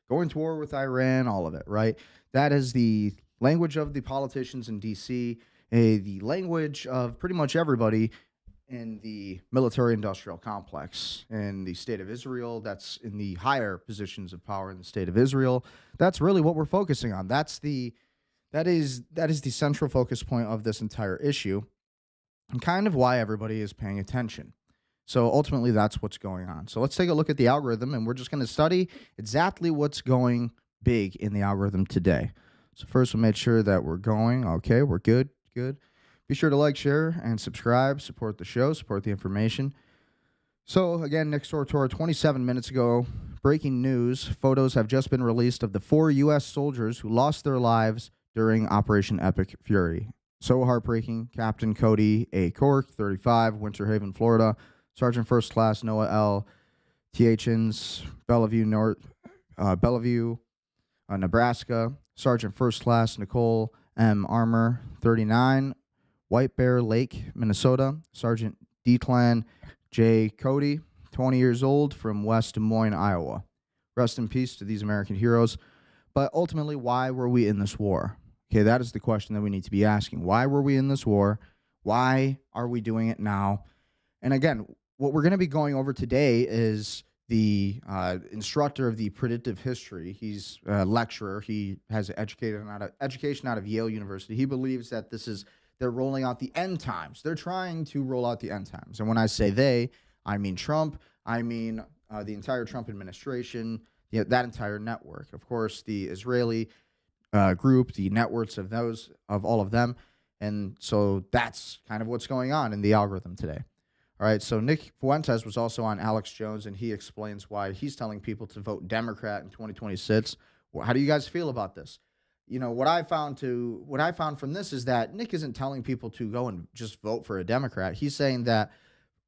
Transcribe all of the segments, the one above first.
going to war with Iran, all of it, right? That is the language of the politicians in D.C., the language of pretty much everybody in the military-industrial complex in the state of Israel. That's in the higher positions of power in the state of Israel. That's really what we're focusing on. That is the central focus point of this entire issue, and kind of why everybody is paying attention. So ultimately, that's what's going on. So let's take a look at the algorithm, and we're just going to study exactly what's going big in the algorithm today. So first, we'll make sure that we're going. Okay, we're good. Good. Be sure to like, share, and subscribe. Support the show. Support the information. So again, Nick Tortora, 27 minutes ago, breaking news. Photos have just been released of the 4 U.S. soldiers who lost their lives during Operation Epic Fury. So heartbreaking. Captain Cody A. Cork, 35, Winter Haven, Florida. Sergeant First Class Noah L. Thiechens, Bellevue, Nebraska. Sergeant First Class Nicole M. Armour, 39, White Bear Lake, Minnesota. Sergeant Declan J. Cody, 20 years old, from West Des Moines, Iowa. Rest in peace to these American heroes. But ultimately, why were we in this war? Okay, that is the question that we need to be asking. Why were we in this war? Why are we doing it now? And again, what we're going to be going over today is the instructor of the predictive history. He's a lecturer. He has education out of Yale University. He believes that they're rolling out the end times. They're trying to roll out the end times. And when I say they, I mean Trump. I mean the entire Trump administration, that entire network. Of course, the Israeli group, the networks of all of them. And so that's kind of what's going on in the algorithm today. All right, so Nick Fuentas was also on Alex Jones, and he explains why he's telling people to vote Democrat in 2026. Well, how do you guys feel about this? You know, what I found from this is that Nick isn't telling people to go and just vote for a Democrat. He's saying that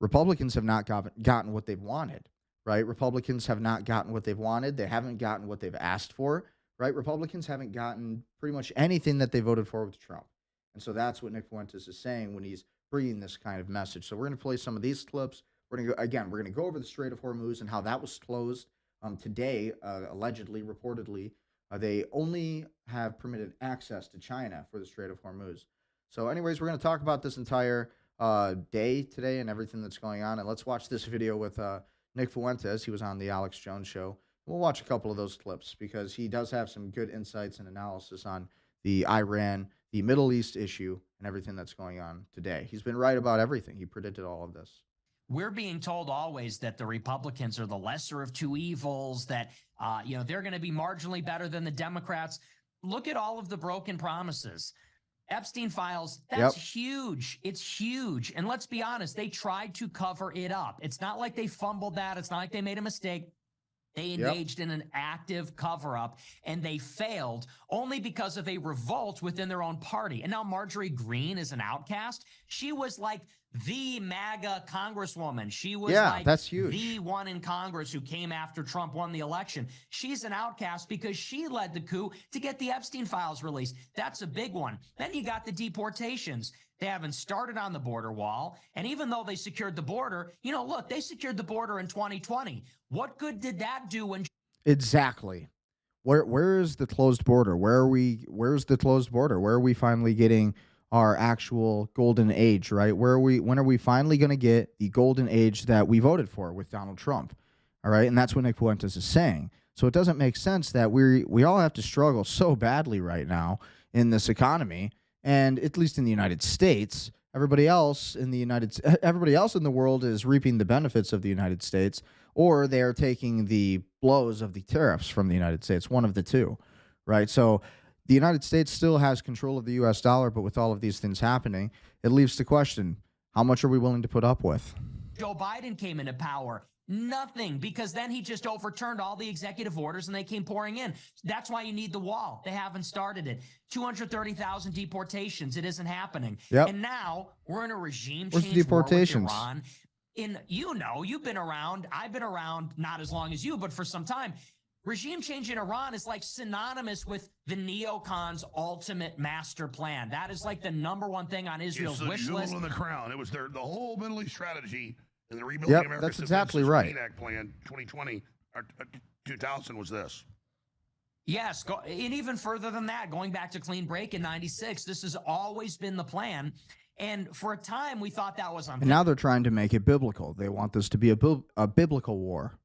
Republicans have not gotten what they've wanted, right? Republicans have not gotten what they've wanted. They haven't gotten what they've asked for, right? Republicans haven't gotten pretty much anything that they voted for with Trump. And so that's what Nick Fuentas is saying when he's bringing this kind of message. So we're going to play some of these clips. We're going to go over the Strait of Hormuz and how that was closed today, allegedly, reportedly. They only have permitted access to China for the Strait of Hormuz. So anyways, we're going to talk about this entire day today and everything that's going on. And let's watch this video with Nick Fuentas. He was on the Alex Jones show. We'll watch a couple of those clips because he does have some good insights and analysis on the Iran, the Middle East issue, and everything that's going on today. He's been right about everything. He predicted all of this. We're being told always that the Republicans are the lesser of two evils, that they're going to be marginally better than the Democrats. Look at all of the broken promises. Epstein files, that's huge. It's huge. And let's be honest, they tried to cover it up. It's not like they fumbled that. It's not like they made a mistake. They engaged in an active cover-up, and they failed only because of a revolt within their own party. And now Marjorie Greene is an outcast. She was like the MAGA congresswoman. She was that's huge. The one in Congress who came after Trump won the election. She's an outcast because she led the coup to get the Epstein files released. That's a big one. Then you got the deportations. They haven't started on the border wall. And even though they secured the border, look, they secured the border in 2020. What good did that do when... Exactly. Where is the closed border? Where's the closed border? Where are we finally getting our actual golden age, right? When are we finally going to get the golden age that we voted for with Donald Trump? All right. And that's what Nick Fuentas is saying. So it doesn't make sense that we all have to struggle so badly right now in this economy. And at least in the United States, everybody else in the world is reaping the benefits of the United States, or they are taking the blows of the tariffs from the United States, one of the two, right? So the United States still has control of the U.S. dollar, but with all of these things happening, it leaves the question, how much are we willing to put up with? Joe Biden came into power. Nothing, because then he just overturned all the executive orders and they came pouring in. That's why you need the wall. They haven't started it. 230,000 deportations. It isn't happening. And now we're in a regime change deportations? War with Iran. You've been around. I've been around not as long as you, but for some time. Regime change in Iran is like synonymous with the neocons' ultimate master plan. That is like the number one thing on Israel's wish list. It's the jewel in the crown. It was the whole Middle East strategy. And the Rebuilding America that's exactly right. Act plan 2020 or 2000 was this. Yes, and even further than that, going back to clean break in 96, this has always been the plan. And for a time, we thought that was And now they're trying to make it biblical. They want this to be a biblical war.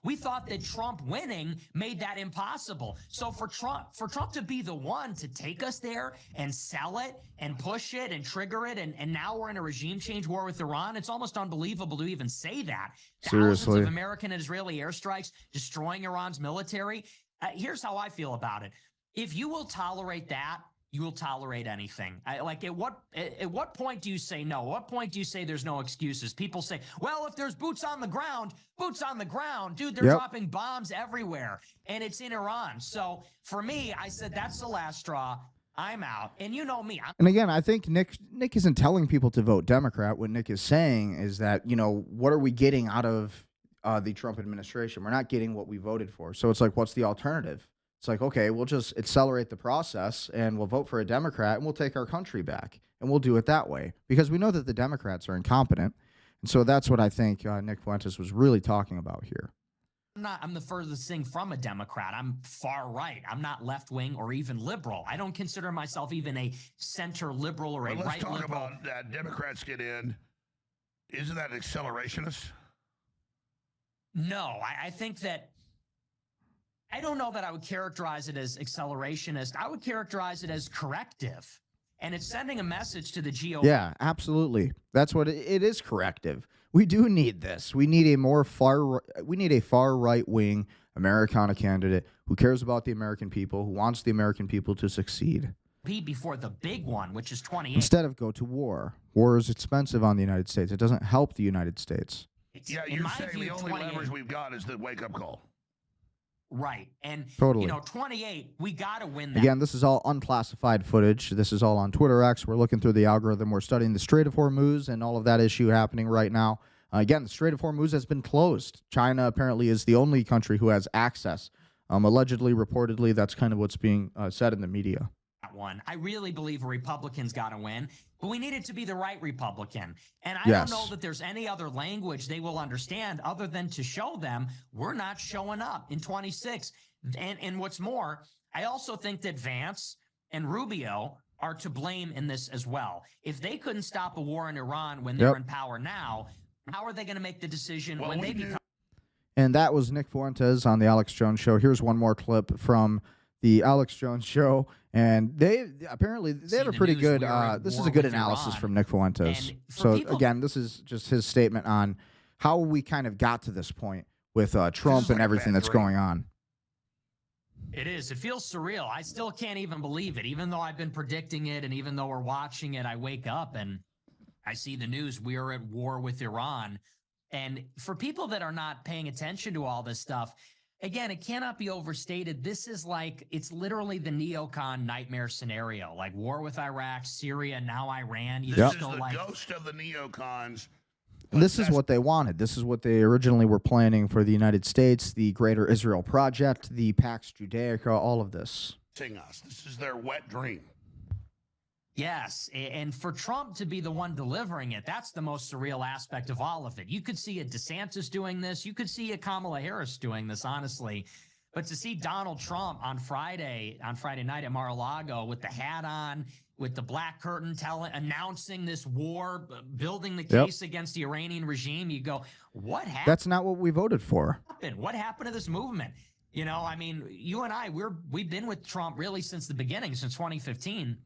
We thought that Trump winning made that impossible. So for Trump to be the one to take us there and sell it and push it and trigger it, and now we're in a regime change war with Iran, it's almost unbelievable to even say that. Seriously. Thousands of American and Israeli airstrikes destroying Iran's military. Here's how I feel about it. If you will tolerate that, you will tolerate anything. At what point do you say no? At what point do you say there's no excuses? People say, well, if there's boots on the ground, dude, they're dropping bombs everywhere, and it's in Iran. So for me, I said that's the last straw. I'm out. And you know me. And again, I think Nick isn't telling people to vote Democrat. What Nick is saying is that, what are we getting out of the Trump administration? We're not getting what we voted for. So it's like, what's the alternative? It's like, okay, we'll just accelerate the process and we'll vote for a Democrat and we'll take our country back. And we'll do it that way because we know that the Democrats are incompetent. And so that's what I think Nick Fuentas was really talking about here. I'm the furthest thing from a Democrat. I'm far right. I'm not left wing or even liberal. I don't consider myself even a center liberal or a right liberal. Let's talk about that. Democrats get in. Isn't that accelerationist? No, I think that. I don't know that I would characterize it as accelerationist. I would characterize it as corrective. And it's sending a message to the GOP. Yeah, absolutely. That's what it is, corrective. We do need this. We need a far right wing Americana candidate who cares about the American people, who wants the American people to succeed. Before the big one, which is 28. Instead of go to war. War is expensive on the United States. It doesn't help the United States. Yeah, you're saying the only leverage we've got is the wake-up call. Right. And, totally. 28, we got to win that. Again, this is all unclassified footage. This is all on Twitter X. We're looking through the algorithm. We're studying the Strait of Hormuz and all of that issue happening right now. Again, the Strait of Hormuz has been closed. China apparently is the only country who has access. Allegedly, reportedly, that's kind of what's being said in the media. One. I really believe a Republican's got to win, but we need it to be the right Republican. And I Yes. don't know that there's any other language they will understand other than to show them we're not showing up in 26. And what's more, I also think that Vance and Rubio are to blame in this as well. If they couldn't stop a war in Iran when they're in power now, how are they going to make the decision when they become? And that was Nick Fuentas on the Alex Jones Show. Here's one more clip from the Alex Jones Show. And they apparently they have a pretty good, this is a good analysis from Nick Fuentas. So again, this is just his statement on how we kind of got to this point with Trump and everything that's going on. It is. It feels surreal. I still can't even believe it. Even though I've been predicting it and even though we're watching it, I wake up and I see the news. We are at war with Iran. And for people that are not paying attention to all this stuff, again, it cannot be overstated. This is like, it's literally the neocon nightmare scenario, like war with Iraq, Syria, now Iran. This is the ghost of the neocons. This is what they wanted. This is what they originally were planning for the United States, the Greater Israel Project, the Pax Judaica, all of this. This is their wet dream. Yes, and for Trump to be the one delivering it, that's the most surreal aspect of all of it. You could see a DeSantis doing this. You could see a Kamala Harris doing this, honestly. But to see Donald Trump on Friday night at Mar-a-Lago with the hat on, with the black curtain announcing this war, building the case against the Iranian regime, you go, what happened? That's not what we voted for. What happened to this movement? I mean, you and I, we've been with Trump really since the beginning, since 2015.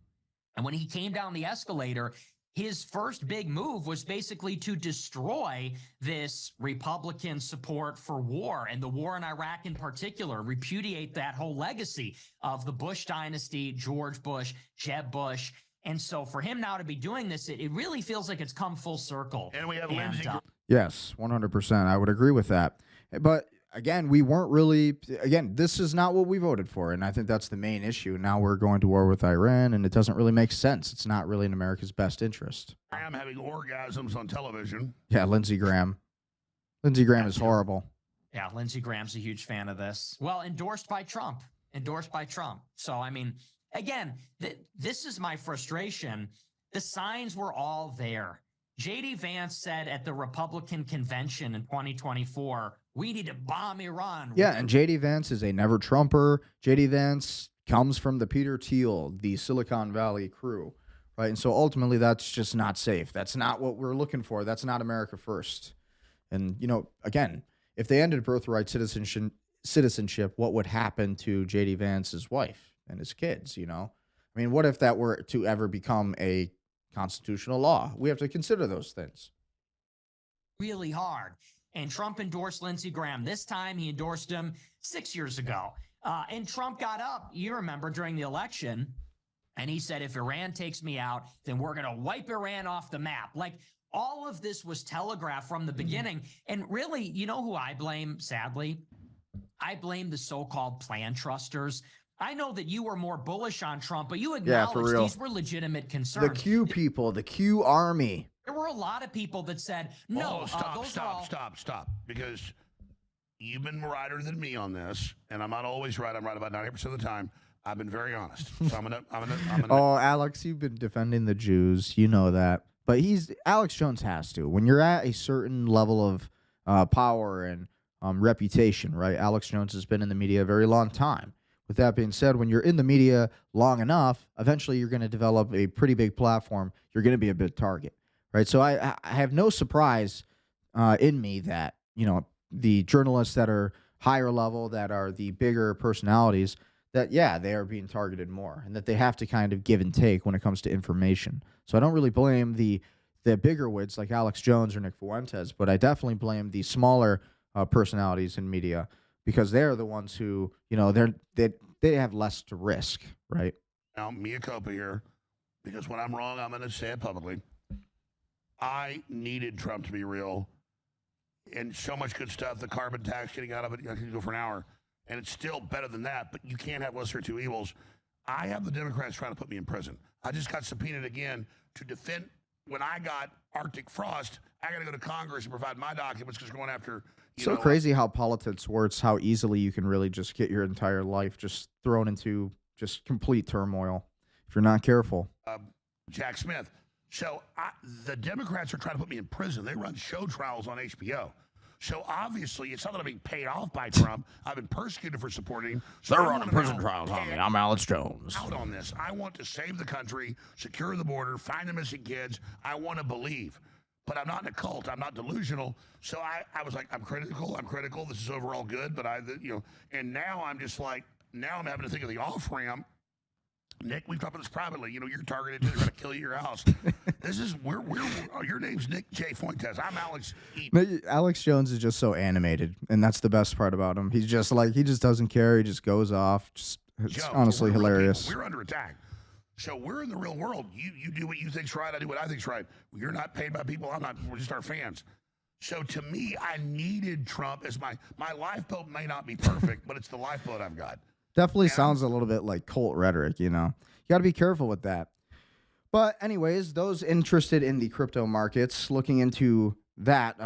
And when he came down the escalator, his first big move was basically to destroy this Republican support for war and the war in Iraq in particular, repudiate that whole legacy of the Bush dynasty, George Bush, Jeb Bush. And so for him now to be doing this, it really feels like it's come full circle. And we have Lindsey. Yes, 100%. I would agree with that. But again, we weren't really, this is not what we voted for. And I think that's the main issue. Now we're going to war with Iran, and it doesn't really make sense. It's not really in America's best interest. I'm having orgasms on television. Yeah, Lindsey Graham. Lindsey Graham is horrible. Yeah, Lindsey Graham's a huge fan of this. Well, endorsed by Trump. So, I mean, again, this is my frustration. The signs were all there. J.D. Vance said at the Republican convention in 2024, We need to bomb Iran. Yeah, and J.D. Vance is a never-Trumper. J.D. Vance comes from the Peter Thiel, the Silicon Valley crew, right? And so ultimately, that's just not safe. That's not what we're looking for. That's not America first. And, you know, again, if they ended birthright citizenship, what would happen to J.D. Vance's wife and his kids, you know? I mean, what if that were to ever become a constitutional law? We have to consider those things. Really hard. And Trump endorsed Lindsey Graham. This time he endorsed him 6 years ago. And Trump got up, you remember, during the election, and he said, if Iran takes me out, then we're going to wipe Iran off the map. Like, all of this was telegraphed from the beginning. And really, you know who I blame, sadly? I blame the so-called plan trusters. I know that you were more bullish on Trump, but you acknowledge these were legitimate concerns. The Q people, the Q army. There were a lot of people that said, no, stop. Because you've been righter than me on this, and I'm not always right. I'm right about 90% of the time. I've been very honest. So I'm gonna Oh, Alex, you've been defending the Jews. You know that. But Alex Jones has to. When you're at a certain level of power and reputation, right? Alex Jones has been in the media a very long time. With that being said, when you're in the media long enough, eventually you're going to develop a pretty big platform. You're going to be a big target, right? So I have no surprise in me that, you know, the journalists that are higher level, that are the bigger personalities, that, yeah, they are being targeted more, and that they have to kind of give and take when it comes to information. So I don't really blame the bigger wigs like Alex Jones or Nick Fuentes, but I definitely blame the smaller personalities in media, because they're the ones who, you know, they have less to risk, right? Now, mea culpa here, because when I'm wrong, I'm going to say it publicly. I needed Trump to be real, and so much good stuff. The carbon tax, getting out of it, I could go for an hour, and it's still better than that, but you can't have lesser two evils. I have the Democrats trying to put me in prison. I just got subpoenaed again to defend. When I got Arctic frost, I got to go to Congress and provide my documents because they're going after. So crazy how politics works, how easily you can really just get your entire life just thrown into just complete turmoil if you're not careful. Jack Smith. So the Democrats are trying to put me in prison. They run show trials on HBO. So obviously, it's not that I'm being paid off by Trump. I've been persecuted for supporting him. So they're running prison trials on me. I'm Alex Jones. Out on this. I want to save the country, secure the border, find the missing kids. I want to believe. But I'm not in a cult. I'm not delusional. So I was like, I'm critical. This is overall good. But and now I'm just like, now I'm having to think of the off-ramp. Nick, we've talked about this privately. You know, you're targeted. They're going to kill you at your house. This is your name's Nick J. Fuentas. I'm Alex E. Alex Jones is just so animated, and that's the best part about him. He's just like, he just doesn't care. He just goes off. It's honestly hilarious. We're under attack. So we're in the real world. You do what you think's right. I do what I think's right. You're not paid by people. I'm not. We're just our fans. So to me, I needed Trump as my lifeboat. May not be perfect, but it's the lifeboat I've got. Definitely sounds a little bit like cult rhetoric, you know. You got to be careful with that. But anyways, those interested in the crypto markets, looking into that,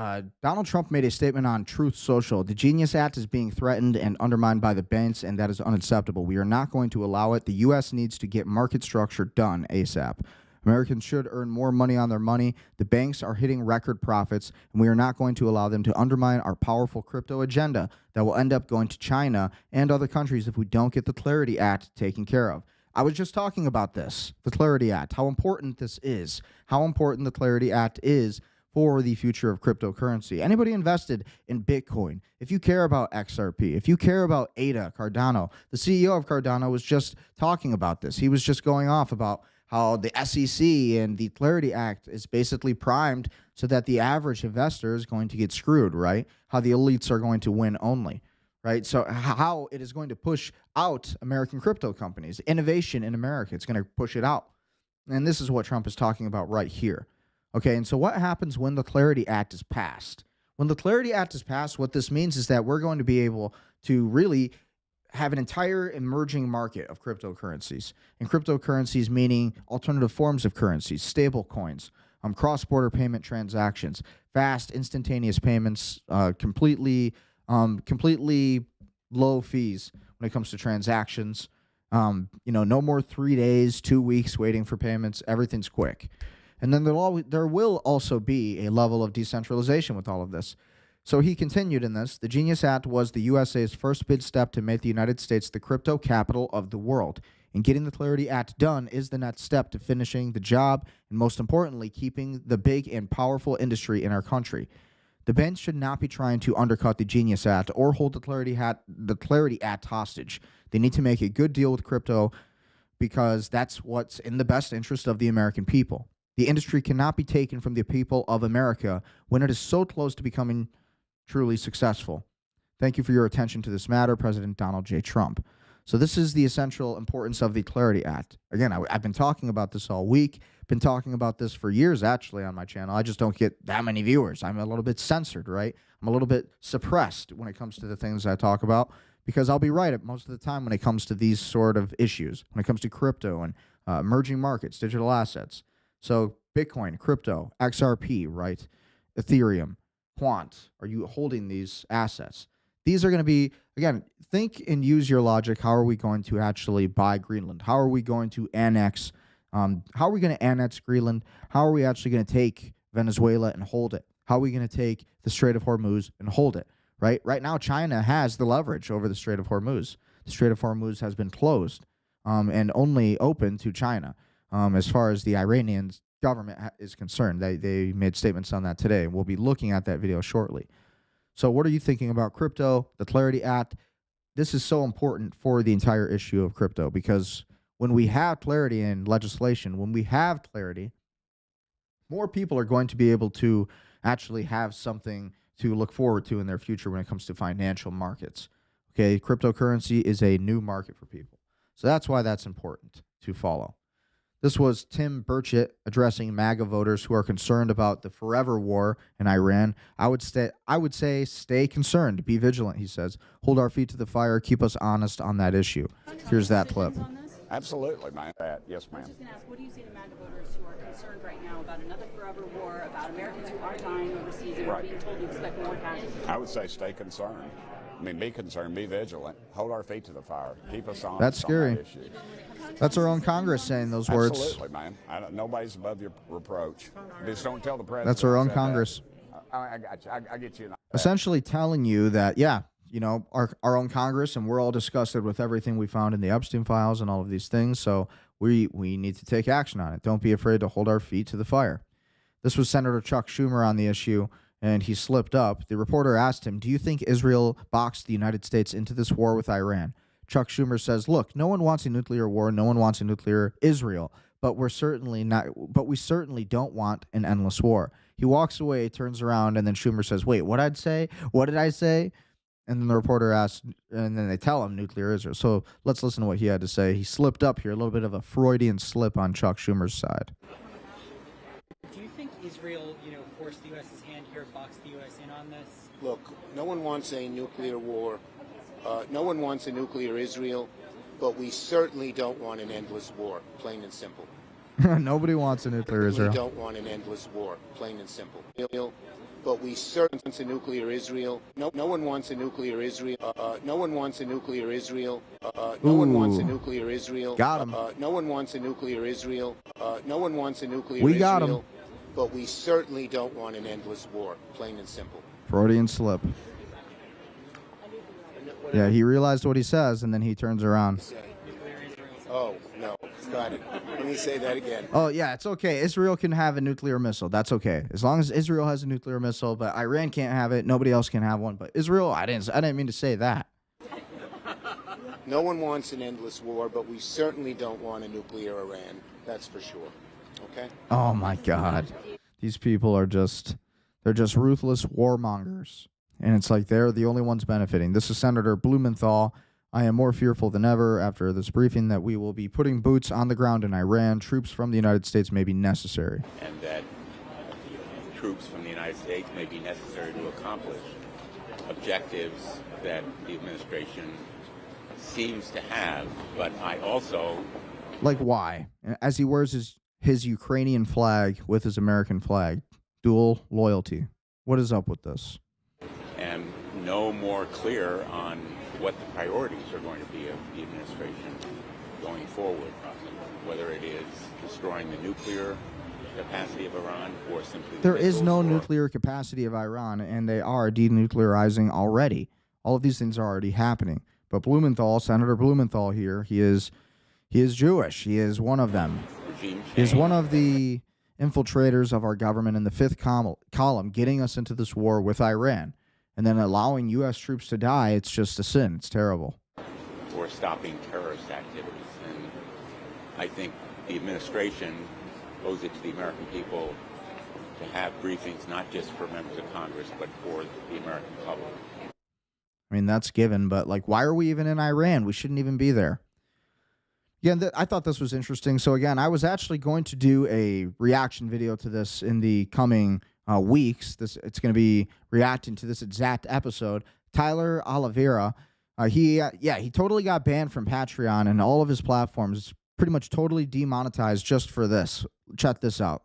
Donald Trump made a statement on Truth Social. The Genius Act is being threatened and undermined by the banks, and that is unacceptable. We are not going to allow it. The U.S. needs to get market structure done ASAP. Americans should earn more money on their money. The banks are hitting record profits, and we are not going to allow them to undermine our powerful crypto agenda that will end up going to China and other countries if we don't get the Clarity Act taken care of. I was just talking about this, the Clarity Act, how important this is, how important the Clarity Act is for the future of cryptocurrency. Anybody invested in Bitcoin, if you care about XRP, if you care about ADA, Cardano, the CEO of Cardano was just talking about this. He was just going off about how the SEC and the Clarity Act is basically primed so that the average investor is going to get screwed, right? How the elites are going to win only, right? So how it is going to push out American crypto companies, innovation in America, it's going to push it out. And this is what Trump is talking about right here. Okay, and so what happens when the Clarity Act is passed? When the Clarity Act is passed, what this means is that we're going to be able to really have an entire emerging market of cryptocurrencies. And cryptocurrencies meaning alternative forms of currencies, stable coins, cross-border payment transactions, fast, instantaneous payments, completely low fees when it comes to transactions. No more 3 days, 2 weeks waiting for payments. Everything's quick. And then there will also be a level of decentralization with all of this. So he continued in this, the Genius Act was the USA's first big step to make the United States the crypto capital of the world. And getting the Clarity Act done is the next step to finishing the job and, most importantly, keeping the big and powerful industry in our country. The banks should not be trying to undercut the Genius Act or hold the Clarity Act hostage. They need to make a good deal with crypto because that's what's in the best interest of the American people. The industry cannot be taken from the people of America when it is so close to becoming truly successful. Thank you for your attention to this matter, President Donald J. Trump. So this is the essential importance of the Clarity Act. Again, I've been talking about this all week, been talking about this for years, actually, on my channel. I just don't get that many viewers. I'm a little bit censored, right? I'm a little bit suppressed when it comes to the things I talk about because I'll be right at most of the time when it comes to these sort of issues, when it comes to crypto and emerging markets, digital assets. So Bitcoin, crypto, XRP, right? Ethereum, Quant, are you holding these assets? These are going to be, again, think and use your logic. How are we going to actually buy Greenland? How are we going to annex? How are we going to annex Greenland? How are we actually going to take Venezuela and hold it? How are we going to take the Strait of Hormuz and hold it? Right? Right now, China has the leverage over the Strait of Hormuz. The Strait of Hormuz has been closed and only open to China. As far as the Iranian government is concerned, they made statements on that today. We'll be looking at that video shortly. So what are you thinking about crypto, the Clarity Act? This is so important for the entire issue of crypto because when we have clarity in legislation, when we have clarity, more people are going to be able to actually have something to look forward to in their future when it comes to financial markets. Okay, cryptocurrency is a new market for people. So that's why that's important to follow. This was Tim Burchett addressing MAGA voters who are concerned about the forever war in Iran. I would say stay concerned, be vigilant, he says. Hold our feet to the fire, keep us honest on that issue. Here's that clip. Absolutely, man. Yes, ma'am. I was just going to ask, what do you say to MAGA voters who are concerned right now about another forever war, about Americans who are dying overseas and are being told to expect more casualties? I would say stay concerned. I mean, be concerned, be vigilant, hold our feet to the fire, keep us honest. That's scary. On that issue. That's our own Congress saying those words. Absolutely, man. Nobody's above your reproach. Just don't tell the president. That's our own Congress. I got you. I get you. Essentially telling you that, yeah, you know, our own Congress, and we're all disgusted with everything we found in the Epstein files and all of these things, so we need to take action on it. Don't be afraid to hold our feet to the fire. This was Senator Chuck Schumer on the issue, and he slipped up. The reporter asked him, do you think Israel boxed the United States into this war with Iran? Chuck Schumer says, look, no one wants a nuclear war. No one wants a nuclear Israel, but we certainly don't want an endless war. He walks away, turns around, and then Schumer says, wait, what did I say? And then the reporter asks, and then they tell him nuclear Israel. So let's listen to what he had to say. He slipped up here, a little bit of a Freudian slip on Chuck Schumer's side. Do you think Israel, forced the U.S.'s hand here, boxed the U.S. in on this? Look, no one wants a nuclear war. No one wants a nuclear Israel, but we certainly don't want an endless war, plain and simple. Nobody wants a nuclear Israel. We don't want an endless war, plain and simple. But we certainly want a nuclear Israel. No one wants a nuclear Israel. No one wants a nuclear Israel. No one wants a nuclear Israel. Got him. No one wants a nuclear Israel. No one wants a nuclear Israel. We got him. But we certainly don't want an endless war, plain and simple. Freudian slip. Yeah, he realized what he says, and then he turns around. Oh, no. Got it. Let me say that again. Oh, yeah, it's okay. Israel can have a nuclear missile. That's okay. As long as Israel has a nuclear missile, but Iran can't have it. Nobody else can have one. But Israel, I didn't mean to say that. No one wants an endless war, but we certainly don't want a nuclear Iran. That's for sure. Okay? Oh, my God. These people are they're just ruthless warmongers. And it's like they're the only ones benefiting. This is Senator Blumenthal. I am more fearful than ever after this briefing that we will be putting boots on the ground in Iran. Troops from the United States may be necessary. And that troops from the United States may be necessary to accomplish objectives that the administration seems to have. But I also... Like why? As he wears his Ukrainian flag with his American flag. Dual loyalty. What is up with this? Am no more clear on what the priorities are going to be of the administration going forward, whether it is destroying the nuclear capacity of Iran or simply There is missiles no or- nuclear capacity of Iran, and they are denuclearizing already. All of these things are already happening. But Blumenthal, Senator Blumenthal here, he is Jewish. He is one of them. regime He is change. one of the infiltrators of our government in the fifth column, getting us into this war with Iran, and then allowing U.S. troops to die. It's just a sin. It's terrible. or stopping terrorist activities. And I think the administration owes it to the American people to have briefings not just for members of Congress, but for the American public. I mean, that's given, but like, why are we even in Iran? We shouldn't even be there. Yeah, I thought this was interesting. So again, I was actually going to do a reaction video to this in the coming weeks. It's going to be reacting to this exact episode. Tyler Oliveira, he totally got banned from Patreon and all of his platforms. Pretty much totally demonetized just for this. Check this out.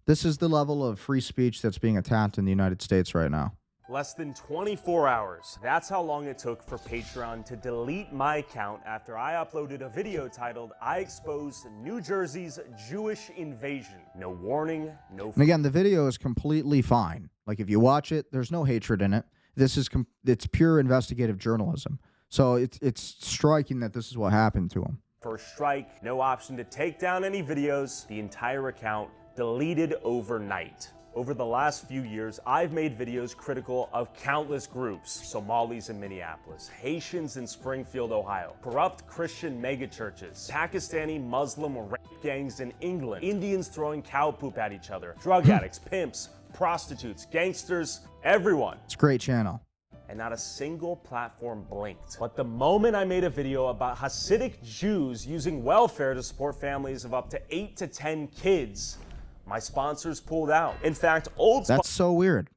This is the level of free speech that's being attacked in the United States right now. Less than 24 hours. That's how long it took for Patreon to delete my account after I uploaded a video titled, "I Exposed New Jersey's Jewish Invasion." No warning, no... And again, the video is completely fine. Like, if you watch it, there's no hatred in it. It's pure investigative journalism. So it's striking that this is what happened to him. First strike, no option to take down any videos, the entire account deleted overnight. Over the last few years, I've made videos critical of countless groups: Somalis in Minneapolis, Haitians in Springfield, Ohio, corrupt Christian megachurches, Pakistani Muslim rape gangs in England, Indians throwing cow poop at each other, drug addicts, pimps, prostitutes, gangsters, everyone. It's a great channel. And not a single platform blinked. But the moment I made a video about Hasidic Jews using welfare to support families of up to 8 to 10 kids, my sponsors pulled out. In fact, That's so weird.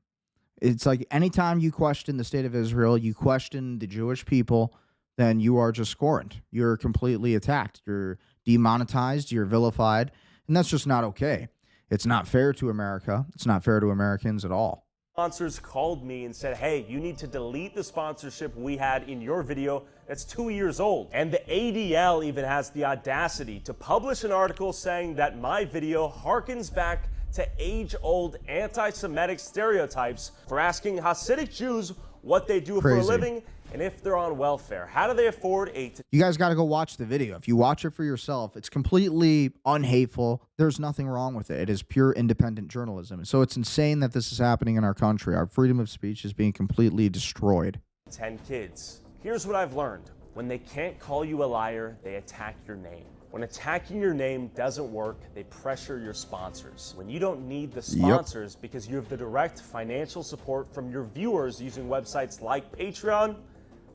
It's like anytime you question the state of Israel, you question the Jewish people, then you are just scorned. You're completely attacked. You're demonetized. You're vilified. And that's just not okay. It's not fair to America. It's not fair to Americans at all. Sponsors called me and said, "Hey, you need to delete the sponsorship we had in your video that's 2 years old." And the ADL even has the audacity to publish an article saying that my video harkens back to age-old anti-Semitic stereotypes for asking Hasidic Jews what they do for a Crazy. living and if they're on welfare. How do they afford You guys got to go watch the video. If you watch it for yourself, it's completely unhateful. There's nothing wrong with it. It is pure independent journalism. So it's insane that this is happening in our country. Our freedom of speech is being completely destroyed. 10 kids? Here's what I've learned. When they can't call you a liar, they attack your name. When attacking your name doesn't work, they pressure your sponsors. When you don't need the sponsors because you have the direct financial support from your viewers using websites like Patreon,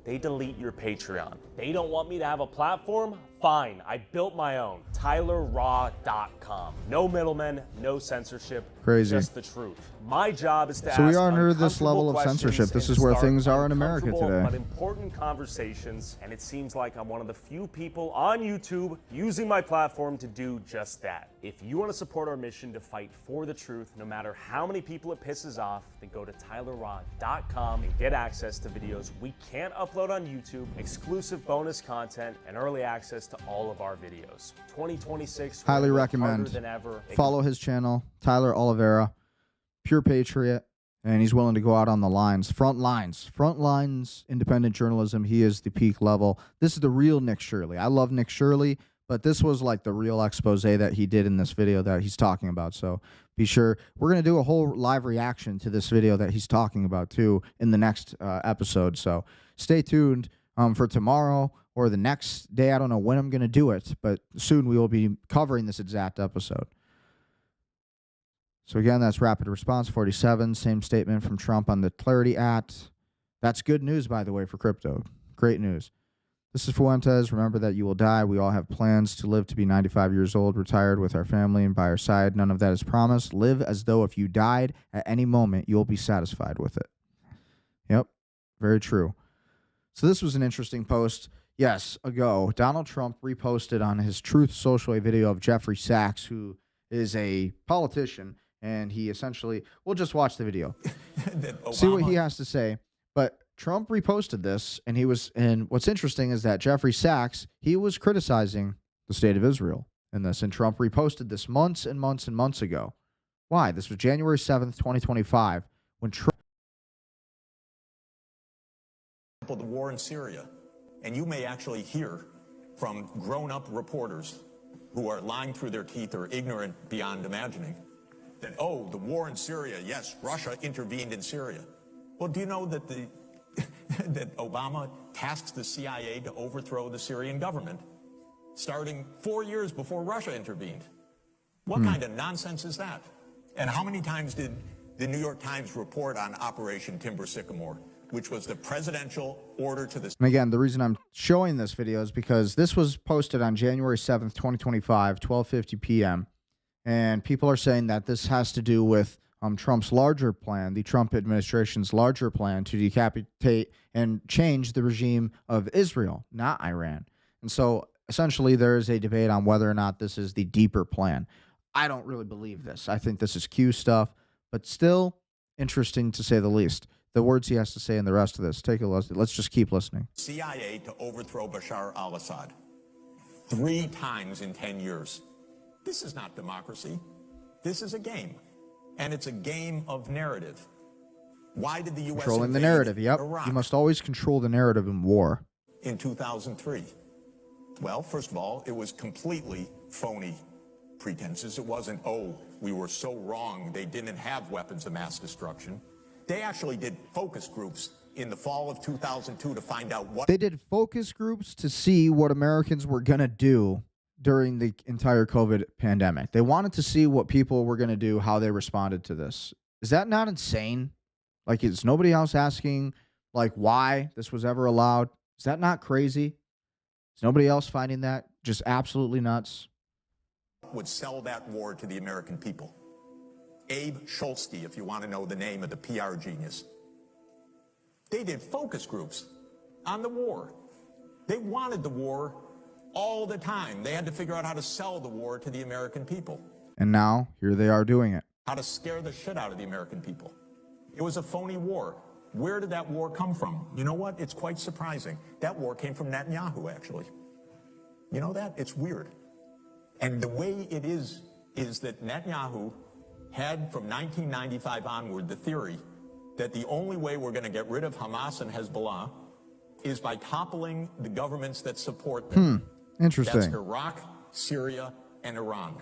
they delete your Patreon. They don't want me to have a platform? Fine, I built my own. TylerRaw.com. No middlemen, no censorship. Crazy. Just the truth. My job is to ask So we are under this uncomfortable level of questions censorship. This and is to where start things are in America uncomfortable today. But important conversations, and it seems like I'm one of the few people on YouTube using my platform to do just that. If you want to support our mission to fight for the truth, no matter how many people it pisses off, then go to TylerRaw.com and get access to videos we can't upload on YouTube, exclusive bonus content, and early access to all of our videos. 2026 Highly will be recommend. harder than ever. Follow his channel, Tyler Oliveira, pure patriot, and he's willing to go out on the lines. Front lines, independent journalism. He is the peak level. This is the real Nick Shirley. I love Nick Shirley, but this was like the real expose that he did in this video that he's talking about. So be sure. We're going to do a whole live reaction to this video that he's talking about too in the next episode. So stay tuned for tomorrow or the next day. I don't know when I'm going to do it, but soon we will be covering this exact episode. So again, that's Rapid Response 47. Same statement from Trump on the Clarity Act. That's good news, by the way, for crypto. Great news. This is Fuentas. Remember that you will die. We all have plans to live to be 95 years old, retired with our family and by our side. None of that is promised. Live as though if you died at any moment, you'll be satisfied with it. Yep, very true. So this was an interesting post. Yes, ago, Donald Trump reposted on his Truth Social a video of Jeffrey Sachs, who is a politician, and he essentially, we'll just watch the video, see what he has to say. But Trump reposted this, and what's interesting is that Jeffrey Sachs, he was criticizing the state of Israel, in this, and Trump reposted this months and months and months ago. Why? This was January 7th, 2025, when Trump... The war in Syria, and you may actually hear from grown-up reporters who are lying through their teeth or ignorant beyond imagining that, oh, the war in Syria, yes, Russia intervened in Syria. Well, do you know that that Obama tasked the CIA to overthrow the Syrian government starting 4 years before Russia intervened? What kind of nonsense is that? And how many times did the New York Times report on Operation Timber Sycamore, which was the presidential order to the... And again, the reason I'm showing this video is because this was posted on January 7th, 2025, 12:50 p.m. And people are saying that this has to do with Trump's larger plan, the Trump administration's larger plan to decapitate and change the regime of Israel, not Iran. And so essentially there is a debate on whether or not this is the deeper plan. I don't really believe this. I think this is Q stuff, but still interesting to say the least. The words he has to say in the rest of this. Take a listen. Let's just keep listening. CIA to overthrow Bashar al-Assad 3 times in 10 years. This is not democracy. This is a game. And it's a game of narrative. Why did the U.S. Controlling the narrative, yep. Iraq You must always control the narrative in war. in 2003? Well, first of all, it was completely phony pretenses. It wasn't, oh, we were so wrong, they didn't have weapons of mass destruction. They actually did focus groups in the fall of 2002 to find out what... They did focus groups to see what Americans were going to do during the entire COVID pandemic. They wanted to see what people were going to do, how they responded to this. Is that not insane? Like, is nobody else asking, like, why this was ever allowed? Is that not crazy? Is nobody else finding that just absolutely nuts? Would sell that war to the American people. Abe Schultze, if you want to know the name of the PR genius. They did focus groups on the war. They wanted the war all the time. They had to figure out how to sell the war to the American people. And now, here they are doing it. How to scare the shit out of the American people. It was a phony war. Where did that war come from? You know what? It's quite surprising. That war came from Netanyahu, actually. You know that? It's weird. And the way it is that Netanyahu had, from 1995 onward, the theory that the only way we're going to get rid of Hamas and Hezbollah is by toppling the governments that support them. Interesting. That's Iraq, Syria, and Iran.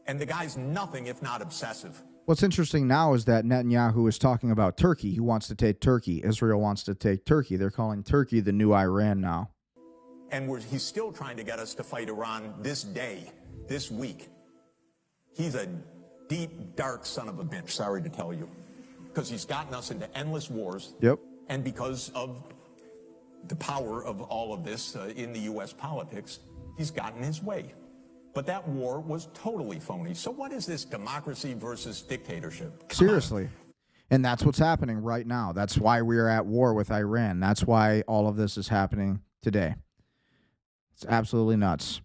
And the guy's nothing if not obsessive. What's interesting now is that Netanyahu is talking about Turkey. He wants to take Turkey. Israel wants to take Turkey. They're calling Turkey the new Iran now. And he's still trying to get us to fight Iran this day, this week. He's a deep, dark son of a bitch, sorry to tell you. Because he's gotten us into endless wars. Yep. And because of the power of all of this in the U.S. politics, he's gotten his way. But that war was totally phony. So what is this democracy versus dictatorship? Come Seriously. on. And that's what's happening right now. That's why we are at war with Iran. That's why all of this is happening today. It's absolutely nuts.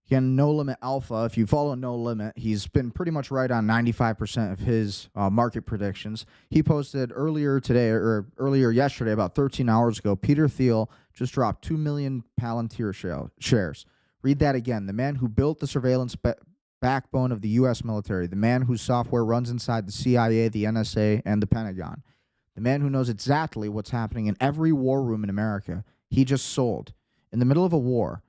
Again, No Limit Alpha, if you follow No Limit, he's been pretty much right on 95% of his market predictions. He posted earlier today, or earlier yesterday, about 13 hours ago, Peter Thiel just dropped 2 million Palantir shares. Read that again. The man who built the surveillance backbone of the U.S. military, the man whose software runs inside the CIA, the NSA, and the Pentagon, the man who knows exactly what's happening in every war room in America, he just sold. In the middle of a war,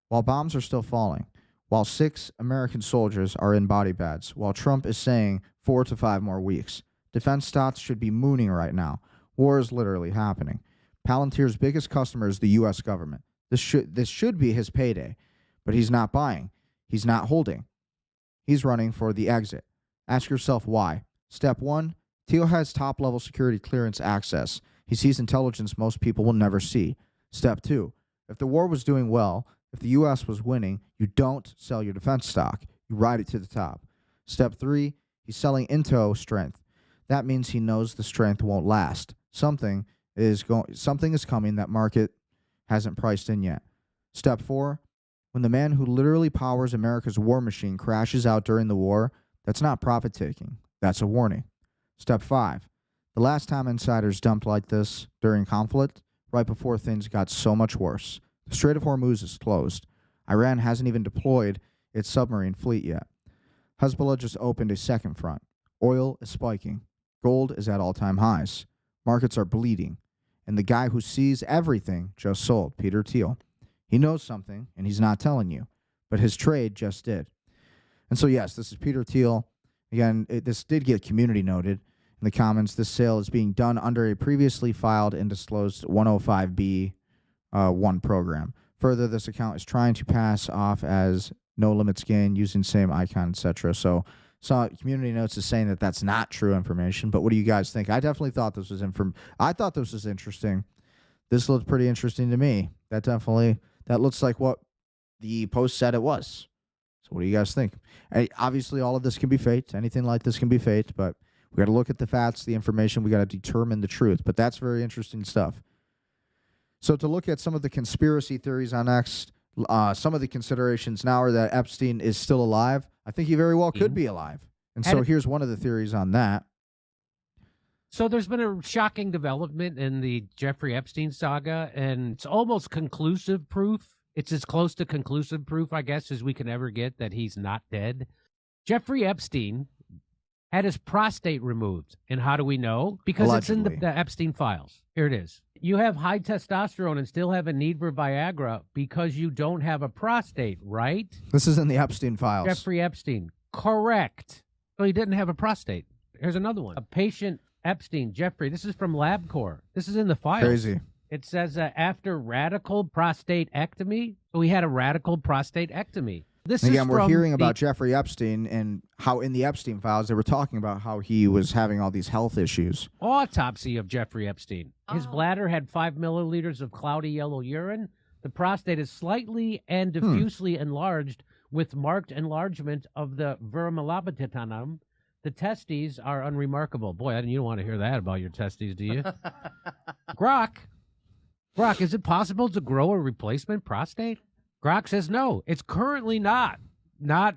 while bombs are still falling, while 6 American soldiers are in body bags, while Trump is saying 4 to 5 more weeks. Defense stocks should be mooning right now. War is literally happening. Palantir's biggest customer is the U.S. government. This should be his payday, but he's not buying. He's not holding. He's running for the exit. Ask yourself why. Step 1, Thiel has top-level security clearance access. He sees intelligence most people will never see. Step 2, if the war was doing well, if the U.S. was winning, you don't sell your defense stock. You ride it to the top. Step 3, he's selling into strength. That means he knows the strength won't last. Something is coming that market hasn't priced in yet. Step 4, when the man who literally powers America's war machine crashes out during the war, that's not profit-taking. That's a warning. Step 5, the last time insiders dumped like this during conflict, right before things got so much worse. The Strait of Hormuz is closed. Iran hasn't even deployed its submarine fleet yet. Hezbollah just opened a second front. Oil is spiking. Gold is at all-time highs. Markets are bleeding. And the guy who sees everything just sold, Peter Thiel. He knows something, and he's not telling you. But his trade just did. And so, yes, this is Peter Thiel. Again, this did get community noted in the comments. This sale is being done under a previously filed and disclosed 105B1 program. Further, this account is trying to pass off as no limits gain using same icon, etc. So community notes is saying that that's not true information. But what do you guys think? I definitely thought this was I thought this was interesting. This looked pretty interesting to me. That looks like what the Post said it was. So what do you guys think? Obviously, all of this can be faked. Anything like this can be faked, but we got to look at the facts, the information. We got to determine the truth. But that's very interesting stuff. So to look at some of the conspiracy theories on X, some of the considerations now are that Epstein is still alive. I think he very well could be alive. And so here's one of the theories on that. So there's been a shocking development in the Jeffrey Epstein saga, and it's almost conclusive proof. It's as close to conclusive proof, I guess, as we can ever get that he's not dead. Jeffrey Epstein had his prostate removed. And how do we know? Because Allegedly. It's in the Epstein files. Here it is. You have high testosterone and still have a need for Viagra because you don't have a prostate, right? This is in the Epstein files. Jeffrey Epstein. Correct. So he didn't have a prostate. Here's another one. A patient Epstein, Jeffrey. This is from LabCorp. This is in the files. Crazy. It says after radical prostatectomy. So he had a radical prostatectomy. This and is again, we're from hearing about Jeffrey Epstein and how in the Epstein files they were talking about how he was having all these health issues. Autopsy of Jeffrey Epstein. His bladder had 5 milliliters of cloudy yellow urine. The prostate is slightly and diffusely enlarged with marked enlargement of the vermilabitanum. The testes are unremarkable. Boy, you don't want to hear that about your testes, do you? Grok, is it possible to grow a replacement prostate? Grok says no. It's currently not So yeah,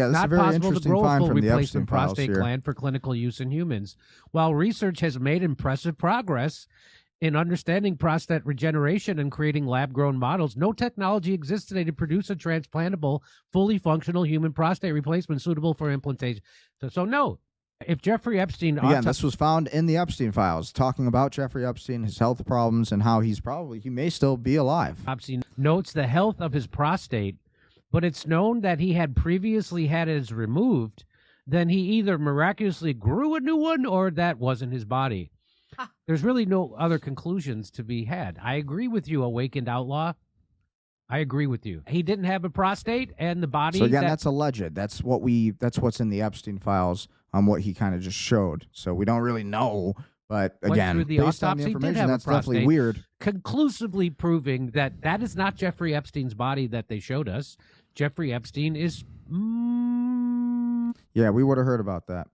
this is a very possible to interesting grow a find full from the Epstein replacement files prostate here. gland for clinical use in humans. While research has made impressive progress in understanding prostate regeneration and creating lab-grown models, no technology exists today to produce a transplantable, fully functional human prostate replacement suitable for implantation. So no. If Jeffrey Epstein... Again, this was found in the Epstein files, talking about Jeffrey Epstein, his health problems, and how he may still be alive. Epstein notes the health of his prostate, but it's known that he had previously had it removed. Then he either miraculously grew a new one or that wasn't his body. There's really no other conclusions to be had. I agree with you, Awakened Outlaw. I agree with you. He didn't have a prostate, and the body... So again, that's alleged. That's what's in the Epstein files on what he kind of just showed. So we don't really know, but again, based on the information, that's definitely weird. Conclusively proving that that is not Jeffrey Epstein's body that they showed us. Jeffrey Epstein is... Yeah, we would have heard about that.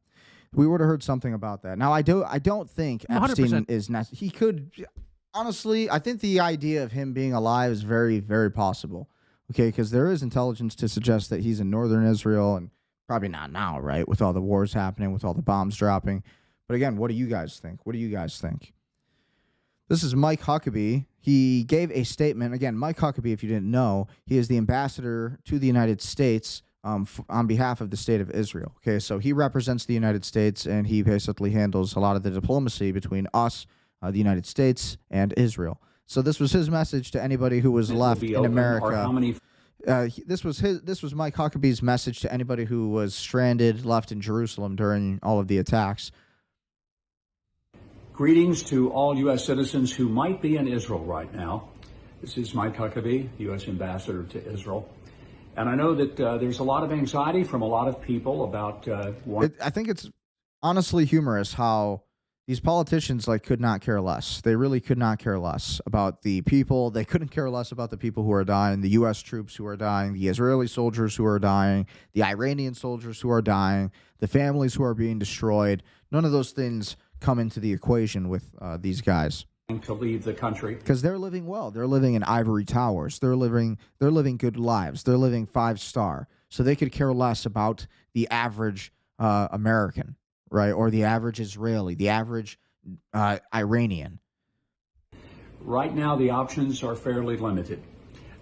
We would have heard something about that. Now, I don't think Epstein 100%. is... He could... Honestly, I think the idea of him being alive is very, very possible. Okay, because there is intelligence to suggest that he's in northern Israel, and probably not now, right? With all the wars happening, with all the bombs dropping. But again, what do you guys think? What do you guys think? This is Mike Huckabee. He gave a statement. Again, Mike Huckabee, if you didn't know, he is the ambassador to the United States on behalf of the state of Israel. Okay, so he represents the United States, and he basically handles a lot of the diplomacy between us, the United States, and Israel. So this was his message to anybody who was left in America. This was Mike Huckabee's message to anybody who was stranded, left in Jerusalem during all of the attacks. Greetings to all U.S. citizens who might be in Israel right now. This is Mike Huckabee, U.S. Ambassador to Israel. And I know that there's a lot of anxiety from a lot of people about... I think it's honestly humorous how these politicians could not care less. They really could not care less about the people. They couldn't care less about the people who are dying, the U.S. troops who are dying, the Israeli soldiers who are dying, the Iranian soldiers who are dying, the families who are being destroyed. None of those things come into the equation with these guys. To leave the country. Because they're living well. They're living in ivory towers. They're living good lives. They're living 5-star. So they could care less about the average American, right? Or the average Israeli, the average Iranian. Right now, the options are fairly limited.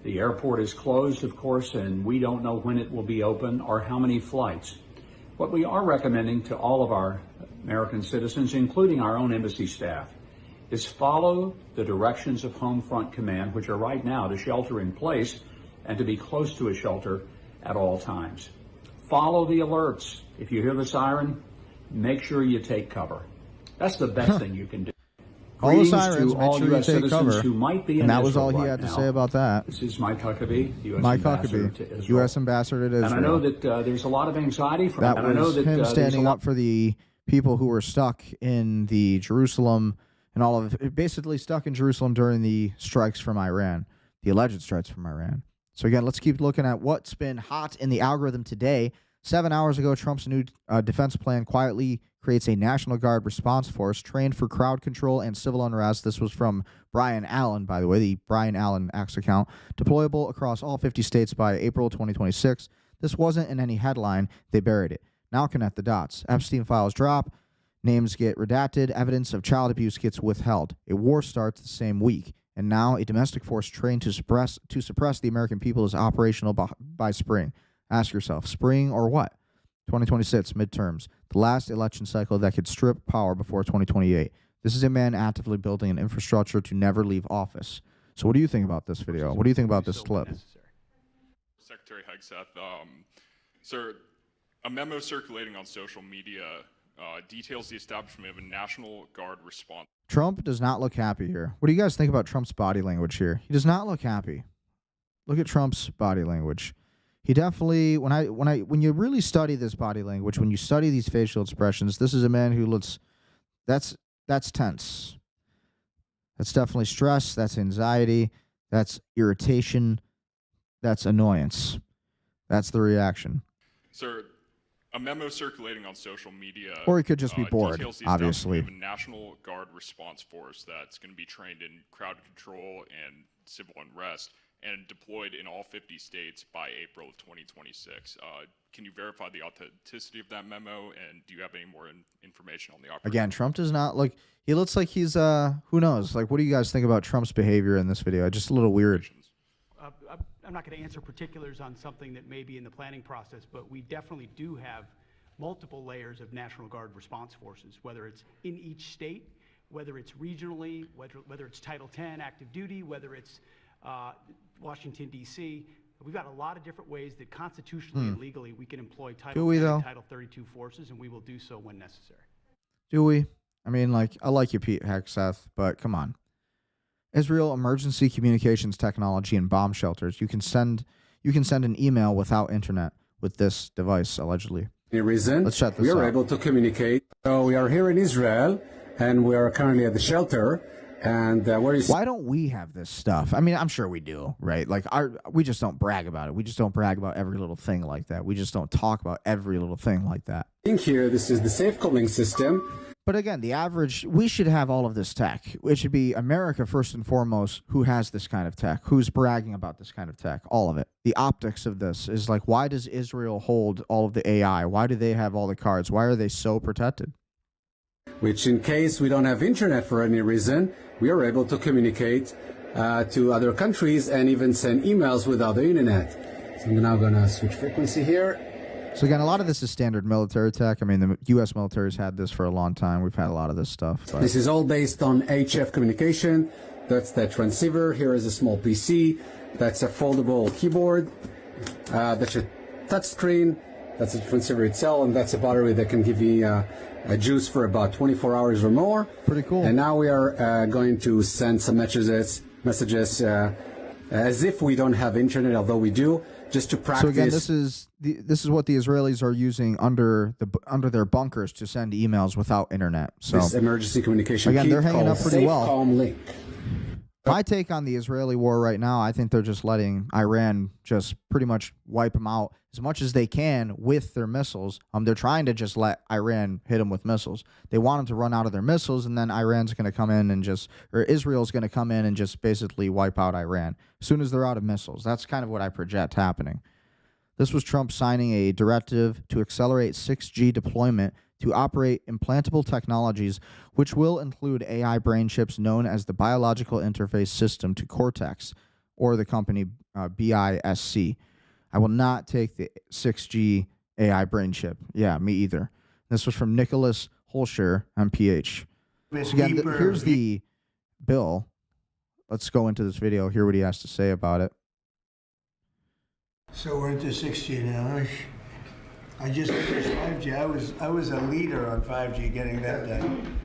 The airport is closed, of course, and we don't know when it will be open or how many flights. What we are recommending to all of our American citizens, including our own embassy staff, is follow the directions of Home Front Command, which are right now to shelter in place and to be close to a shelter at all times. Follow the alerts. If you hear the siren, make sure you take cover. That's the best thing you can do. All the sirens, to make all sure U.S. you take citizens cover. who might be in And that was Israel all he right had to now. say about that. This is Mike Huckabee, U.S. Mike Ambassador to Huckabee, Israel. U.S. Ambassador to Israel. And I know that there's a lot of anxiety from that and I know was that, him there's standing a up for the people who were stuck in the Jerusalem and all of it, basically stuck in Jerusalem during the strikes from Iran, the alleged strikes from Iran. So again, let's keep looking at what's been hot in the algorithm today. 7 hours ago, Trump's new defense plan quietly creates a National Guard response force trained for crowd control and civil unrest. This was from Brian Allen, by the way, the Brian Allen Axe account, deployable across all 50 states by April 2026. This wasn't in any headline. They buried it. Now connect the dots. Epstein files drop. Names get redacted. Evidence of child abuse gets withheld. A war starts the same week. And now a domestic force trained to suppress the American people is operational by spring. Ask yourself, spring or what? 2026 midterms, the last election cycle that could strip power before 2028. This is a man actively building an infrastructure to never leave office. So what do you think about this video? What do you think about this clip? Secretary Hegseth, sir, a memo circulating on social media details the establishment of a National Guard response. Trump does not look happy here. What do you guys think about Trump's body language here? He does not look happy. Look at Trump's body language. He definitely, when you really study this body language, when you study these facial expressions, this is a man who looks, that's tense. That's definitely stress. That's anxiety. That's irritation. That's annoyance. That's the reaction. Sir, a memo circulating on social media. Or he could just be bored, details the obviously. establishment of a National Guard response force that's going to be trained in crowd control and civil unrest and deployed in all 50 states by April of 2026. Can you verify the authenticity of that memo, and do you have any more information on the operation? Again, Trump does not look, he looks like he's, who knows? Like, what do you guys think about Trump's behavior in this video? Just a little weird. I'm not going to answer particulars on something that may be in the planning process, but we definitely do have multiple layers of National Guard response forces, whether it's in each state, whether it's regionally, whether it's Title 10 active duty, whether it's Washington, D.C. We've got a lot of different ways that constitutionally and legally we can employ Title 10 and Title 32 forces, and we will do so when necessary. Do we? I mean, like, I like you, Pete Hegseth, but come on. Israel emergency communications technology and bomb shelters. You can send an email without internet with this device, allegedly. Reason, let's check this we are out. able to communicate. So we are here in Israel, and we are currently at the shelter. And why don't we have this stuff? I mean, I'm sure we do, right? Like, we just don't brag about it. We just don't brag about every little thing like that. We just don't talk about every little thing like that. Here, this is the safe calling system. But again, we should have all of this tech. It should be America first and foremost who has this kind of tech, who's bragging about this kind of tech, all of it. The optics of this is like, why does Israel hold all of the AI? Why do they have all the cards? Why are they so protected? Which, in case we don't have internet for any reason, we are able to communicate to other countries and even send emails without the internet. So I'm now going to switch frequency here. So again, a lot of this is standard military tech. I mean, the U.S. military's had this for a long time. We've had a lot of this stuff. But this is all based on HF communication. That's the transceiver. Here is a small PC. That's a foldable keyboard. That's a touch screen. That's a transceiver itself, and that's a battery that can give you a juice for about 24 hours or more. Pretty cool. And now we are going to send some messages as if we don't have internet, although we do, just to practice. So again, this is what the Israelis are using under their bunkers to send emails without internet. So this emergency communication. Again, they're hanging up pretty well. Calm link. My take on the Israeli war right now, I think they're just letting Iran just pretty much wipe them out as much as they can with their missiles. They're trying to just let Iran hit them with missiles. They want them to run out of their missiles, and then Iran's going to come in and Israel's going to come in and just basically wipe out Iran as soon as they're out of missiles. That's kind of what I project happening. This was Trump signing a directive to accelerate 6G deployment to operate implantable technologies, which will include AI brain chips known as the Biological Interface System to Cortex, or the company BISC. I will not take the 6G AI brain chip. Yeah, me either. This was from Nicholas Holscher, MPH. So again, here's the bill. Let's go into this video, hear what he has to say about it. So we're into 6G now. I just finished 5G. I was a leader on 5G getting that done.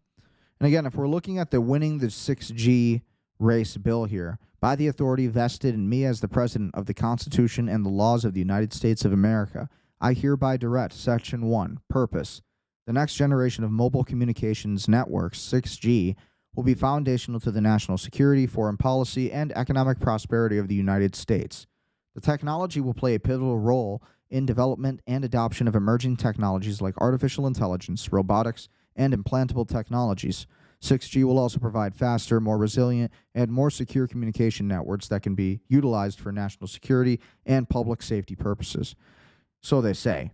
And again, if we're looking at the winning the 6G race bill here, by the authority vested in me as the President of the Constitution and the laws of the United States of America, I hereby direct Section 1, Purpose. The next generation of mobile communications networks, 6G, will be foundational to the national security, foreign policy, and economic prosperity of the United States. The technology will play a pivotal role in development and adoption of emerging technologies like artificial intelligence, robotics, and implantable technologies. 6G will also provide faster, more resilient, and more secure communication networks that can be utilized for national security and public safety purposes. So they say.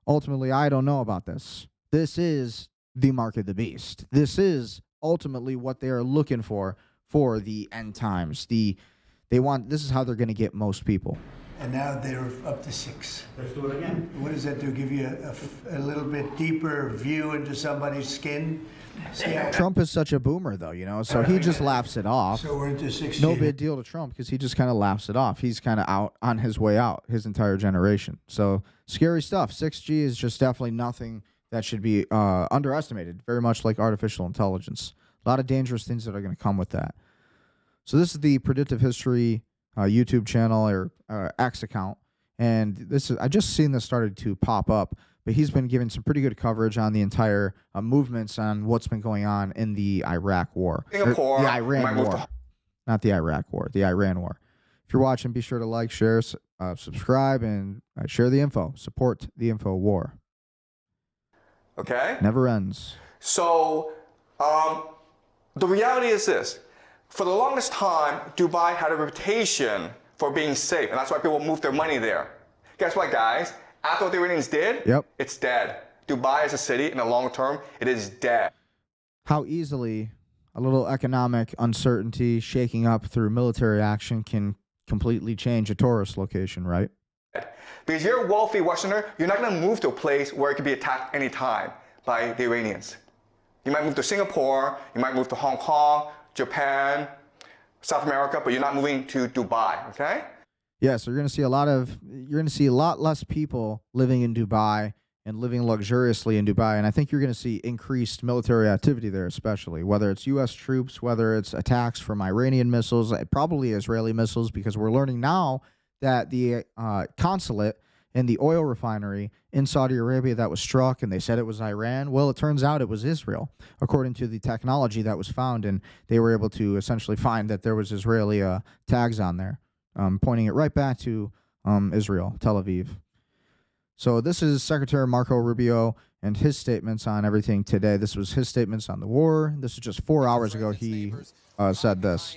Ultimately, I don't know about this. This is the mark of the beast. This is ultimately what they are looking for the end times. This is how they're going to get most people. And now they're up to 6. Let's do it again. What does that do? Give you a little bit deeper view into somebody's skin? Trump is such a boomer, though, so he just laughs it off. So we're into 6G. No big deal to Trump because he just kind of laughs it off. He's kind of out on his way out, his entire generation. So scary stuff. 6G is just definitely nothing that should be underestimated, very much like artificial intelligence. A lot of dangerous things that are going to come with that. So this is the Predictive History YouTube channel or X account, and I just seen this started to pop up, but he's been giving some pretty good coverage on the entire movements on what's been going on in the Iraq war. The Iran war. Not the Iraq war, the Iran war. If you're watching, be sure to like, share, subscribe, and share the info. Support the info war. Okay? Never ends. So, the reality is this. For the longest time, Dubai had a reputation for being safe, and that's why people moved their money there. Guess what, guys? After what the Iranians did, it's dead. Dubai as a city, in the long term, it is dead. How easily a little economic uncertainty shaking up through military action can completely change a tourist location, right? Because you're a wealthy Westerner, you're not going to move to a place where it could be attacked anytime by the Iranians. You might move to Singapore, you might move to Hong Kong, Japan, South America, but you're not moving to Dubai, okay? Yeah, so you're going to see a lot less people living in Dubai and living luxuriously in Dubai, and I think you're going to see increased military activity there, especially whether it's U.S. troops, whether it's attacks from Iranian missiles, probably Israeli missiles, because we're learning now that the consulate and the oil refinery in Saudi Arabia that was struck, and they said it was Iran. Well, it turns out it was Israel, according to the technology that was found, and they were able to essentially find that there was Israeli tags on there, pointing it right back to Israel, Tel Aviv. So this is Secretary Marco Rubio and his statements on everything today. This was his statements on the war. This is just 4 hours ago he said this.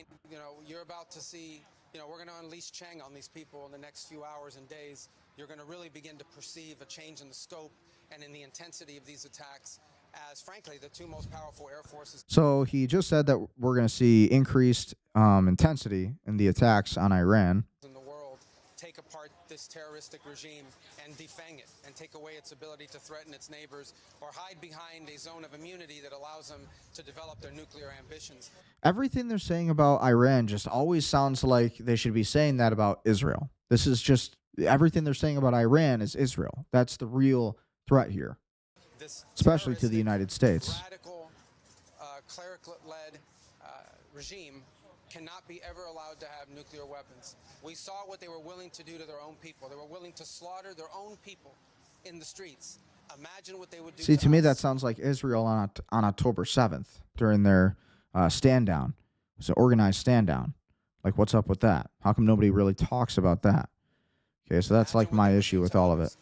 You're about to see, we're going to unleash Chang on these people in the next few hours and days. You're going to really begin to perceive a change in the scope and in the intensity of these attacks as, frankly, the two most powerful air forces. So he just said that we're going to see increased intensity in the attacks on Iran. In the world, take apart this terroristic regime and defang it and take away its ability to threaten its neighbors or hide behind a zone of immunity that allows them to develop their nuclear ambitions. Everything they're saying about Iran just always sounds like they should be saying that about Israel. This is just everything they're saying about Iran is Israel. That's the real threat here, especially to the United States. Radical, cleric-led regime cannot be ever allowed to have nuclear weapons. We saw what they were willing to do to their own people. They were willing to slaughter their own people in the streets. Imagine what they would do. See, to me, that sounds like Israel on October 7th during their stand down. It's an organized stand down. Like, what's up with that? How come nobody really talks about that? Okay, so that's like my issue with all of it.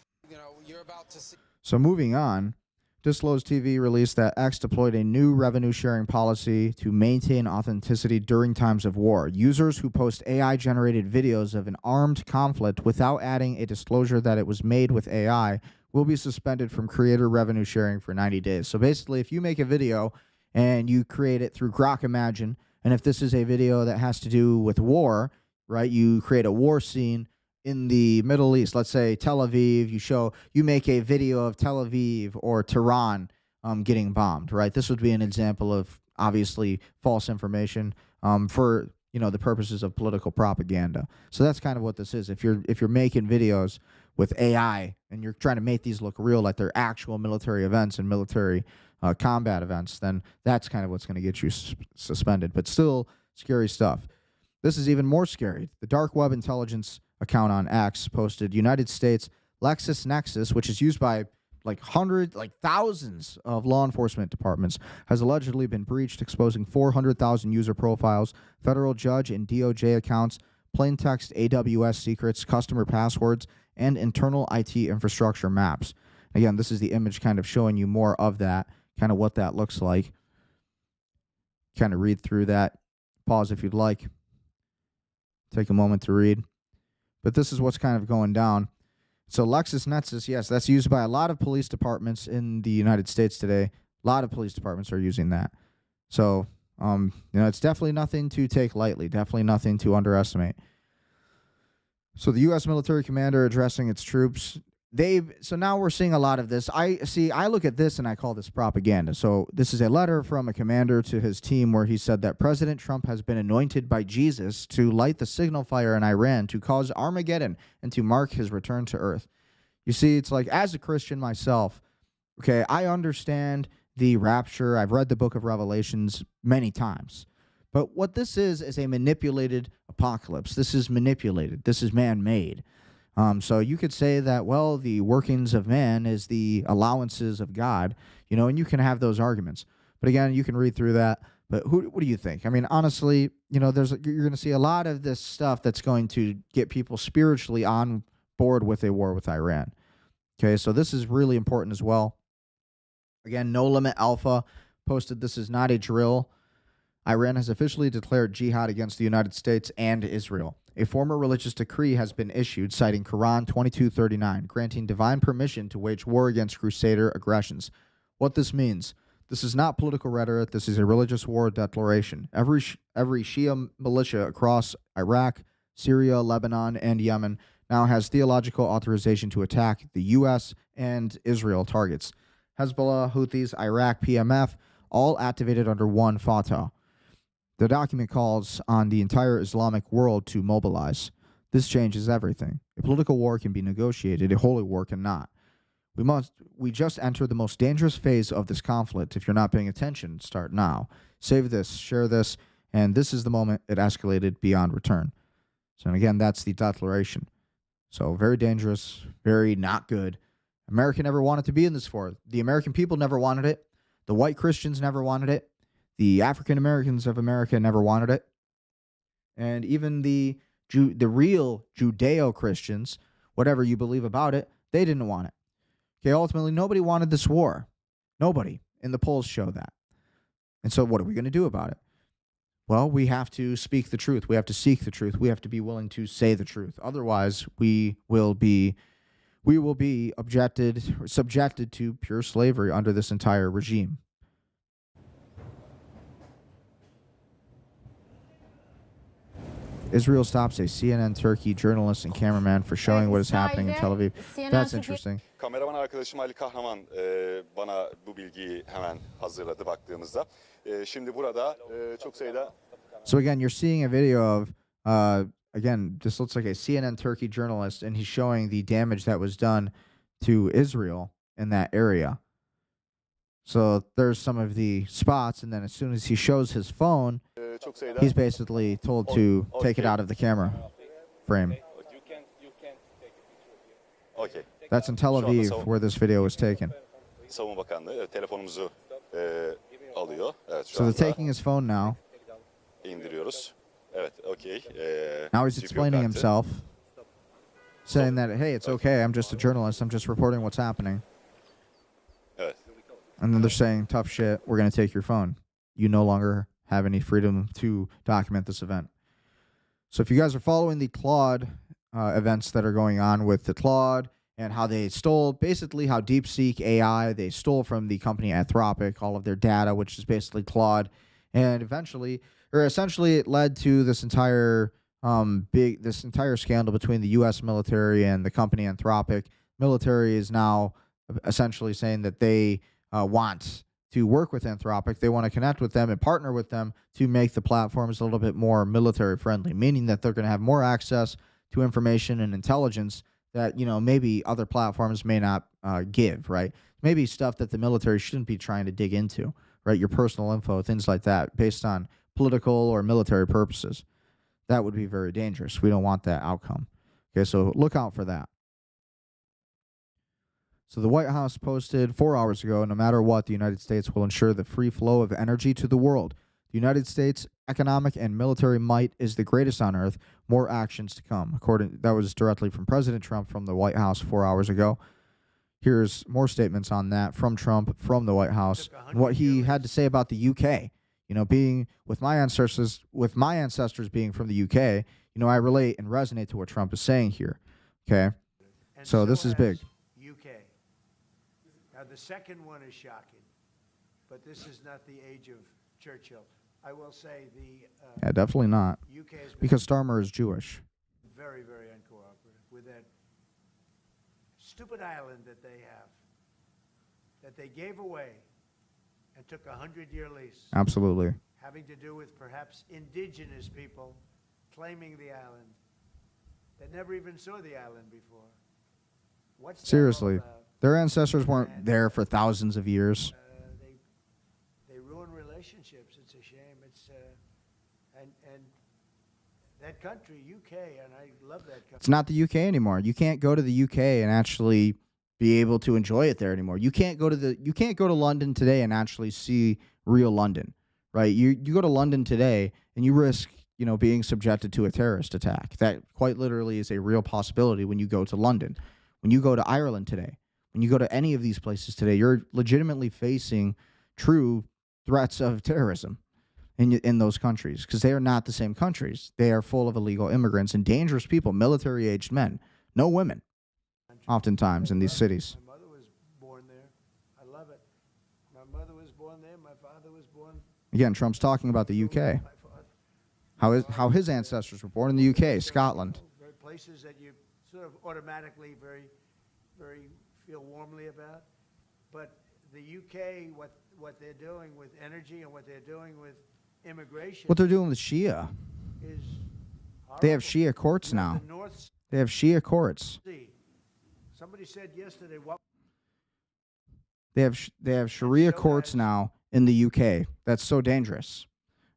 So moving on, Disclosed TV released that X deployed a new revenue-sharing policy to maintain authenticity during times of war. Users who post AI-generated videos of an armed conflict without adding a disclosure that it was made with AI will be suspended from creator revenue sharing for 90 days. So basically, if you make a video and you create it through Grok Imagine, and if this is a video that has to do with war, right? You create a war scene in the Middle East. Let's say Tel Aviv. You make a video of Tel Aviv or Tehran getting bombed, right? This would be an example of obviously false information for the purposes of political propaganda. So that's kind of what this is. If you're making videos with AI and you're trying to make these look real, like they're actual military events and military combat events, then that's kind of what's going to get you suspended. But still, scary stuff. This is even more scary. The dark web intelligence account on X posted United States LexisNexis, which is used by thousands of law enforcement departments, has allegedly been breached, exposing 400,000 user profiles, federal judge and DOJ accounts, plain text AWS secrets, customer passwords, and internal IT infrastructure maps. Again, this is the image kind of showing you more of that, kind of what that looks like. Kind of read through that. Pause if you'd like. Take a moment to read. But this is what's kind of going down. So LexisNexis, yes, that's used by a lot of police departments in the United States today. A lot of police departments are using that. So, it's definitely nothing to take lightly. Definitely nothing to underestimate. So the U.S. military commander addressing its troops. So now we're seeing a lot of this. I look at this and I call this propaganda. So this is a letter from a commander to his team where he said that President Trump has been anointed by Jesus to light the signal fire in Iran to cause Armageddon and to mark his return to earth. You see, it's like, as a Christian myself, okay, I understand the rapture. I've read the book of Revelations many times. But what this is a manipulated apocalypse. This is manipulated. This is man-made. So you could say that, well, the workings of man is the allowances of God, and you can have those arguments. But again, you can read through that. But what do you think? I mean, honestly, you're going to see a lot of this stuff that's going to get people spiritually on board with a war with Iran. Okay, so this is really important as well. Again, No Limit Alpha posted, this is not a drill. Iran has officially declared jihad against the United States and Israel. A former religious decree has been issued citing Quran 2239, granting divine permission to wage war against crusader aggressions. What this means, this is not political rhetoric, this is a religious war declaration. Every Shia militia across Iraq, Syria, Lebanon, and Yemen now has theological authorization to attack the U.S. and Israel targets. Hezbollah, Houthis, Iraq, PMF, all activated under one Fatah. The document calls on the entire Islamic world to mobilize. This changes everything. A political war can be negotiated, a holy war cannot. We just enter the most dangerous phase of this conflict. If you're not paying attention, start now. Save this, share this, and this is the moment it escalated beyond return. So again, that's the declaration. So very dangerous, very not good. America never wanted to be in this war. The American people never wanted it. The white Christians never wanted it. The African Americans of America never wanted it. And even the real Judeo-Christians, whatever you believe about it, they didn't want it. Okay, ultimately, nobody wanted this war. Nobody. And the polls show that. And so what are we going to do about it? Well, we have to speak the truth. We have to seek the truth. We have to be willing to say the truth. Otherwise, we will be subjected to pure slavery under this entire regime. Israel stops a CNN Turkey journalist and cameraman for showing what is happening in Tel Aviv. That's interesting. Kameraman arkadaşım Ali Kahraman bana bu bilgiyi hemen hazırladı baktığımızda. Şimdi burada çok sayıda. So again, you're seeing a video of again, this looks like a CNN Turkey journalist, and he's showing the damage that was done to Israel in that area. So there's some of the spots, and then as soon as he shows his phone, he's basically told to take it out of the camera frame. Okay. That's in Tel Aviv where this video was taken. Savunma Bakanlığı telefonumuzu alıyor. Evet, so they're taking his phone now. İndiriyoruz. Evet, okay. Now he's explaining himself, saying that, hey, it's okay, I'm just a journalist, I'm just reporting what's happening. Evet. And then they're saying, tough shit, we're going to take your phone. You no longer have any freedom to document this event. So if you guys are following the Claude events that are going on with the Claude and how they stole, basically how DeepSeek AI, they stole from the company Anthropic all of their data, which is basically Claude. And essentially it led to this entire this entire scandal between the U.S. military and the company Anthropic. Military is now essentially saying that they want to work with Anthropic. They want to connect with them and partner with them to make the platforms a little bit more military friendly, meaning that they're going to have more access to information and intelligence that, maybe other platforms may not give, right? Maybe stuff that the military shouldn't be trying to dig into, right? Your personal info, things like that, based on political or military purposes. That would be very dangerous. We don't want that outcome. Okay, so look out for that. So the White House posted 4 hours ago, no matter what, the United States will ensure the free flow of energy to the world. The United States' economic and military might is the greatest on earth. More actions to come. That was directly from President Trump from the White House 4 hours ago. Here's more statements on that from Trump from the White House. What he had to say about the UK. Being with my ancestors being from the UK, I relate and resonate to what Trump is saying here. Okay, so this is big. UK. Now the second one is shocking, but this is not the age of Churchill. I will say yeah, definitely not. UK has because Starmer is Jewish. Very, very uncooperative with that stupid island that they have, that they gave away and took a 100-year lease. Absolutely. Having to do with perhaps indigenous people claiming the island that never even saw the island before. What's Seriously, their ancestors weren't there for thousands of years. They ruin relationships. It's a shame. It's and that country, UK, and I love that country. It's not the UK anymore. You can't go to the UK and actually be able to enjoy it there anymore. You can't go to London today and actually see real London, right? You go to London today and you risk, being subjected to a terrorist attack. That quite literally is a real possibility when you go to London. When you go to Ireland today, when you go to any of these places today, you're legitimately facing true threats of terrorism in those countries because they are not the same countries. They are full of illegal immigrants and dangerous people, military-aged men, no women, oftentimes in these cities. My mother was born there. I love it. My mother was born there. My father was born. Again, Trump's talking about the UK. How his ancestors were born in the UK, Scotland. Places that you sort of automatically very feel warmly about. But the UK, what they're doing with energy and what they're doing with immigration. What they're doing with Shia. Is they have Shia courts now. They have Shia courts. Somebody said yesterday what they have Sharia courts now in the UK. That's so dangerous.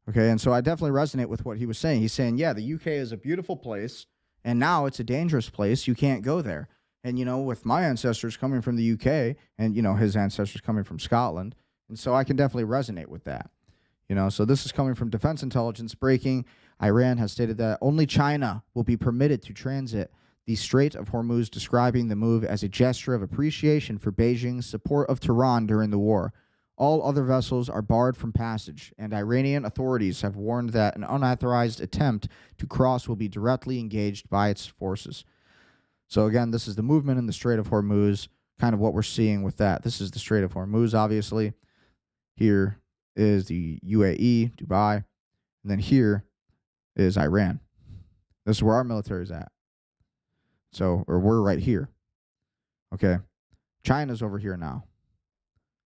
Okay, and so I definitely resonate with what he was saying. He's saying, yeah, the UK is a beautiful place, and now it's a dangerous place. You can't go there. And, with my ancestors coming from the UK and, his ancestors coming from Scotland, and so I can definitely resonate with that. So this is coming from Defense Intelligence breaking. Iran has stated that only China will be permitted to transit the Strait of Hormuz, describing the move as a gesture of appreciation for Beijing's support of Tehran during the war. All other vessels are barred from passage, and Iranian authorities have warned that an unauthorized attempt to cross will be directly engaged by its forces. So again, this is the movement in the Strait of Hormuz, kind of what we're seeing with that. This is the Strait of Hormuz, obviously. Here is the UAE, Dubai, and then here is Iran. This is where our military is at. So, or we're right here. Okay. China's over here now.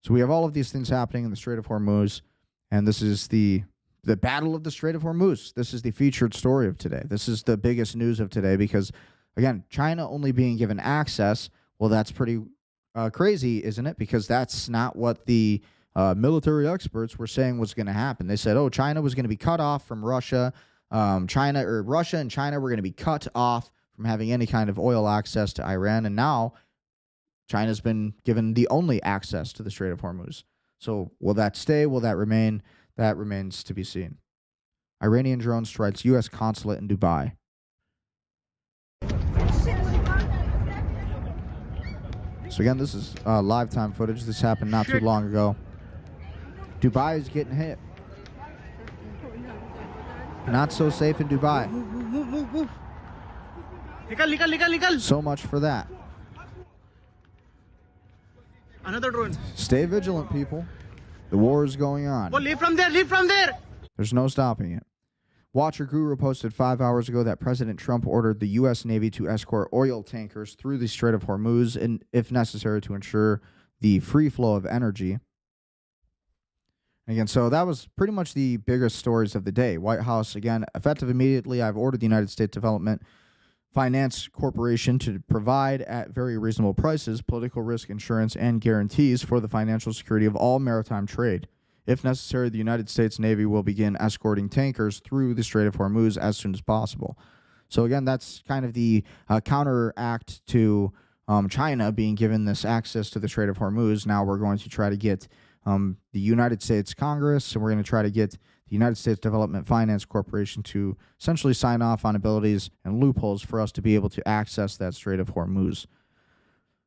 So we have all of these things happening in the Strait of Hormuz, and this is the Battle of the Strait of Hormuz. This is the featured story of today. This is the biggest news of today because, again, China only being given access, well, that's pretty crazy, isn't it? Because that's not what the military experts were saying was going to happen. They said, oh, China was going to be cut off from Russia. Russia and China were going to be cut off from having any kind of oil access to Iran, and now China's been given the only access to the Strait of Hormuz. So will that stay? Will that remain? That remains to be seen. Iranian drone strikes U.S. consulate in Dubai. So again, this is live time footage. This happened not too long ago. Dubai is getting hit. Not so safe in Dubai. So much for that. Another drone. Stay vigilant, people. The war is going on. Oh, leave from there, leave from there. There's no stopping it. Watcher Guru posted 5 hours ago that President Trump ordered the U.S. Navy to escort oil tankers through the Strait of Hormuz, and if necessary, to ensure the free flow of energy. Again, so that was pretty much the biggest stories of the day. White House, again, effective immediately, I've ordered the United States Development Finance Corporation to provide at very reasonable prices political risk insurance and guarantees for the financial security of all maritime trade. If necessary, the United States Navy will begin escorting tankers through the Strait of Hormuz as soon as possible. So again, that's kind of the counteract to China being given this access to the Strait of Hormuz. Now we're going to try to get the United States Congress, and we're going to try to get the United States Development Finance Corporation to essentially sign off on abilities and loopholes for us to be able to access that Strait of Hormuz.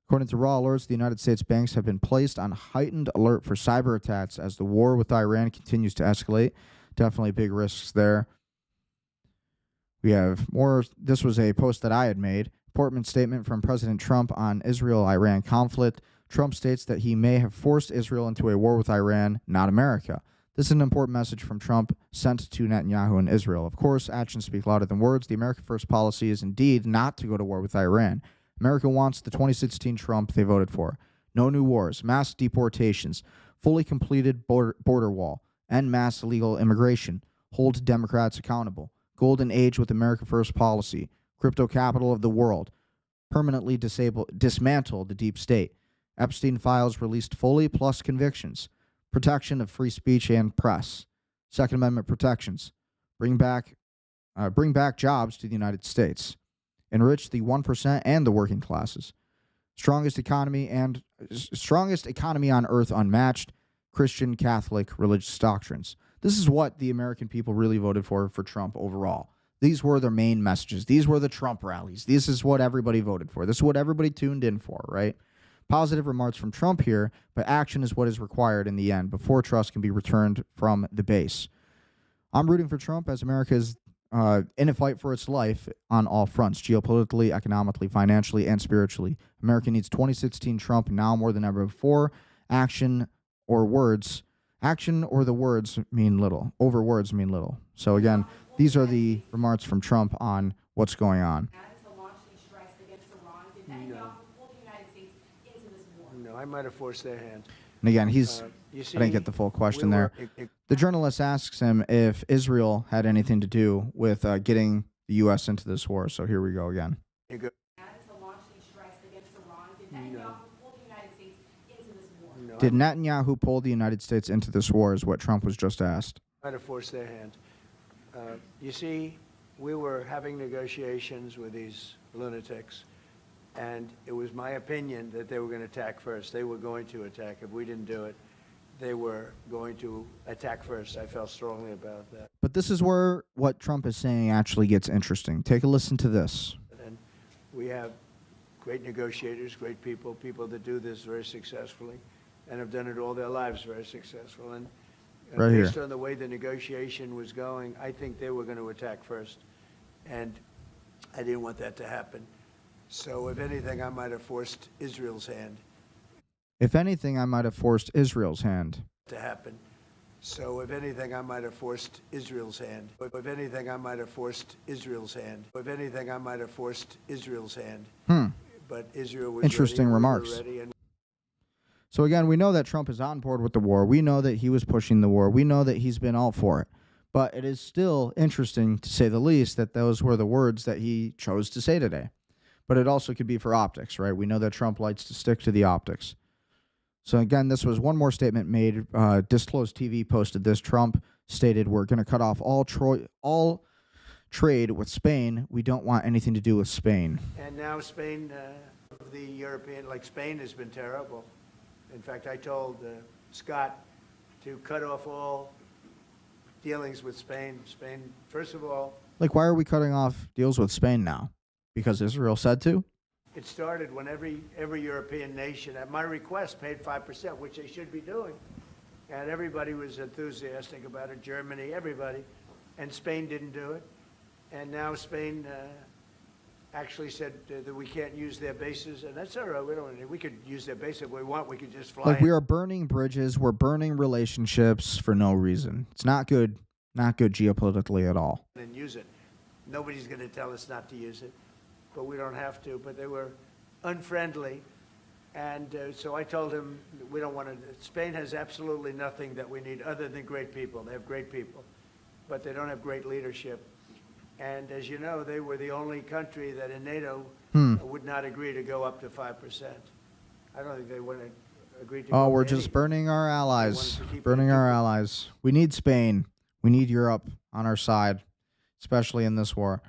According to raw alerts, the United States banks have been placed on heightened alert for cyber attacks as the war with Iran continues to escalate. Definitely big risks there. We have more. This was a post that I had made. Portman statement from President Trump on Israel-Iran conflict. Trump states that he may have forced Israel into a war with Iran, not America. This is an important message from Trump sent to Netanyahu and Israel. Of course, actions speak louder than words. The America First policy is indeed not to go to war with Iran. America wants the 2016 Trump they voted for. No new wars, mass deportations, fully completed border wall, end mass illegal immigration, hold Democrats accountable, golden age with America First policy, crypto capital of the world, permanently dismantle the deep state, Epstein files released fully plus convictions, protection of free speech and press, Second Amendment protections, bring back jobs to the United States, enrich the 1% and the working classes, strongest economy on earth unmatched, Christian Catholic religious doctrines. This is what the American people really voted for Trump overall. These were their main messages. These were the Trump rallies. This is what everybody voted for. This is what everybody tuned in for, right? Positive remarks from Trump here, but action is what is required in the end before trust can be returned from the base. I'm rooting for Trump as America is in a fight for its life on all fronts, geopolitically, economically, financially, and spiritually. America needs 2016 Trump now more than ever before. Action or the words mean little. Over words mean little. So again, these are the remarks from Trump on what's going on. No, I might have forced their hand. And again, I didn't get the full question there. The journalist asks him if Israel had anything to do with getting the U.S. into this war. So here we go again. Did Netanyahu pull the United States into this war is what Trump was just asked. Might have forced their hand. You see, we were having negotiations with these lunatics, and it was my opinion that they were going to attack first. They were going to attack. If we didn't do it, they were going to attack first. I felt strongly about that. But this is where what Trump is saying actually gets interesting. Take a listen to this. And we have great negotiators, great people that do this very successfully and have done it all their lives very successful. And right based here. on the way the negotiation was going, I think they were going to attack first. And I didn't want that to happen. So if anything, I might have forced Israel's hand. If anything, I might have forced Israel's hand. To happen. So if anything, I might have forced Israel's hand. If anything, I might have forced Israel's hand. If anything, I might have forced Israel's hand. But Israel was interesting ready, remarks. we were ready, and so again, we know that Trump is on board with the war. We know that he was pushing the war. We know that he's been all for it. But it is still interesting, to say the least, that those were the words that he chose to say today. But it also could be for optics, right? We know that Trump likes to stick to the optics. So again, this was one more statement made. Disclosed TV posted this. Trump stated, "We're going to cut off all trade with Spain. We don't want anything to do with Spain." And now Spain, the European, like Spain has been terrible. In fact, I told Scott to cut off all dealings with Spain. Spain, first of all, Like, why are we cutting off deals with Spain now? Because Israel said to? it started when every European nation, at my request, paid 5%, which they should be doing. And everybody was enthusiastic about it, Germany, everybody. And Spain didn't do it. And now Spain actually said that we can't use their bases, and that's all right. We could use their base if we want. We could just fly. Like, we are burning bridges. We're burning relationships for no reason. It's not good. Not good geopolitically at all. And use it. Nobody's going to tell us not to use it, but we don't have to. But they were unfriendly. And so I told him, we don't want to, Spain has absolutely nothing that we need other than great people. They have great people, but they don't have great leadership. And as you know, they were the only country that in NATO would not agree to go up to 5%. I don't think they would have agreed to go Oh, we're up to just 80. burning our allies. Burning our allies. We need Spain. We need Europe on our side, especially in this war.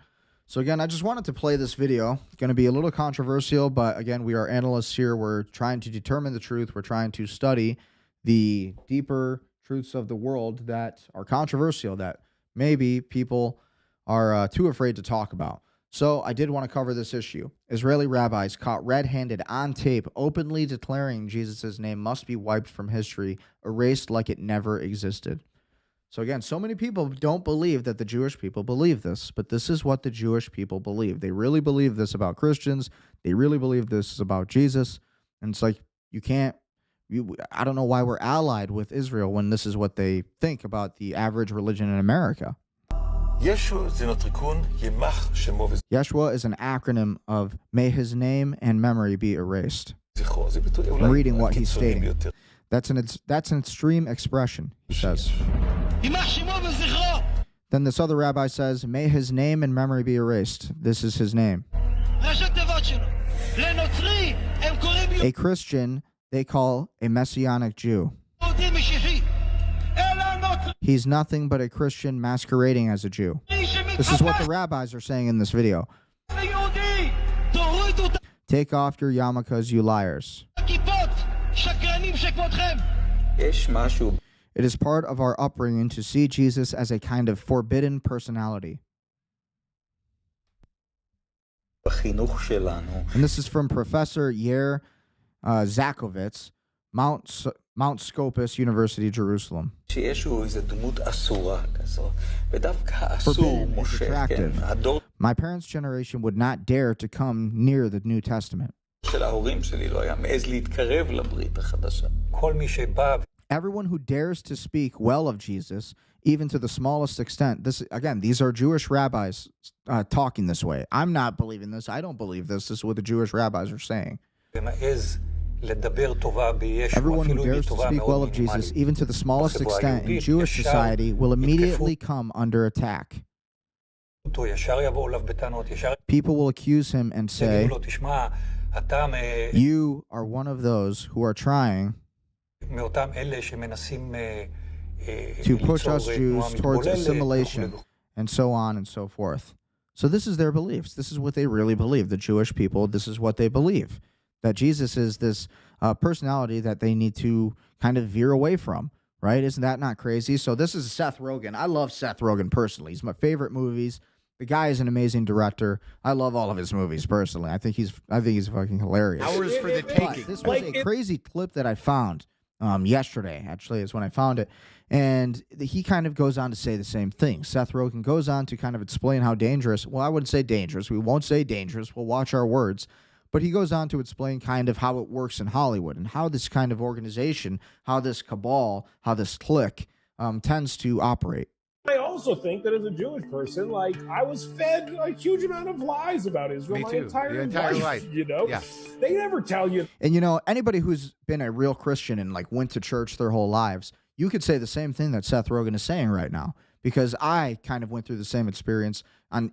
So again, I just wanted to play this video. It's going to be a little controversial, but again, we are analysts here. We're trying to determine the truth. We're trying to study the deeper truths of the world that are controversial, that maybe people are too afraid to talk about. So I did want to cover this issue. Israeli rabbis caught red-handed on tape openly declaring Jesus' name must be wiped from history, erased like it never existed. So again, so many people don't believe that the Jewish people believe this, but this is what the Jewish people believe. They really believe this about Christians. They really believe this is about Jesus. And it's like, I don't know why we're allied with Israel when this is what they think about the average religion in America. Yeshua is an acronym of may his name and memory be erased. I'm reading what he's stating. That's an extreme expression, he says. Then this other rabbi says, may his name and memory be erased. This is his name. A Christian, they call a Messianic Jew. He's nothing but a Christian masquerading as a Jew. This is what the rabbis are saying in this video. Take off your yarmulkes, you liars. It is part of our upbringing to see Jesus as a kind of forbidden personality. And this is from Professor Yair Zakovitz, Mount Scopus University, Jerusalem. Forbidden is attractive. My parents' generation would not dare to come near the New Testament. Everyone who dares to speak well of Jesus, even to the smallest extent, these are Jewish rabbis talking this way. I'm not believing this. I don't believe this. This is what the Jewish rabbis are saying. Everyone who dares to speak well of Jesus, even to the smallest extent in Jewish society, will immediately come under attack. People will accuse him and say, you are one of those who are trying to push us Jews towards assimilation, and so on and so forth. So this is their beliefs. This is what they really believe. The Jewish people, this is what they believe. That Jesus is this personality that they need to kind of veer away from, right? Isn't that not crazy? So this is Seth Rogen. I love Seth Rogen personally. He's my favorite movies. The guy is an amazing director. I love all of his movies personally. I think he's fucking hilarious. Hours for the taking. But this was a crazy clip that I found yesterday, actually, is when I found it. And he kind of goes on to say the same thing. Seth Rogen goes on to kind of explain how dangerous, well, I wouldn't say dangerous. We won't say dangerous. We'll watch our words. But he goes on to explain kind of how it works in Hollywood and how this kind of organization, how this cabal, how this clique tends to operate. I also think that as a Jewish person, like, I was fed a huge amount of lies about Israel my entire life. You know, they never tell you. And, you know, anybody who's been a real Christian and like went to church their whole lives, you could say the same thing that Seth Rogen is saying right now, because I kind of went through the same experience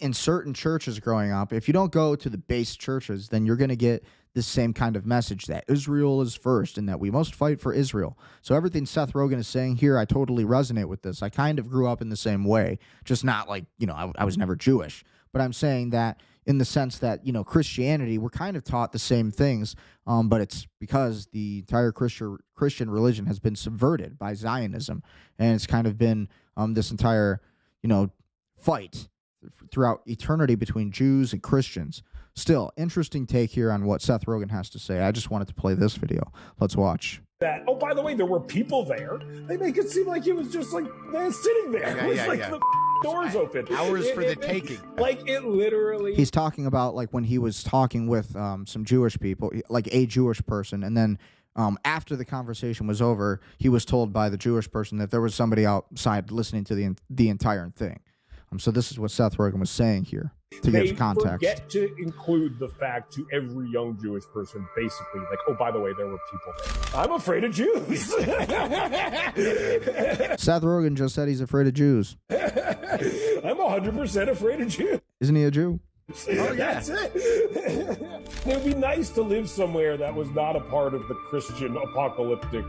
in certain churches growing up. If you don't go to the base churches, then you're going to get the same kind of message that Israel is first and that we must fight for Israel. So everything Seth Rogen is saying here, I totally resonate with this. I kind of grew up in the same way, just not like, you know, I was never Jewish, but I'm saying that in the sense that, you know, Christianity, we're kind of taught the same things, but it's because the entire Christian religion has been subverted by Zionism, and it's kind of been this entire, you know, fight throughout eternity between Jews and Christians. Still, interesting take here on what Seth Rogen has to say. I just wanted to play this video. Let's watch. That, oh, by the way, there were people there. They make it seem like it was just like they're sitting there. It was like the doors open. Hours for the taking. Like, it literally. He's talking about like when he was talking with some Jewish people, like a Jewish person, and then after the conversation was over, he was told by the Jewish person that there was somebody outside listening to the entire thing. So this is what Seth Rogen was saying here to give context. Forget to include the fact to every young Jewish person, basically, like, oh, by the way, there were people there. I'm afraid of Jews. Seth Rogen just said he's afraid of Jews. I'm 100% afraid of Jews. Isn't he a Jew? Oh, yeah. That's it. It would be nice to live somewhere that was not a part of the Christian apocalyptic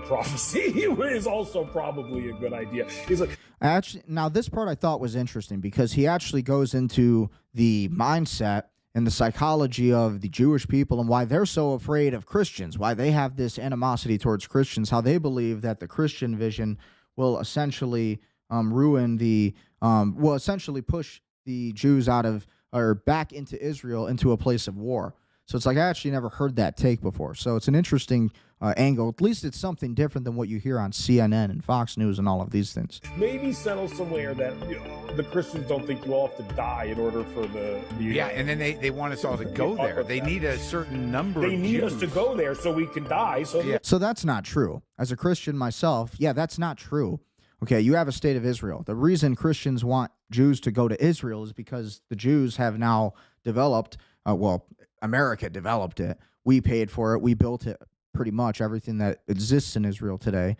prophecy. It is also probably a good idea. He's like, actually, now this part I thought was interesting because he actually goes into the mindset and the psychology of the Jewish people and why they're so afraid of Christians, why they have this animosity towards Christians, how they believe that the Christian vision will essentially essentially push the Jews out of or back into Israel into a place of war. So it's like I actually never heard that take before. So it's an interesting angle. At least it's something different than what you hear on CNN and Fox News and all of these things. maybe settle somewhere that the Christians don't think you all have to die in order for the yeah, and then they want us all to go there. They need a certain number of They need Jews. us to go there so we can die. So So that's not true. As a Christian myself, yeah, that's not true. Okay, you have a state of Israel. The reason Christians want Jews to go to Israel is because the Jews have now developed, America developed it. We paid for it. We built it, pretty much everything that exists in Israel today,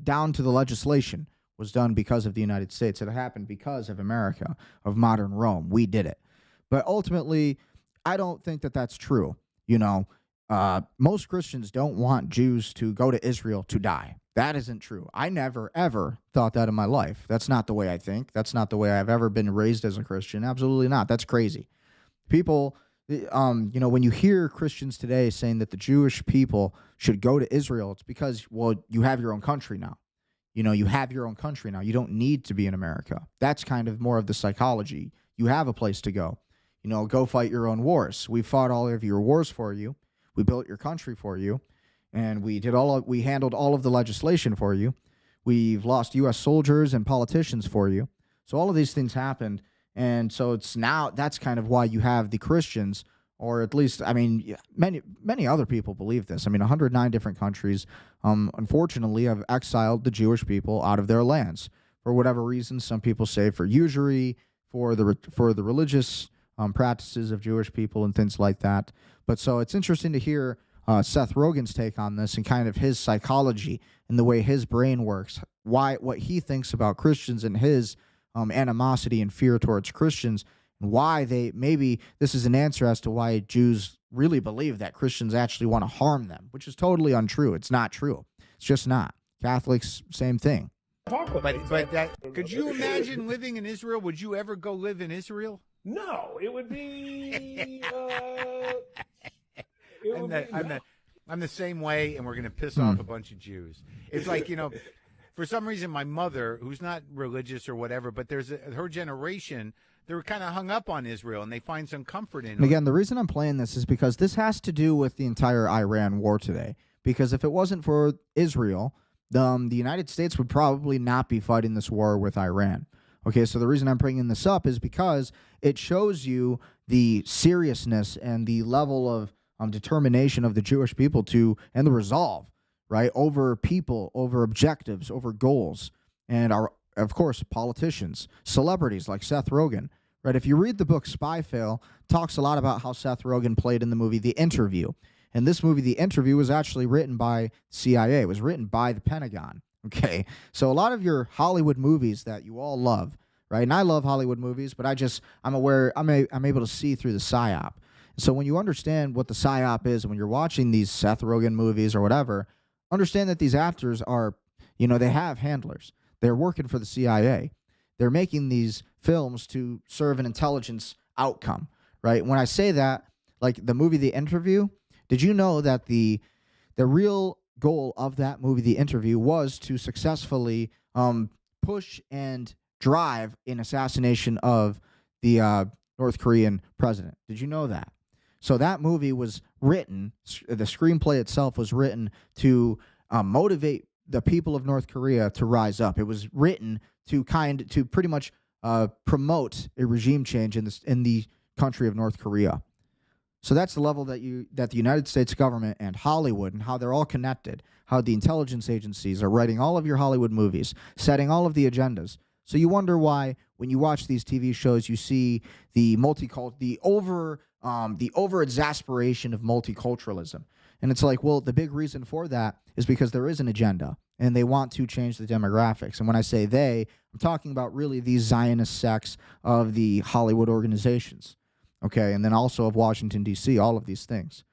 down to the legislation, was done because of the United States. It happened because of America, of modern Rome. We did it. But ultimately, I don't think that that's true. Most Christians don't want Jews to go to Israel to die. That isn't true. I never, ever thought that in my life. That's not the way I think. That's not the way I've ever been raised as a Christian. Absolutely not. That's crazy. People, when you hear Christians today saying that the Jewish people should go to Israel, it's because, you have your own country now. You have your own country now. You don't need to be in America. That's kind of more of the psychology. You have a place to go. Go fight your own wars. We fought all of your wars for you. We built your country for you. And we handled all of the legislation for you. We've lost U.S. soldiers and politicians for you. So all of these things happened. And so that's kind of why you have the Christians, or at least, many other people believe this. 109 different countries, unfortunately, have exiled the Jewish people out of their lands for whatever reason. Some people say for usury, for the religious practices of Jewish people and things like that. But so it's interesting to hear Seth Rogen's take on this and kind of his psychology and the way his brain works, what he thinks about Christians and his animosity and fear towards Christians, and why maybe this is an answer as to why Jews really believe that Christians actually want to harm them, which is totally untrue. It's not true. It's just not. Catholics, same thing. Could you imagine living in Israel? Would you ever go live in Israel? No, it would be. I'm the same way, and we're going to piss off a bunch of Jews. It's like, for some reason, my mother, who's not religious or whatever, but her generation, they were kind of hung up on Israel, and they find some comfort in it. And again, the reason I'm playing this is because this has to do with the entire Iran war today. Because if it wasn't for Israel, the United States would probably not be fighting this war with Iran. Okay, so the reason I'm bringing this up is because it shows you the seriousness and the level of determination of the Jewish people and the resolve, right, over people, over objectives, over goals, and of course, politicians, celebrities like Seth Rogen, right? If you read the book Spy Fail, talks a lot about how Seth Rogen played in the movie The Interview. And this movie, The Interview, was actually written by CIA. It was written by the Pentagon, okay? So a lot of your Hollywood movies that you all love, right? And I love Hollywood movies, but I'm able to see through the PSYOP. So when you understand what the PSYOP is, when you're watching these Seth Rogen movies or whatever, understand that these actors are, they have handlers. They're working for the CIA. They're making these films to serve an intelligence outcome, right? When I say that, like the movie The Interview, did you know that the real goal of that movie, The Interview, was to successfully push and drive an assassination of the North Korean president? Did you know that? So that movie was written, the screenplay itself was written to motivate the people of North Korea to rise up. It was written to pretty much promote a regime change in the country of North Korea. So that's the level that the United States government and Hollywood and how they're all connected, how the intelligence agencies are writing all of your Hollywood movies, setting all of the agendas. So you wonder why when you watch these TV shows, you see the over exasperation of multiculturalism. And it's like, well, the big reason for that is because there is an agenda and they want to change the demographics. And when I say they, I'm talking about really these Zionist sects of the Hollywood organizations. Okay, and then also of Washington, D.C., all of these things.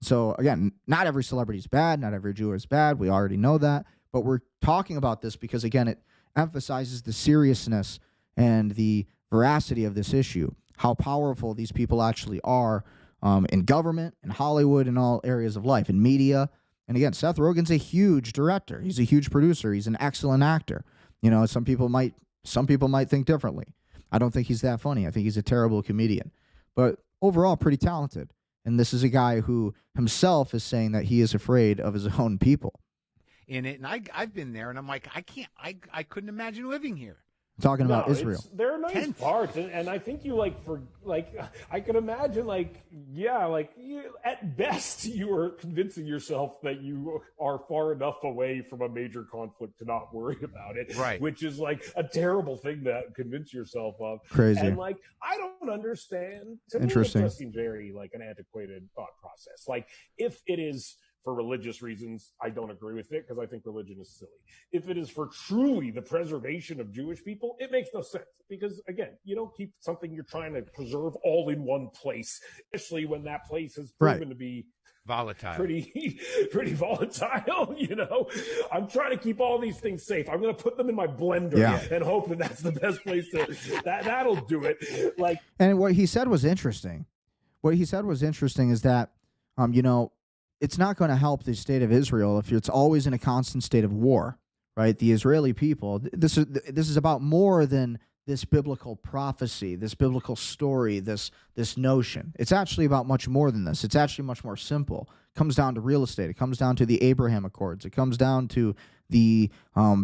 So, again, not every celebrity is bad. Not every Jew is bad. We already know that. But we're talking about this because, again, it emphasizes the seriousness and the veracity of this issue, how powerful these people actually are in government, in Hollywood, in all areas of life, in media. And, again, Seth Rogen's a huge director. He's a huge producer. He's an excellent actor. You know, some people might think differently. I don't think he's that funny. I think he's a terrible comedian. But overall, pretty talented. And this is a guy who himself is saying that he is afraid of his own people. In it, and I've been there, and I'm like, I couldn't imagine living here. Talking about Israel. There are nice parts, and I think you I could imagine at best you are convincing yourself that you are far enough away from a major conflict to not worry about it, right? Which is like a terrible thing to convince yourself of. Crazy. And I don't understand. To Interesting. Me, it just seems very an antiquated thought process. Like if it is for religious reasons, I don't agree with it because I think religion is silly. If it is for truly the preservation of Jewish people, it makes no sense because, again, you don't keep something you're trying to preserve all in one place, especially when that place has proven to be volatile, pretty volatile. You know, I'm trying to keep all these things safe. I'm going to put them in my blender and hope that that's the best place to. That'll do it. And what he said was interesting. What he said was interesting is that, it's not going to help the state of Israel if it's always in a constant state of war, right? The Israeli people, this is about more than this biblical prophecy, this biblical story, this notion. It's actually about much more than this. It's actually much more simple. It comes down to real estate. It comes down to the Abraham Accords. It comes down to the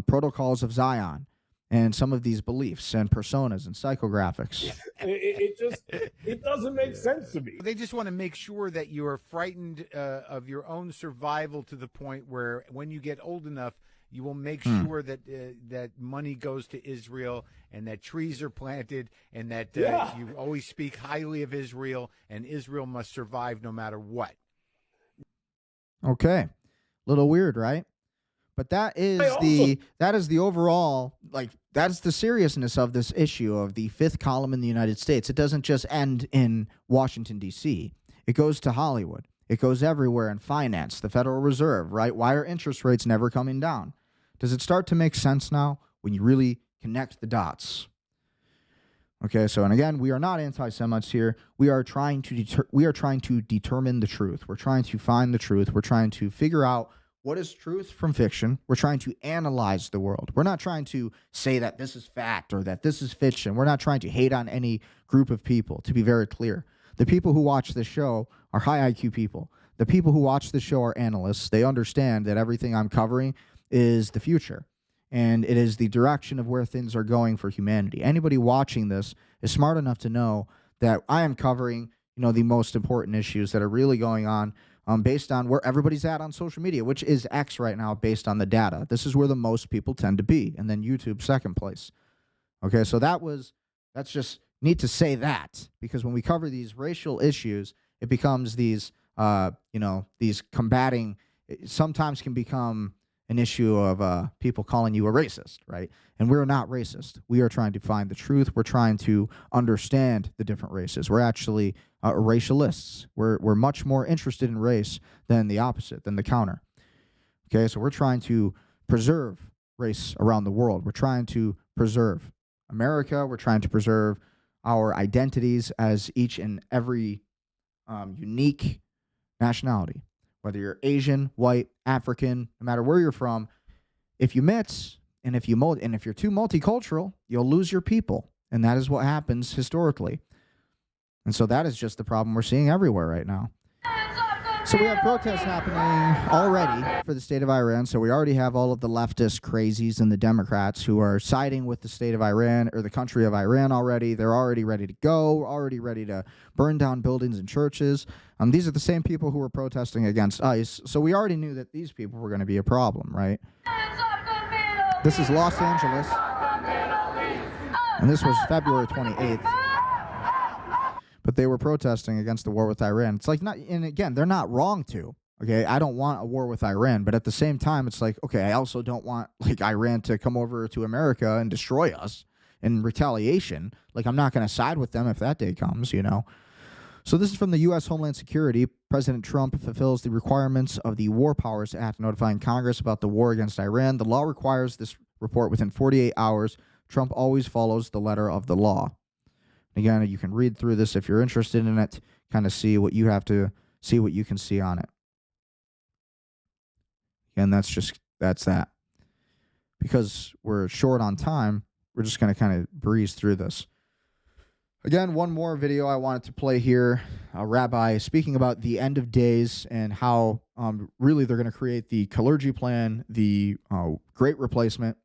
protocols of Zion and some of these beliefs and personas and psychographics. It doesn't make sense to me. They just want to make sure that you are frightened of your own survival to the point where when you get old enough, you will make sure that that money goes to Israel and that trees are planted and that you always speak highly of Israel and Israel must survive no matter what. Okay. Little weird, right? But that is the overall, that's the seriousness of this issue of the fifth column in the United States. It doesn't just end in Washington, D.C. It goes to Hollywood. It goes everywhere in finance, the Federal Reserve, right? Why are interest rates never coming down? Does it start to make sense now when you really connect the dots? Okay, so, and again, we are not anti-Semites here. We are trying to determine the truth. We're trying to find the truth. We're trying to figure out what is truth from fiction. We're trying to analyze the world. We're not trying to say that this is fact or that this is fiction. We're not trying to hate on any group of people, to be very clear. The people who watch this show are high IQ people. The people who watch the show are analysts. They understand that everything I'm covering is the future, and it is the direction of where things are going for humanity. Anybody watching this is smart enough to know that I am covering, the most important issues that are really going on based on where everybody's at on social media, which is X right now based on the data. This is where the most people tend to be, and then YouTube second place. Okay, so that's just need to say that, because when we cover these racial issues, it becomes these combating, it sometimes can become an issue of people calling you a racist, right? And we're not racist. We are trying to find the truth. We're trying to understand the different races. We're actually racialists. We're much more interested in race than the opposite, than the counter. Okay, so we're trying to preserve race around the world. We're trying to preserve America. We're trying to preserve our identities as each and every unique nationality. Whether you're Asian, white, African, no matter where you're from, if you mix and if you're too multicultural, you'll lose your people, and that is what happens historically. And so that is just the problem we're seeing everywhere right now. So we have protests happening already for the state of Iran. So we already have all of the leftist crazies and the Democrats who are siding with the state of Iran or the country of Iran already. They're already ready to go, already ready to burn down buildings and churches. These are the same people who were protesting against ICE. So we already knew that these people were going to be a problem, right? This is Los Angeles. And this was February 28th. But they were protesting against the war with Iran. It's like, not, and again, they're not wrong to. Okay, I don't want a war with Iran, but at the same time, it's like, okay, I also don't want like Iran to come over to America and destroy us in retaliation. Like, I'm not going to side with them if that day comes, you know. So this is from the U.S. Homeland Security. President Trump fulfills the requirements of the War Powers Act, notifying Congress about the war against Iran. The law requires this report within 48 hours. Trump always follows the letter of the law. Again, you can read through this if you're interested in it, kind of see what you have to see, what you can see on it. And that's that. Because we're short on time, we're just going to kind of breeze through this. Again, one more video I wanted to play here. A rabbi speaking about the end of days and how really they're going to create the clergy plan, the great replacement,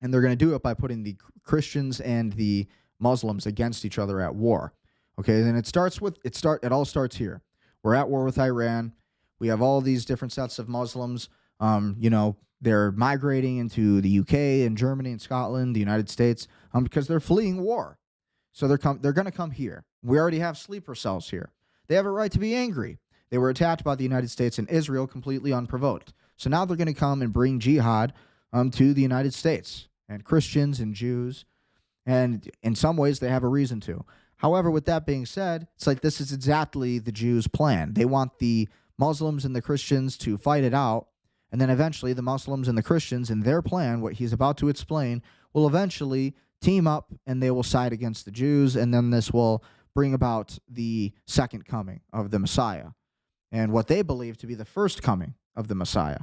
and they're going to do it by putting the Christians and the Muslims against each other at war. Okay, and it all starts here. We're at war with Iran. We have all these different sets of Muslims. You know, they're migrating into the UK and Germany and Scotland, the United States, because they're fleeing war. So they're going to come here. We already have sleeper cells here. They have a right to be angry. They were attacked by the United States and Israel completely unprovoked. So now they're going to come and bring jihad to the United States and Christians and Jews. And in some ways, they have a reason to. However, with that being said, it's like this is exactly the Jews' plan. They want the Muslims and the Christians to fight it out. And then eventually the Muslims and the Christians in their plan, what he's about to explain, will eventually team up and they will side against the Jews. And then this will bring about the second coming of the Messiah and what they believe to be the first coming of the Messiah.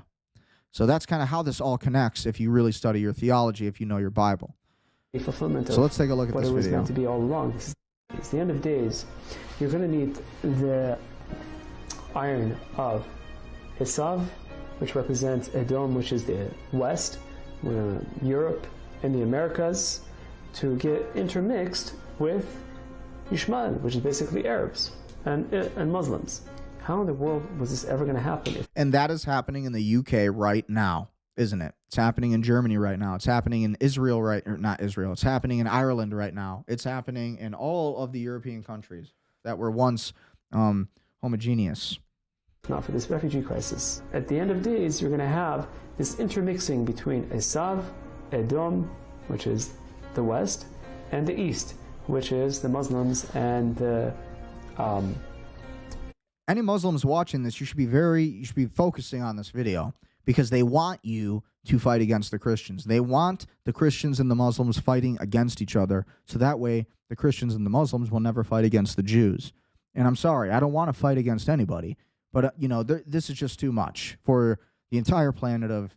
So that's kind of how this all connects if you really study your theology, if you know your Bible. So let's take a look at this video. What it was meant to be all along. It's the end of days. You're going to need the iron of Esav, which represents Edom, which is the West, Europe, and the Americas, to get intermixed with Ishmael, which is basically Arabs and Muslims. How in the world was this ever going to happen? And that is happening in the UK right now, isn't it? It's happening in Germany right now. It's happening in Israel not Israel. It's happening in Ireland right now. It's happening in all of the European countries that were once homogeneous. Not for this refugee crisis. At the end of days, you're going to have this intermixing between Esav, Edom, which is the West, and the East, which is the Muslims and the Any Muslims watching this, you should be focusing on this video because they want you to fight against the Christians. They want the Christians and the Muslims fighting against each other, so that way the Christians and the Muslims will never fight against the Jews. And I'm sorry, I don't want to fight against anybody, but you know, this is just too much for the entire planet of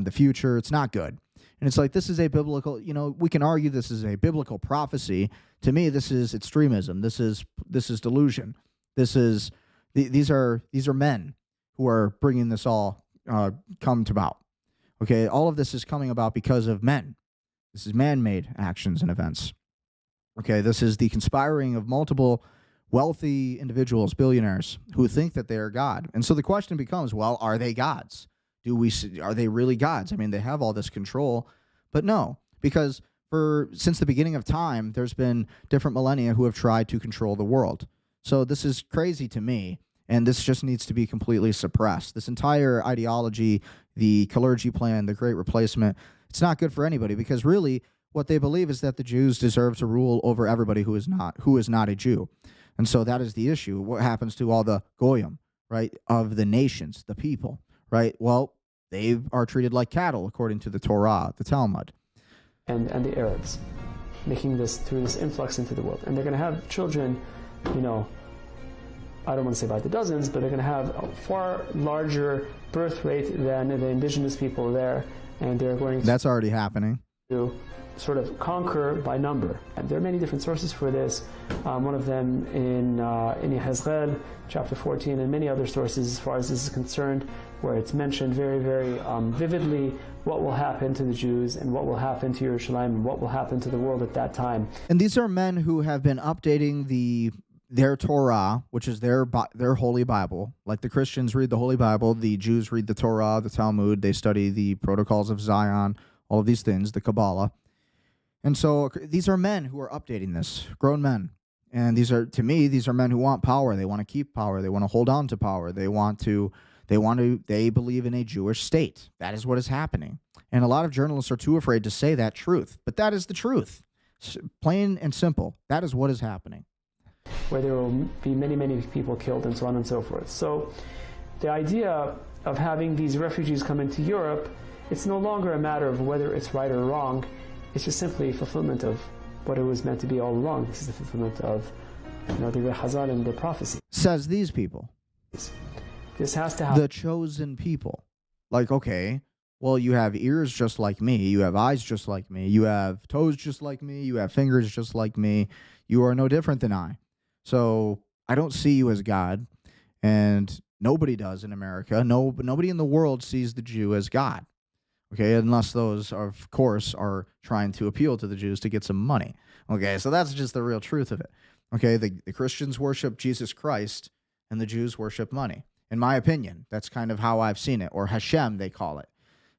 the future. It's not good. And it's like, this is a biblical, you know, we can argue this is a biblical prophecy. To me, this is extremism. This is delusion. These are men who are bringing this all come about. Okay, all of this is coming about because of men. This is man-made actions and events. Okay, this is the conspiring of multiple wealthy individuals, billionaires, who think that they are God. And so the question becomes, well, are they gods? Are they really gods? I mean, they have all this control, but no, because since the beginning of time, there's been different millennia who have tried to control the world. So this is crazy to me, and this just needs to be completely suppressed. This entire ideology, the clergy plan, the great replacement, it's not good for anybody, because really what they believe is that the Jews deserve to rule over everybody who is not a Jew. And so that is the issue. What happens to all the goyim, right, of the nations, the people, right? Well, they are treated like cattle according to the Torah, the Talmud. And the Arabs, making this through this influx into the world. And they're going to have children, you know, I don't want to say by the dozens, but they're going to have a far larger birth rate than the indigenous people there. And they're going to... That's already happening. To sort of conquer by number. And there are many different sources for this. One of them in Yehezkel, chapter 14, and many other sources as far as this is concerned, where it's mentioned very, very vividly what will happen to the Jews and what will happen to Yerushalayim and what will happen to the world at that time. And these are men who have been updating their Torah, which is their holy Bible. Like the Christians read the Holy Bible, the Jews read the Torah, the Talmud, they study the protocols of Zion, all of these things, the Kabbalah. And so these are men who are updating this, grown men. And to me, these are men who want power. They want to keep power. They want to hold on to power. They believe in a Jewish state. That is what is happening. And a lot of journalists are too afraid to say that truth. But that is the truth. Plain and simple. That is what is happening. Where there will be many, many people killed and so on and so forth. So the idea of having these refugees come into Europe, it's no longer a matter of whether it's right or wrong. It's just simply fulfillment of what it was meant to be all along. This is the fulfillment of the Chazal and the prophecy. Says these people. This has to happen. The chosen people. Like, okay, well, you have ears just like me. You have eyes just like me. You have toes just like me. You have fingers just like me. You are no different than I. So I don't see you as God. And nobody does in America. Nobody in the world sees the Jew as God. Okay, unless those, of course, are trying to appeal to the Jews to get some money. Okay, so that's just the real truth of it. Okay, the Christians worship Jesus Christ, and the Jews worship money. In my opinion, that's kind of how I've seen it, or Hashem, they call it.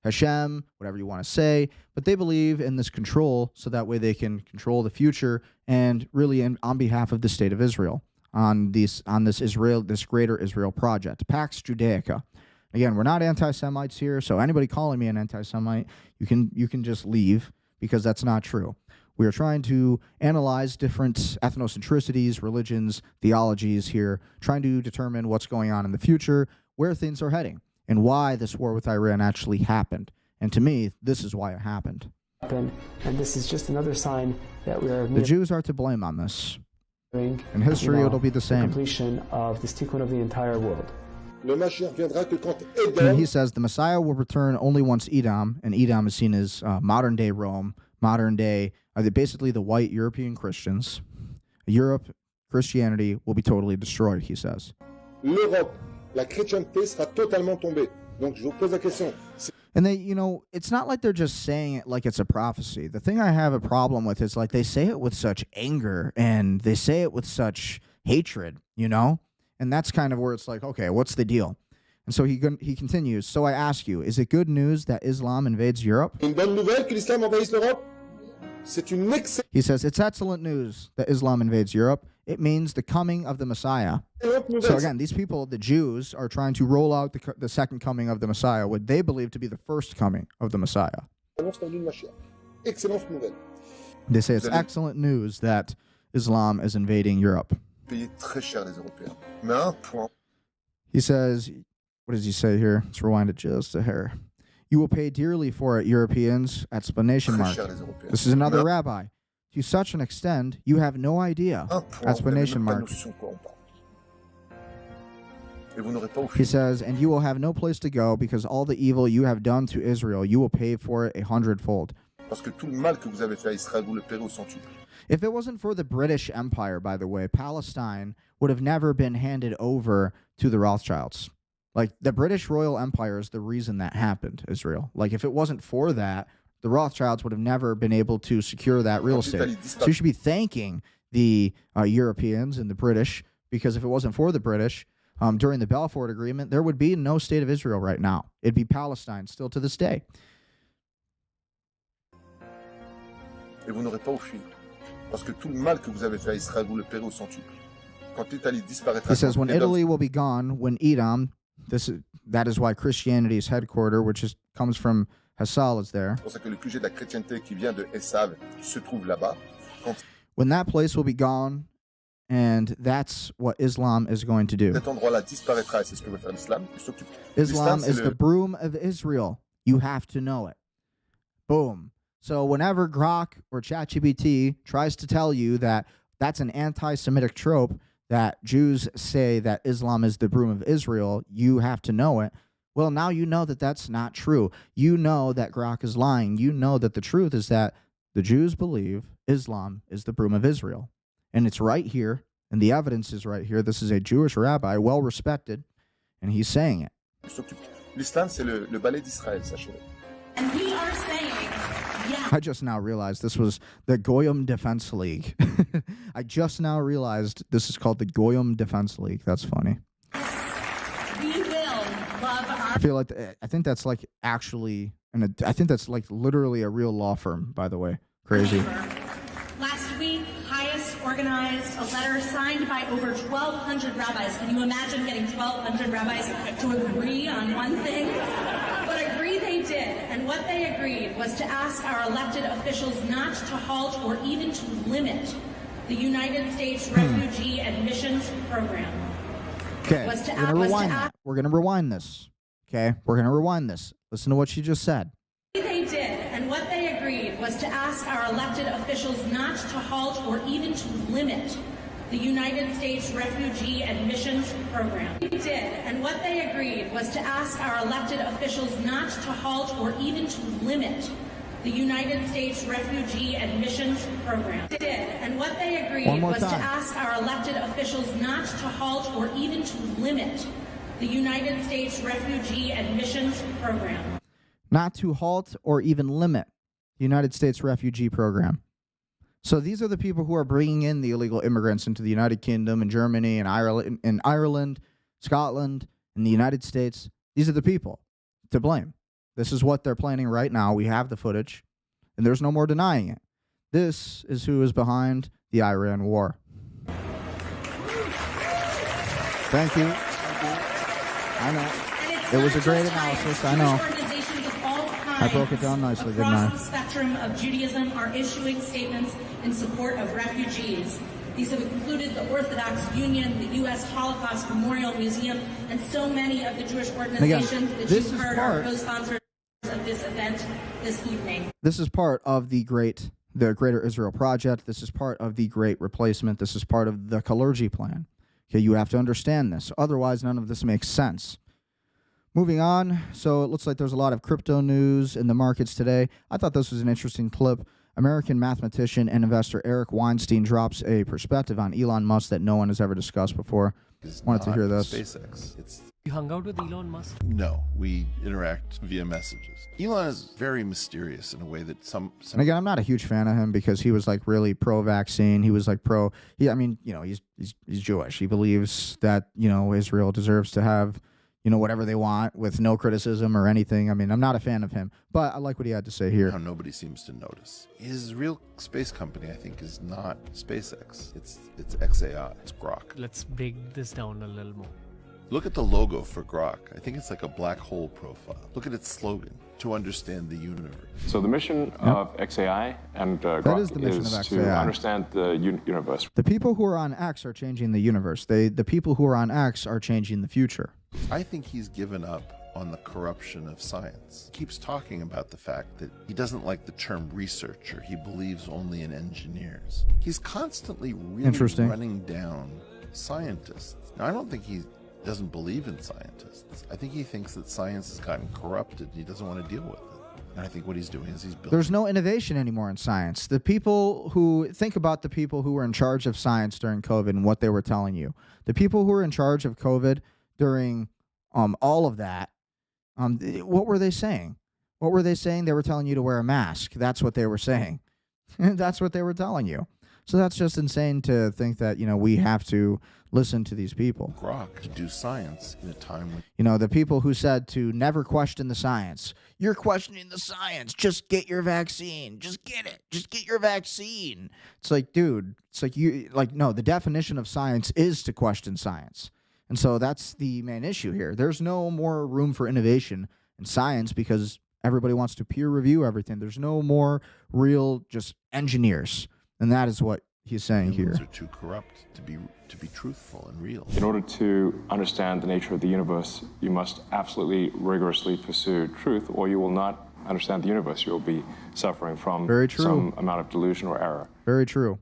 Hashem, whatever you want to say, but they believe in this control, so that way they can control the future, and really on behalf of the state of Israel, on this greater Israel project, Pax Judaica. Again, we're not anti-Semites here, so anybody calling me an anti-Semite, you can just leave, because that's not true. We are trying to analyze different ethnocentricities, religions, theologies here, trying to determine what's going on in the future, where things are heading, and why this war with Iran actually happened. And to me, this is why it happened. And this is just another sign that we are... The Jews are to blame on this. In history, it'll be the same. The completion of this tikkun of the entire world. And he says the Messiah will return only once Edom, and Edom is seen as modern-day Rome, modern-day, basically the white European Christians. Europe, Christianity will be totally destroyed, he says. L'Europe, la chrétienté sera totalement tombée. Donc je vous pose la question. And they, it's not like they're just saying it like it's a prophecy. The thing I have a problem with is like they say it with such anger, and they say it with such hatred, And that's kind of where it's like, okay, what's the deal? And so he continues, so I ask you, is it good news that Islam invades Europe? Une bonne nouvelle que l'islam envahisse l'Europe? C'est une excellente. He says, it's excellent news that Islam invades Europe. It means the coming of the Messiah. So again, these people, the Jews, are trying to roll out the second coming of the Messiah, what they believe to be the first coming of the Messiah. Excellente nouvelle. They say it's excellent news that Islam is invading Europe. He says, what does he say here? Let's rewind it just a hair. You will pay dearly for it, Europeans! Explanation mark. This is another rabbi. To such an extent, you have no idea! Explanation mark. He says, and you will have no place to go, because all the evil you have done to Israel, you will pay for it 100-fold. If it wasn't for the British Empire, by the way, Palestine would have never been handed over to the Rothschilds. Like, the British Royal Empire is the reason that happened, Israel. Like, if it wasn't for that, the Rothschilds would have never been able to secure that real estate. So you should be thanking the Europeans and the British, because if it wasn't for the British, during the Balfour Agreement, there would be no state of Israel right now. It'd be Palestine still to this day. Et vous n'aurez pas à fuir. Parce que tout le mal que vous avez fait à Israël, vous le paierez au centuple. Quand l'Italie disparaîtra... He says, when Italy will be gone, when Edom, that is why Christianity's headquarter, which comes from Hassal, is there. C'est pour ça que le QG de la chrétienté qui vient de Esav se trouve là-bas. When that place will be gone, and that's what Islam is going to do. Cet endroit-là disparaîtra, et c'est ce que veut faire l'islam. Islam is the broom of Israel. You have to know it. Boom. So whenever Grok or ChatGPT tries to tell you that that's an anti-Semitic trope, that Jews say that Islam is the broom of Israel, you have to know it. Well, now you know that that's not true. You know that Grok is lying. You know that the truth is that The Jews believe Islam is the broom of Israel. And it's right here, and the evidence is right here. This is a Jewish rabbi, well respected, and he's saying it. L'islam, c'est le ballet d'Israël, sachez-le. And we are saying, yeah. I just now realized this was the Goyim Defense League. I just now realized this is called the Goyim Defense League. That's funny. We will love our... I feel like, I think that's like actually, I think that's like literally a real law firm, by the way. Crazy. Last week, Highest organized a letter signed by over 1,200 rabbis. Can you imagine getting 1,200 rabbis to agree on one thing? But agree they did, and what they agreed was to ask our elected officials not to halt or even to limit the United States refugee admissions program. Okay, we're going to rewind that. We're going to rewind this. Okay, we're going to rewind this. Listen to what she just said. They did, and what they agreed was to ask our elected officials not to halt or even to limit the United States refugee admissions program. They did, and what they agreed was to ask our elected officials not to halt or even to limit the United States refugee admissions program. They did, and what they agreed was to ask our elected officials not to halt or even to limit the United States refugee admissions program. Not to halt or even limit the United States refugee program. So these are the people who are bringing in the illegal immigrants into the United Kingdom and Germany and Ireland, Scotland, and the United States. These are the people to blame. This is what they're planning right now. We have the footage, and there's no more denying it. This is who is behind the Iran war. Thank you. I know. It was a great analysis. I know. I broke it down nicely, didn't I? Across the spectrum of Judaism are issuing statements in support of refugees. These have included the Orthodox Union, the U.S. Holocaust Memorial Museum, and so many of the Jewish organizations that you've heard are co-sponsors of this event this evening. This is part of the Greater Israel Project. This is part of the Great Replacement. This is part of the Kalergi Plan. Okay, you have to understand this. Otherwise, none of this makes sense. Moving on, so it looks like there's a lot of crypto news in the markets today. I thought this was an interesting clip. American mathematician and investor Eric Weinstein drops a perspective on Elon Musk that no one has ever discussed before. Wanted to hear this. SpaceX. You hung out with Elon Musk? No, we interact via messages. Elon is very mysterious in a way that some... And again, I'm not a huge fan of him because he was like really pro-vaccine. He was like he's Jewish. He believes that, Israel deserves to have... whatever they want with no criticism or anything. I mean, I'm not a fan of him, but I like what he had to say here. How nobody seems to notice. His real space company, I think, is not SpaceX. It's XAI. It's Grok. Let's break this down a little more. Look at the logo for Grok. I think it's like a black hole profile. Look at its slogan, to understand the universe. So the mission of XAI and Grok is to understand the universe. The people who are on X are changing the universe. The people who are on X are changing the future. I think he's given up on the corruption of science. He keeps talking about the fact that he doesn't like the term researcher. He believes only in engineers. He's constantly really running down scientists. Now, I don't think he doesn't believe in scientists. I think he thinks that science has gotten corrupted and he doesn't want to deal with it. And I think what he's doing is he's building... There's no innovation anymore in science. The people who... Think about the people who were in charge of science during COVID and what they were telling you. The people who were in charge of COVID during all of that, what were they saying? What were they saying? They were telling you to wear a mask. That's what they were saying. That's what they were telling you. So that's just insane to think that, we have to listen to these people. Grok to do science in a time when... the people who said to never question the science. You're questioning the science. Just get your vaccine. Just get it. Just get your vaccine. It's like, dude, no, the definition of science is to question science. And so that's the main issue here. There's no more room for innovation in science because everybody wants to peer review everything. There's no more real just engineers. And that is what he's saying here. Humans are too corrupt to be truthful and real. In order to understand the nature of the universe, you must absolutely rigorously pursue truth, or you will not understand the universe. You'll be suffering from some amount of delusion or error. Very true.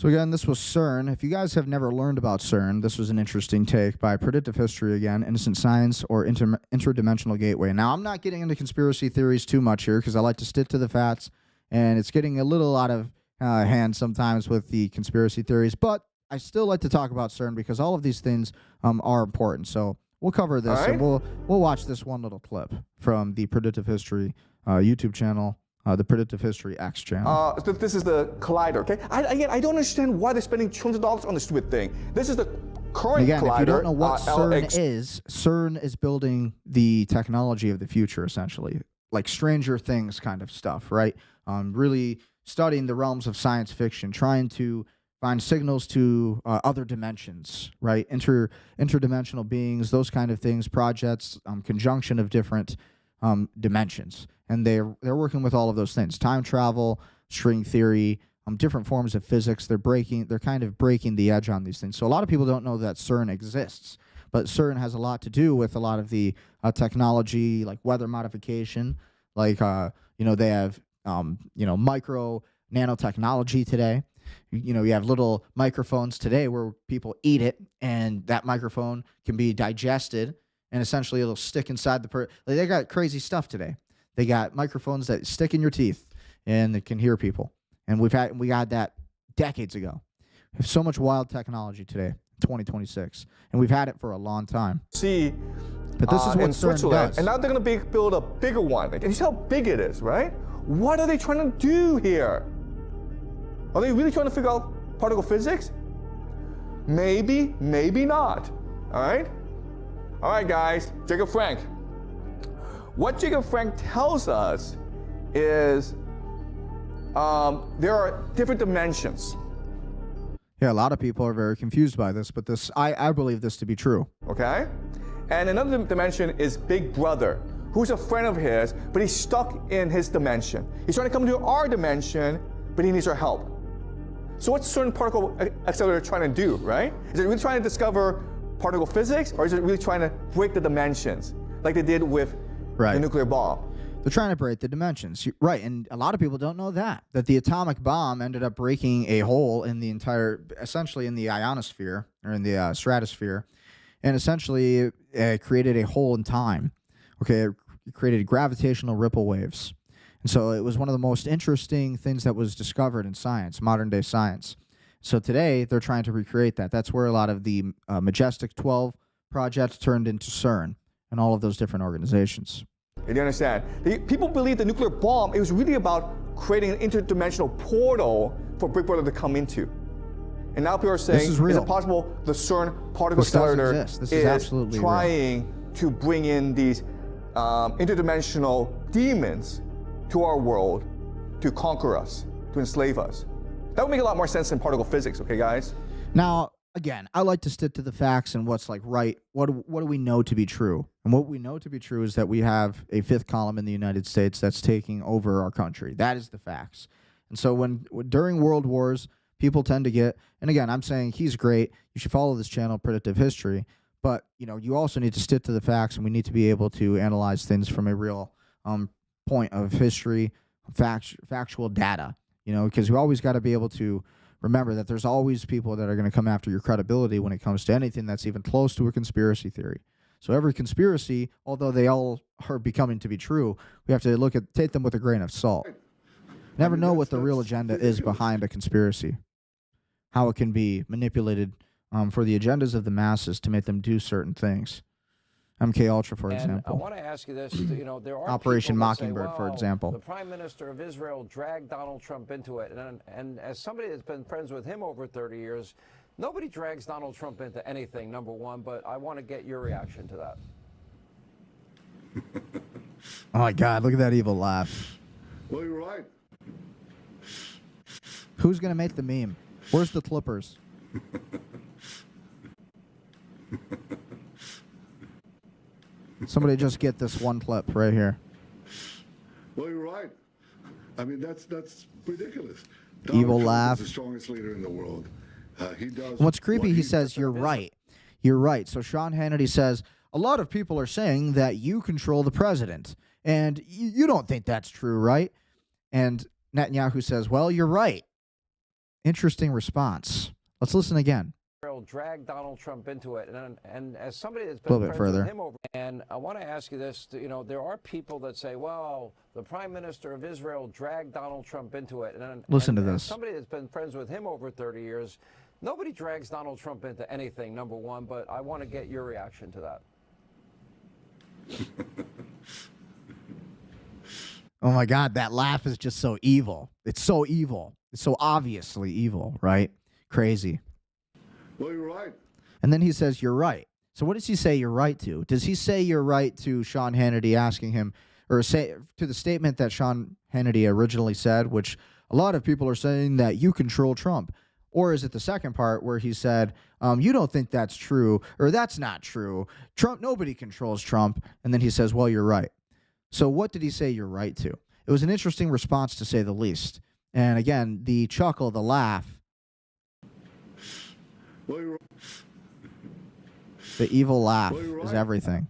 So again, this was CERN. If you guys have never learned about CERN, this was an interesting take by Predictive History again, Innocent Science or Interdimensional Gateway. Now, I'm not getting into conspiracy theories too much here because I like to stick to the facts, and it's getting a little out of hand sometimes with the conspiracy theories, but I still like to talk about CERN because all of these things are important. So we'll cover this, and we'll watch this one little clip from the Predictive History YouTube channel. The Predictive History X channel. This is the collider, okay? I don't understand why they're spending trillions of dollars on this stupid thing. This is the current again, collider. if you don't know what CERN is building the technology of the future, essentially. Like Stranger Things kind of stuff, right? Really studying the realms of science fiction, trying to find signals to other dimensions, right? Interdimensional beings, those kind of things, projects, conjunction of different dimensions. And they're working with all of those things: time travel, string theory, different forms of physics. They're kind of breaking the edge on these things. So a lot of people don't know that CERN exists, but CERN has a lot to do with a lot of the technology, like weather modification, like they have micro nanotechnology today. You have little microphones today where people eat it, and that microphone can be digested, and essentially it'll stick inside the they got crazy stuff today. They got microphones that stick in your teeth and it can hear people. And we got that decades ago. We have so much wild technology today, 2026, and we've had it for a long time. But this is what CERN does. And now they're going to build a bigger one. And you see how big it is, right? What are they trying to do here? Are they really trying to figure out particle physics? Maybe, maybe not. All right? All right, guys. Jacob Frank. What Jacob Frank tells us is there are different dimensions. Yeah, a lot of people are very confused by this, but I believe this to be true. Okay? And another dimension is Big Brother, who's a friend of his, but he's stuck in his dimension. He's trying to come into our dimension, but he needs our help. So what's CERN particle accelerator trying to do, right? Is it really trying to discover particle physics, or is it really trying to break the dimensions, like they did with the nuclear bomb? They're trying to break the dimensions. Right, and a lot of people don't know that the atomic bomb ended up breaking a hole in the essentially in the ionosphere, or in the stratosphere, and essentially it created a hole in time. Okay, it created gravitational ripple waves. And so it was one of the most interesting things that was discovered in science, modern day science. So today they're trying to recreate that. That's where a lot of the Majestic 12 project turned into CERN and all of those different organizations. You understand? People believe the nuclear bomb, it was really about creating an interdimensional portal for Big Brother to come into. And now people are saying, is it possible the CERN particle accelerator is trying to bring in these interdimensional demons to our world to conquer us, to enslave us? That would make a lot more sense than particle physics, okay, guys? Now, again, I like to stick to the facts and what's like right. What do we know to be true? And what we know to be true is that we have a fifth column in the United States that's taking over our country. That is the facts. And so during world wars, people tend to get, and again, I'm saying he's great. You should follow this channel, Predictive History. But, you also need to stick to the facts, and we need to be able to analyze things from a real point of history, factual data, because we always got to be able to remember that there's always people that are going to come after your credibility when it comes to anything that's even close to a conspiracy theory. So every conspiracy, although they all are becoming to be true, we have to take them with a grain of salt. Never know what the real agenda is behind a conspiracy, how it can be manipulated for the agendas of the masses to make them do certain things. MK Ultra, for example. I want to ask you this. There are Operation people that say, Mockingbird, for well, example. The Prime Minister of Israel dragged Donald Trump into it. And as somebody that's been friends with him over 30 years, nobody drags Donald Trump into anything, number one, but I want to get your reaction to that. Oh, my God. Look at that evil laugh. Well, you're right. Who's going to make the meme? Where's the Clippers? Somebody just get this one clip right here. Well, you're right. I mean, that's ridiculous. Evil Trump laugh. is the strongest leader in the world. He does. What's creepy, he says, you're right. You're right. So Sean Hannity says, a lot of people are saying that you control the president. And you don't think that's true, right? And Netanyahu says, well, you're right. interesting response. Let's listen again. Drag Donald Trump into it, and as somebody that's A little been bit friends further. with him over, and I want to ask you this: you know, there are people that say, "Well, the Prime Minister of Israel dragged Donald Trump into it," Listen to as this. somebody that's been friends with him over 30 years, nobody drags Donald Trump into anything. Number one, but I want to get your reaction to that. Oh my God, that laugh is just so evil. It's so evil. It's so obviously evil, right? Crazy. Well, you're right. And then he says, you're right. So what does he say you're right to? Does he say you're right to Sean Hannity asking him, or say to the statement that Sean Hannity originally said, which a lot of people are saying that you control Trump? Or is it the second part where he said, you don't think that's true, or that's not true. Trump, nobody controls Trump. And then he says, well, you're right. So what did he say you're right to? It was an interesting response, to say the least. And again, the chuckle, the laugh, Well, you're right. the evil laugh Well, you're is right. everything.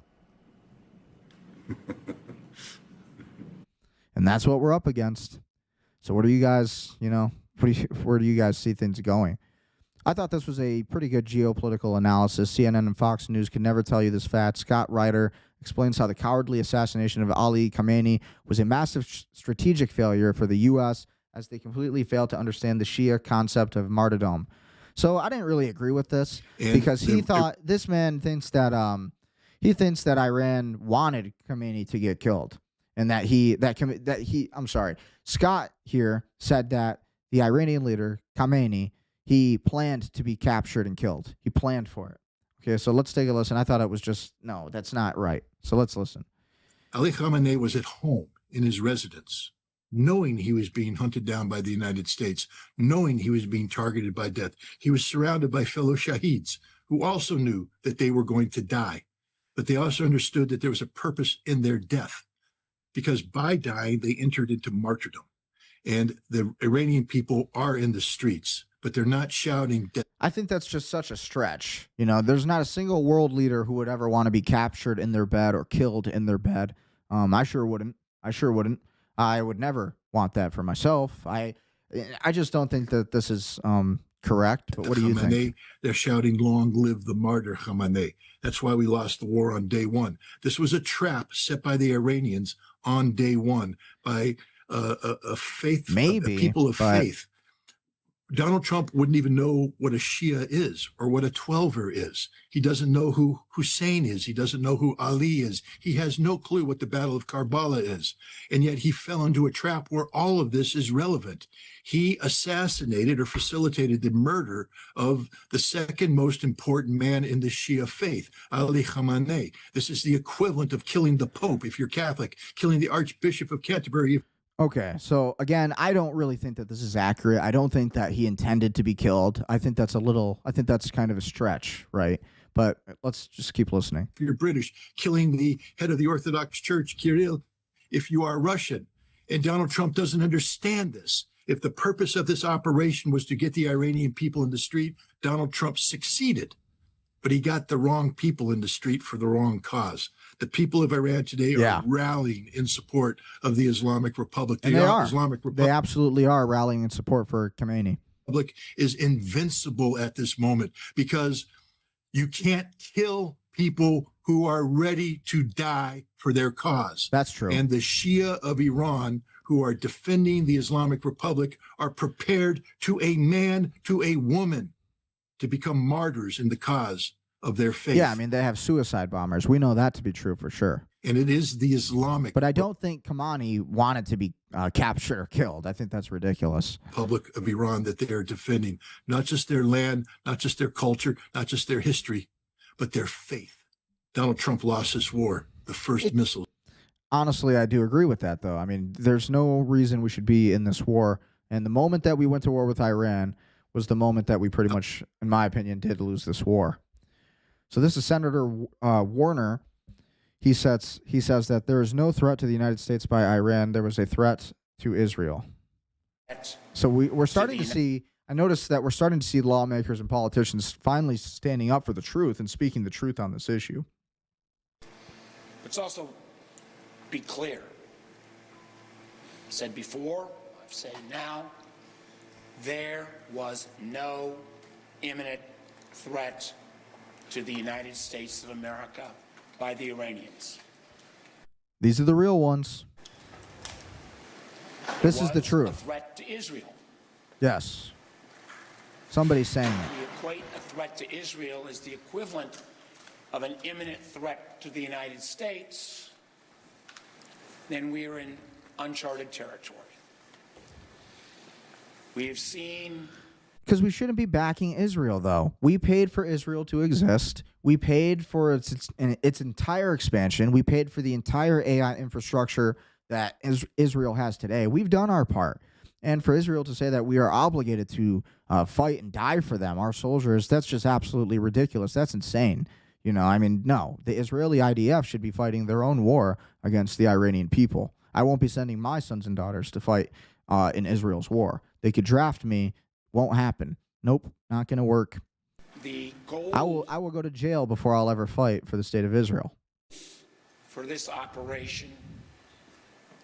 And that's what we're up against. So what do you guys, where do you guys see things going? I thought this was a pretty good geopolitical analysis. CNN and Fox News can never tell you this fact. Scott Ryder explains how the cowardly assassination of Ali Khamenei was a massive strategic failure for the U.S., as they completely failed to understand the Shia concept of martyrdom. So I didn't really agree with this, because he thought, this man thinks that Iran wanted Khamenei to get killed, and Scott here said that the Iranian leader Khamenei, he planned to be captured and killed. He planned for it. Okay, so let's take a listen. I thought it was just, no, that's not right. So let's listen. Ali Khamenei was at home in his residence, knowing he was being hunted down by the United States, knowing he was being targeted by death. He was surrounded by fellow shaheeds who also knew that they were going to die, but they also understood that there was a purpose in their death, because by dying, they entered into martyrdom. And the Iranian people are in the streets, but they're not shouting death. I think that's just such a stretch. There's not a single world leader who would ever want to be captured in their bed or killed in their bed. I sure wouldn't. I would never want that for myself. I just don't think that this is correct. But what do you think? They're shouting, long live the martyr Khamenei. That's why we lost the war on day one. This was a trap set by the Iranians on day one by a people of faith. Donald Trump wouldn't even know what a Shia is or what a Twelver is. He doesn't know who Hussein is. He doesn't know who Ali is. He has no clue what the Battle of Karbala is. And yet he fell into a trap where all of this is relevant. He assassinated or facilitated the murder of the second most important man in the Shia faith, Ali Khamenei. This is the equivalent of killing the Pope, if you're Catholic, killing the Archbishop of Canterbury. Okay, so again, I don't really think that this is accurate. I don't think that he intended to be killed. I think that's kind of a stretch, right? But let's just keep listening. If you're British, killing the head of the Orthodox Church, Kirill, if you are Russian. And Donald Trump doesn't understand this. If the purpose of this operation was to get the Iranian people in the street, Donald Trump succeeded. But he got the wrong people in the street for the wrong cause. The people of Iran today are rallying in support of the Islamic Republic. And they are. They absolutely are rallying in support for Khamenei. Republic is invincible at this moment, because you can't kill people who are ready to die for their cause. That's true. And the Shia of Iran, who are defending the Islamic Republic, are prepared to a man, to a woman, to become martyrs in the cause of their faith. Yeah, I mean, they have suicide bombers. We know that to be true for sure. And it is the Islamic. But I don't think Khamenei wanted to be captured or killed. I think that's ridiculous. Republic of Iran that they are defending, not just their land, not just their culture, not just their history, but their faith. Donald Trump lost this war, the first missile. Honestly, I do agree with that, though. I mean, there's no reason we should be in this war. And the moment that we went to war with Iran was the moment that we pretty much, in my opinion, did lose this war. So this is Senator Warner. He says that there is no threat to the United States by Iran. There was a threat to Israel. So we're starting to see, I noticed that we're starting to see lawmakers and politicians finally standing up for the truth and speaking the truth on this issue. Let's also be clear. I've said before, I've said now, there was no imminent threat to the United States of America by the Iranians. These are the real ones. This is the A truth. threat to Israel. Yes. Somebody's saying it. We equate a threat to Israel as the equivalent of an imminent threat to the United States, then we are in uncharted territory. We have seen... Because we shouldn't be backing Israel, though. We paid for Israel to exist. We paid for its entire expansion. We paid for the entire AI infrastructure that Israel has today. We've done our part. And for Israel to say that we are obligated to fight and die for them, our soldiers, that's just absolutely ridiculous. That's insane. You know, I mean, no. The Israeli IDF should be fighting their own war against the Iranian people. I won't be sending my sons and daughters to fight in Israel's war. They could draft me. Won't happen. Nope, not going to work. The goal I will go to jail before I'll ever fight for the state of Israel. for this operation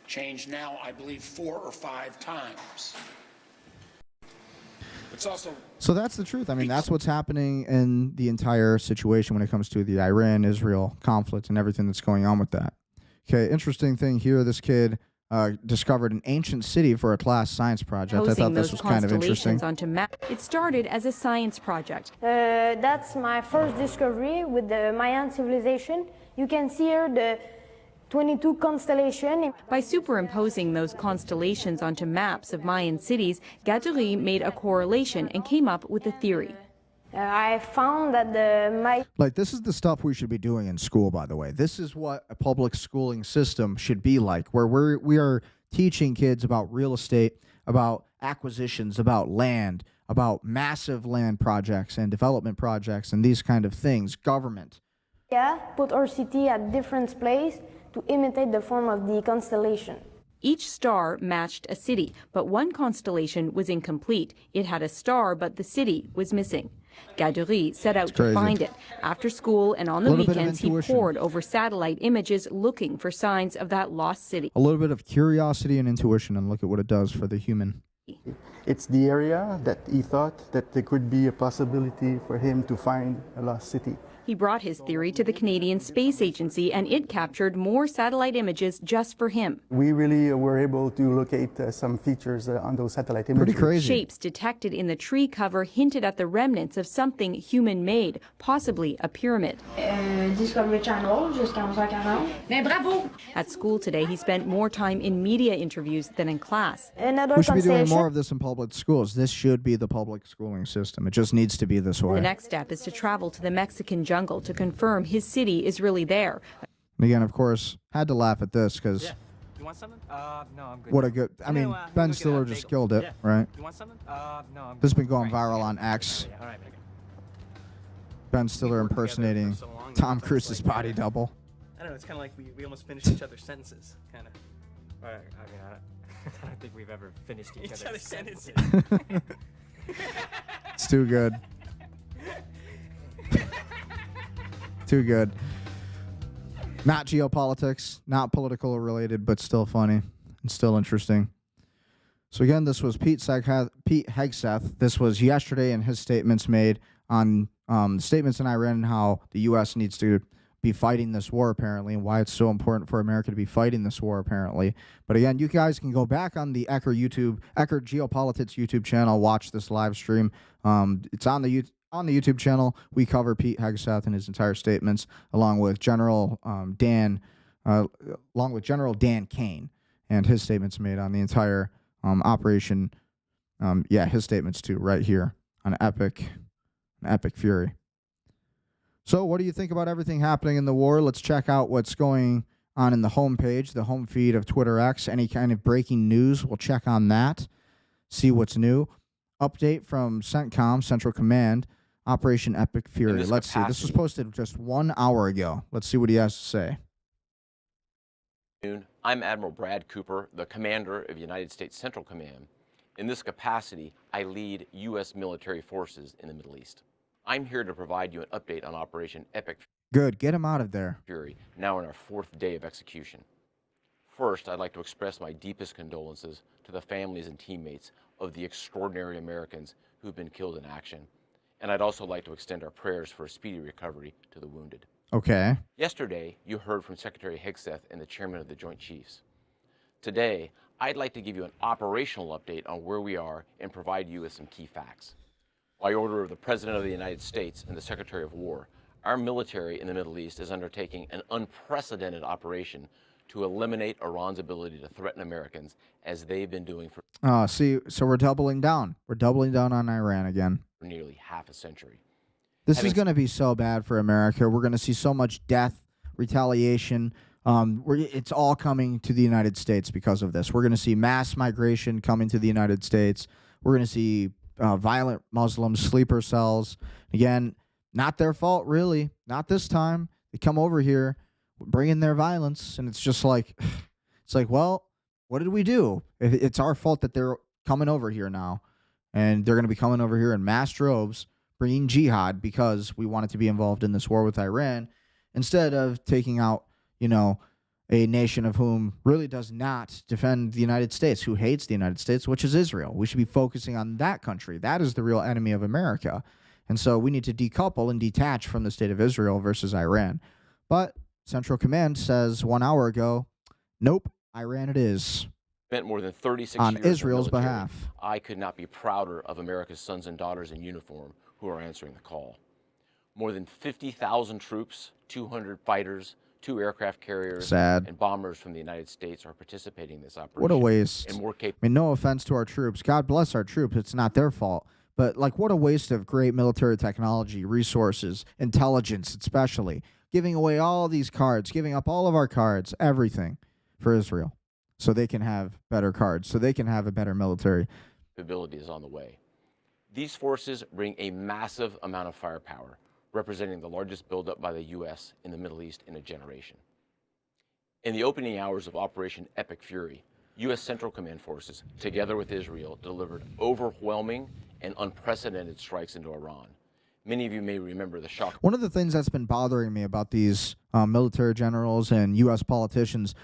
changed now, I believe, 4 or 5 times. It's also... So that's the truth. I mean, that's what's happening in the entire situation when it comes to the Iran-Israel conflict and everything that's going on with that. Okay, interesting thing here. This kid discovered an ancient city for a class science project. I thought this was kind of interesting. It started as a science project. That's my first discovery with the Mayan civilization. You can see here the 22 constellations. By superimposing those constellations onto maps of Mayan cities, Gattari made a correlation and came up with a theory. I found that this is the stuff we should be doing in school, by the way. This is what a public schooling system should be like, where we are teaching kids about real estate, about acquisitions, about land, about massive land projects and development projects and these kind of things, government. Yeah, put our city at different place to imitate the form of the constellation. Each star matched a city, but one constellation was incomplete. It had a star, but the city was missing. Gattari set out to find it. After school and on the weekends, he pored over satellite images looking for signs of that lost city. A little bit of curiosity and intuition, and look at what it does for the human. It's the area that he thought that there could be a possibility for him to find a lost city. He brought his theory to the Canadian Space Agency, and it captured more satellite images just for him. We really were able to locate some features on those satellite images. Pretty crazy. Shapes detected in the tree cover hinted at the remnants of something human-made, possibly a pyramid. Discovery Channel, jusqu'à 11h40. Mais bravo! At school today, he spent more time in media interviews than in class. We should be doing more of this in public schools. This should be the public schooling system. It just needs to be this way. The next step is to travel to the Mexican jungle to confirm his city is really there. And again, of course, had to laugh at this because You want something? No, I'm good. what a good... I mean, Ben Stiller just killed it, right? You want something? No, I'm good. This has been going viral on X. All right, Ben Stiller impersonating Tom Cruise's body double. I don't know, it's kind of like we almost finished each other's sentences, kind of. I mean, I don't think we've ever finished each other's sentences. It's too good. Too good. Not geopolitics, not political related, but still funny and still interesting. So again, this was Pete Hegseth. This was yesterday in his statements made on statements in Iran and how the U.S. needs to be fighting this war, apparently, and why it's so important for America to be fighting this war, apparently. But again, you guys can go back on the Ecker Geopolitics YouTube channel, watch this live stream. It's on the YouTube channel. We cover Pete Hegseth and his entire statements, along with General Dan Kane and his statements made on the entire operation. His statements too, right here on Epic Fury. So what do you think about everything happening in the war? Let's check out what's going on in the homepage, the home feed of Twitter X. Any kind of breaking news, we'll check on that, see what's new. Update from CENTCOM, Central Command, Operation Epic Fury. Let's see. This was posted just 1 hour ago. Let's see what he has to say. I'm Admiral Brad Cooper, the commander of United States Central Command. In this capacity, I lead U.S. military forces in the Middle East. I'm here to provide you an update on Operation Epic Good. Get him out of there. Fury, now in our 4th day of execution. First, I'd like to express my deepest condolences to the families and teammates of the extraordinary Americans who've been killed in action. And I'd also like to extend our prayers for a speedy recovery to the wounded. Okay. Yesterday, you heard from Secretary Hegseth and the Chairman of the Joint Chiefs. Today, I'd like to give you an operational update on where we are and provide you with some key facts. By order of the President of the United States and the Secretary of War, our military in the Middle East is undertaking an unprecedented operation to eliminate Iran's ability to threaten Americans as they've been doing for so we're doubling down. We're doubling down on Iran again. nearly half a century. This is going to be so bad for America. We're going to see so much death, retaliation. It's all coming to the United States because of this. We're going to see mass migration coming to the United States. We're going to see violent Muslims, sleeper cells. Again, not their fault, really. Not this time. They come over here, bring in their violence, and it's just like, well, what did we do? It's our fault that they're coming over here now, and they're going to be coming over here in mass droves, bringing jihad because we wanted to be involved in this war with Iran, instead of taking out, a nation of whom really does not defend the United States, who hates the United States, which is Israel. We should be focusing on that country. That is the real enemy of America. And so we need to decouple and detach from the state of Israel versus Iran. But Central Command says 1 hour ago, nope, Iran it is. Spent more than 36 on years Israel's in the military. behalf. I could not be prouder of America's sons and daughters in uniform who are answering the call. More than 50,000 troops, 200 fighters, 2 aircraft carriers, Sad. and bombers from the United States are participating in this operation. What a waste. And more no offense to our troops. God bless our troops. It's not their fault. But, what a waste of great military technology, resources, intelligence especially. Giving away all these cards, giving up all of our cards, everything for Israel. So they can have better cards, so they can have a better military. capability is on the way. These forces bring a massive amount of firepower, representing the largest buildup by the U.S. in the Middle East in a generation. In the opening hours of Operation Epic Fury, U.S. Central Command forces, together with Israel, delivered overwhelming and unprecedented strikes into Iran. Many of you may remember the shock. One of the things that's been bothering me about these military generals and U.S. politicians,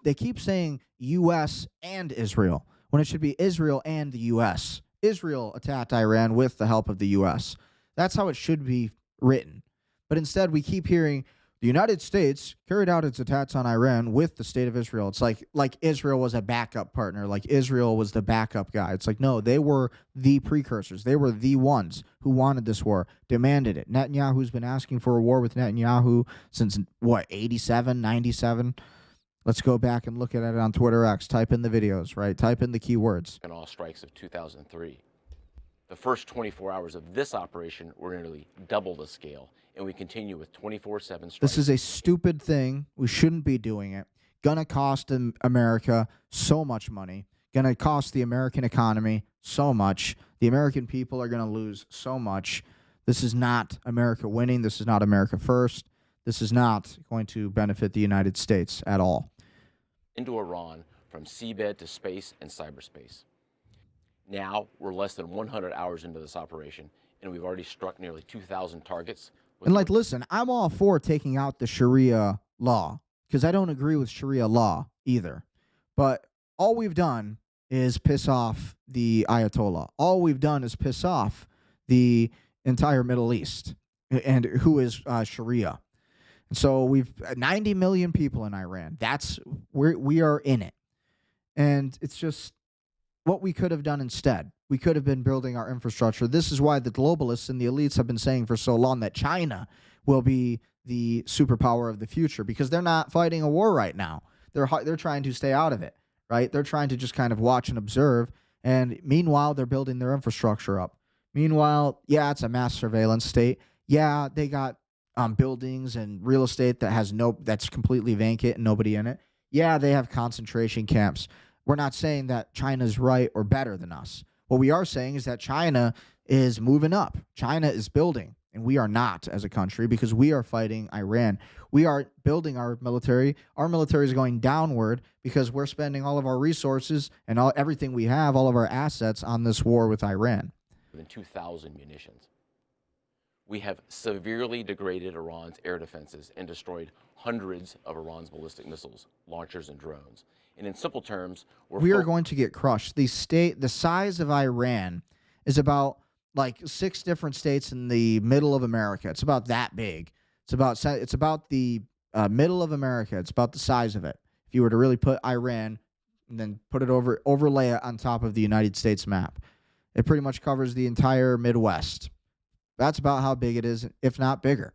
they keep saying U.S. and Israel, when it should be Israel and the U.S. Israel attacked Iran with the help of the U.S. That's how it should be written. But instead, we keep hearing the United States carried out its attacks on Iran with the state of Israel. It's like Israel was a backup partner, like Israel was the backup guy. It's like, no, they were the precursors. They were the ones who wanted this war, demanded it. Netanyahu's been asking for a war with Netanyahu since, 87, 97? Let's go back and look at it on Twitter X. Type in the videos, right? Type in the keywords. In all strikes of 2003. The first 24 hours of this operation were nearly double the scale, and we continue with 24/7 strikes. This is a stupid thing. We shouldn't be doing it. Gonna cost America so much money. Gonna cost the American economy so much. The American people are gonna lose so much. This is not America winning. This is not America first. This is not going to benefit the United States at all. Into Iran from seabed to space and cyberspace. Now, we're less than 100 hours into this operation, and we've already struck nearly 2,000 targets. And listen, I'm all for taking out the Sharia law because I don't agree with Sharia law either. But all we've done is piss off the Ayatollah. All we've done is piss off the entire Middle East, and who is Sharia. And so we've 90 million people in Iran. That's where we are in it. And it's just what we could have done instead. We could have been building our infrastructure. This is why the globalists and the elites have been saying for so long that China will be the superpower of the future, because they're not fighting a war right now. They're trying to stay out of it, right? They're trying to just kind of watch and observe. And meanwhile, they're building their infrastructure up. Meanwhile, yeah, it's a mass surveillance state. Yeah, they got buildings and real estate that's completely vacant and nobody in it. Yeah, they have concentration camps. We're not saying that China's right or better than us. What we are saying is that China is moving up. China is building, and we are not as a country, because we are fighting Iran. We are building our military. Our military is going downward because we're spending all of our resources and everything we have, all of our assets on this war with Iran. More than 2,000 munitions. We have severely degraded Iran's air defenses and destroyed hundreds of Iran's ballistic missiles, launchers, and drones. And in simple terms, we are going to get crushed. The size of Iran is about like 6 different states in the middle of America. It's about that big. It's about the middle of America. It's about the size of it. If you were to really put Iran and then overlay it on top of the United States map, it pretty much covers the entire Midwest. That's about how big it is, if not bigger.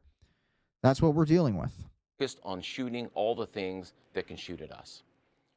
That's what we're dealing with. Focused on shooting all the things that can shoot at us.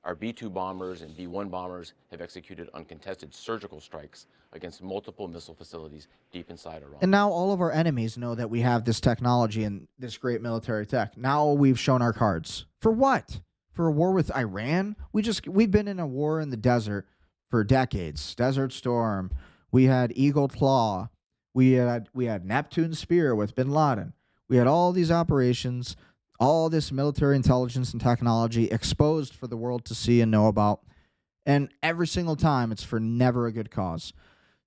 Our B-2 bombers and B-1 bombers have executed uncontested surgical strikes against multiple missile facilities deep inside Iran. And now all of our enemies know that we have this technology and this great military tech. Now we've shown our cards. For what? For a war with Iran? We've been in a war in the desert for decades. Desert Storm. We had Eagle Claw. We had Neptune Spear with bin Laden. We had all these operations, all this military intelligence and technology exposed for the world to see and know about. And every single time, it's for never a good cause.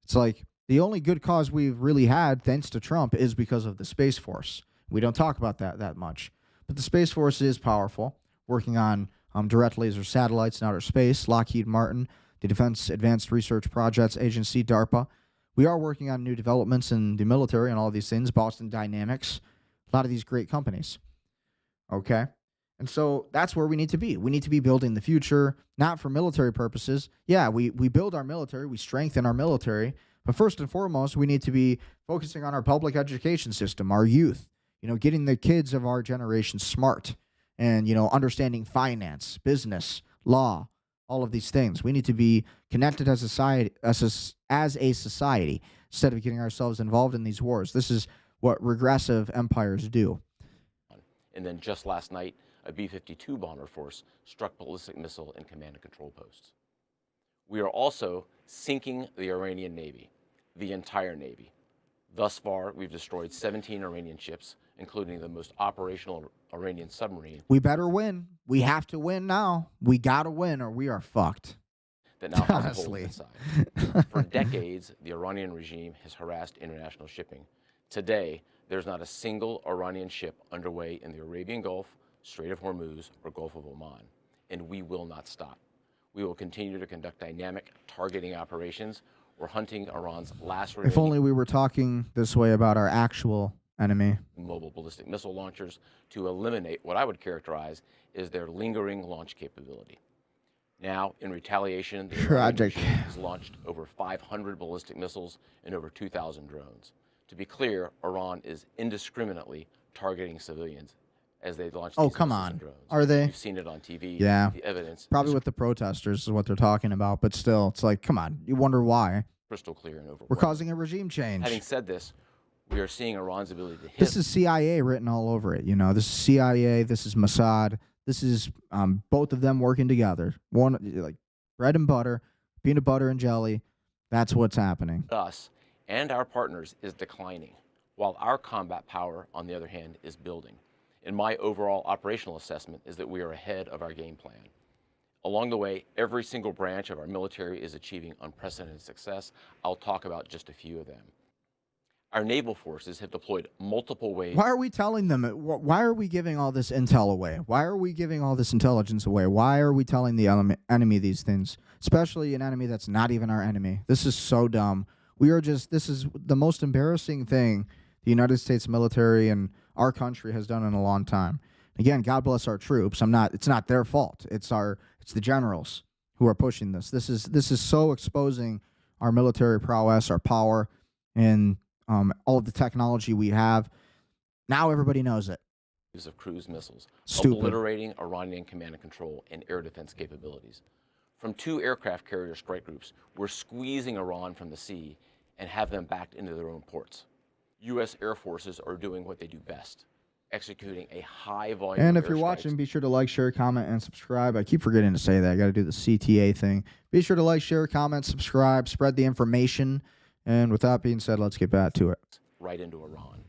It's like the only good cause we've really had, thanks to Trump, is because of the Space Force. We don't talk about that much. But the Space Force is powerful, working on direct laser satellites in outer space, Lockheed Martin, the Defense Advanced Research Projects Agency, DARPA. We are working on new developments in the military and all these things, Boston Dynamics, a lot of these great companies. Okay? And so that's where we need to be. We need to be building the future, not for military purposes. Yeah, we build our military, we strengthen our military, but first and foremost, we need to be focusing on our public education system, our youth, getting the kids of our generation smart and, understanding finance, business, law, all of these things. We need to be connected as a society instead of getting ourselves involved in these wars. This is what regressive empires do. And then just last night, a B-52 bomber force struck ballistic missile and command and control posts. We are also sinking the Iranian Navy, the entire Navy. Thus far, we've destroyed 17 Iranian ships, including the most operational Iranian submarine. We better win. We have to win now. We got to win or we are fucked. That now has a hole inside. For decades, the Iranian regime has harassed international shipping. Today, there's not a single Iranian ship underway in the Arabian Gulf, Strait of Hormuz, or Gulf of Oman, and we will not stop. We will continue to conduct dynamic targeting operations. We're hunting Iran's last remaining... If only we were talking this way about our actual enemy. ...mobile ballistic missile launchers to eliminate what I would characterize as their lingering launch capability. Now, in retaliation, the Iranian regime has launched over 500 ballistic missiles and over 2,000 drones. To be clear, Iran is indiscriminately targeting civilians as they launch these come missiles on. and drones. Are they? You've seen it on TV. Yeah. The evidence Probably is with the protesters is what they're talking about, but still, it's like, come on. You wonder why. crystal clear and overwhelming. We're causing a regime change. Having said this, we are seeing Iran's ability to hit... This is CIA written all over it. This is CIA. This is Mossad. This is both of them working together. One, like bread and butter, peanut butter and jelly. That's what's happening. Us and our partners is declining, while our combat power, on the other hand, is building. And my overall operational assessment is that we are ahead of our game plan. Along the way, every single branch of our military is achieving unprecedented success. I'll talk about just a few of them. Our naval forces have deployed multiple waves. Why are we telling them? Why are we giving all this intel away? Why are we giving all this intelligence away? Why are we telling the enemy these things? Especially an enemy that's not even our enemy. This is so dumb. This is the most embarrassing thing the United States military and our country has done in a long time. Again, God bless our troops. It's not their fault. It's the generals who are pushing this. This is so exposing our military prowess, our power, and all of the technology we have. Now everybody knows it. Use of cruise missiles, Stupid. Obliterating Iranian command and control and air defense capabilities. From 2 aircraft carrier strike groups, we're squeezing Iran from the sea and have them backed into their own ports. U.S. Air Forces are doing what they do best, executing a high volume And of if you're airstrikes. watching, be sure to like, share, comment, and subscribe. I keep forgetting to say that. I got to do the CTA thing. Be sure to like, share, comment, subscribe, spread the information. And with that being said, let's get back to it. Right into Iran.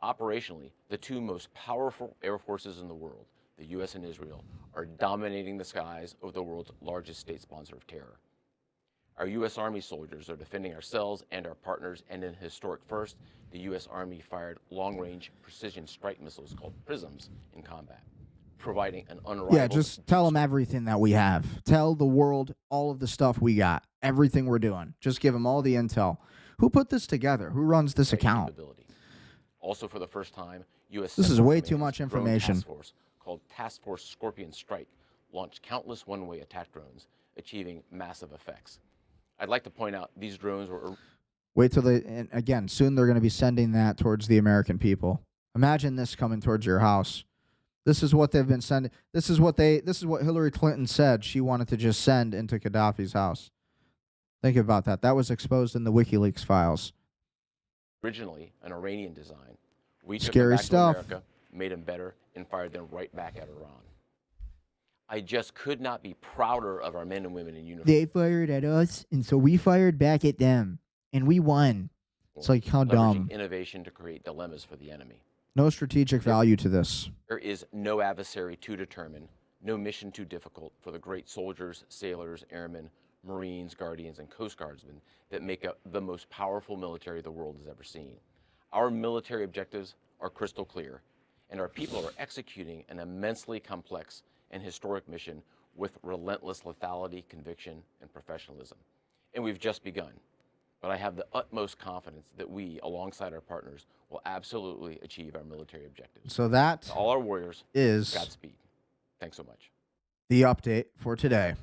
Operationally, the 2 most powerful air forces in the world, the U.S. and Israel, are dominating the skies of the world's largest state sponsor of terror. Our U.S. Army soldiers are defending ourselves and our partners, and in a historic first, the U.S. Army fired long-range precision strike missiles called PRISMs in combat, providing an unrivaled... Yeah, just tell them everything that we have. Tell the world all of the stuff we got, everything we're doing. Just give them all the intel. Who put this together? Who runs this account? Also, for the first time, U.S. This is way too much information. Task force called Task Force Scorpion Strike launched countless one-way attack drones, achieving massive effects. I'd like to point out these drones were... Wait till they, and again, soon they're going to be sending that towards the American people. Imagine this coming towards your house. This is what they've been sending. This is what Hillary Clinton said she wanted to just send into Gaddafi's house. Think about that. That was exposed in the WikiLeaks files. Originally an Iranian design. We took Scary them back stuff. to America, made them better, and fired them right back at Iran. I just could not be prouder of our men and women in uniform. They fired at us, and so we fired back at them, and we won. It's like, how dumb. Innovation to create dilemmas for the enemy. No strategic value to this. There is no adversary too determined, no mission too difficult for the great soldiers, sailors, airmen, Marines, Guardians, and Coast Guardsmen that make up the most powerful military the world has ever seen. Our military objectives are crystal clear, and our people are executing an immensely complex and historic mission with relentless lethality, conviction, and professionalism. And we've just begun. But I have the utmost confidence that we, alongside our partners, will absolutely achieve our military objectives. So that to all our warriors is Godspeed. Thanks so much. The update for today.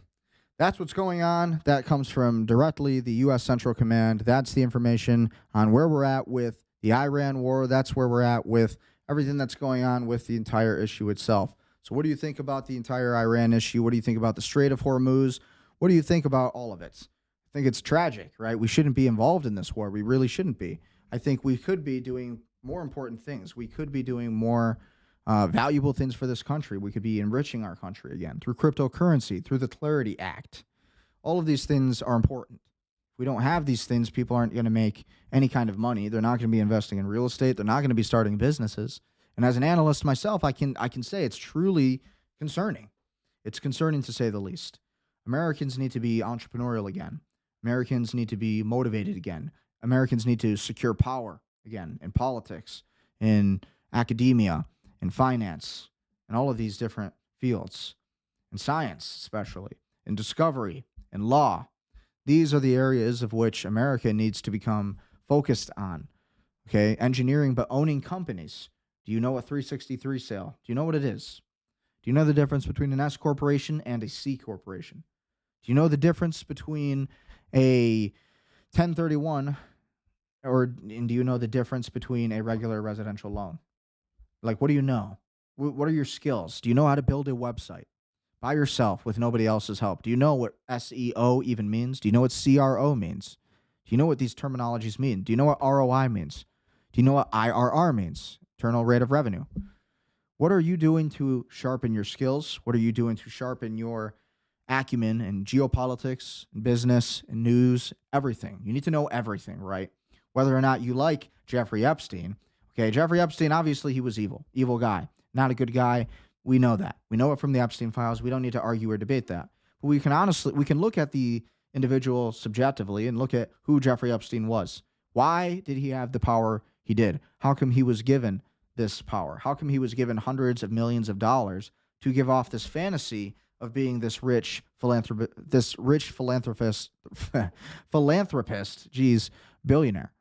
That's what's going on. That comes from directly the U.S. Central Command. That's the information on where we're at with the Iran war. That's where we're at with everything that's going on with the entire issue itself. So what do you think about the entire Iran issue? What do you think about the Strait of Hormuz? What do you think about all of it? I think it's tragic, right? We shouldn't be involved in this war. We really shouldn't be. I think we could be doing more important things. We could be doing more valuable things for this country. We could be enriching our country again through cryptocurrency, through the Clarity Act. All of these things are important. If we don't have these things, people aren't going to make any kind of money. They're not going to be investing in real estate. They're not going to be starting businesses. And as an analyst myself, I can say it's truly concerning. It's concerning to say the least. Americans need to be entrepreneurial again. Americans need to be motivated again. Americans need to secure power again in politics, in academia, in finance, in all of these different fields, in science especially, in discovery, in law. These are the areas of which America needs to become focused on. Okay, engineering, but owning companies. Do you know a 363 sale? Do you know what it is? Do you know the difference between an S corporation and a C corporation? Do you know the difference between a 1031 and do you know the difference between a regular residential loan? Like, what do you know? What are your skills? Do you know how to build a website by yourself with nobody else's help? Do you know what SEO even means? Do you know what CRO means? Do you know what these terminologies mean? Do you know what ROI means? Do you know what IRR means? Internal rate of revenue. What are you doing to sharpen your skills? What are you doing to sharpen your acumen in geopolitics, in business, in news, everything? You need to know everything, right? Whether or not you like Jeffrey Epstein. Okay, Jeffrey Epstein, obviously he was evil guy, not a good guy. We know that. We know it from the Epstein files. We don't need to argue or debate that. But we can look at the individual subjectively and look at who Jeffrey Epstein was. Why did he have the power he did? How come he was given this power? How come he was given hundreds of millions of dollars to give off this fantasy of being this rich philanthropist, billionaire?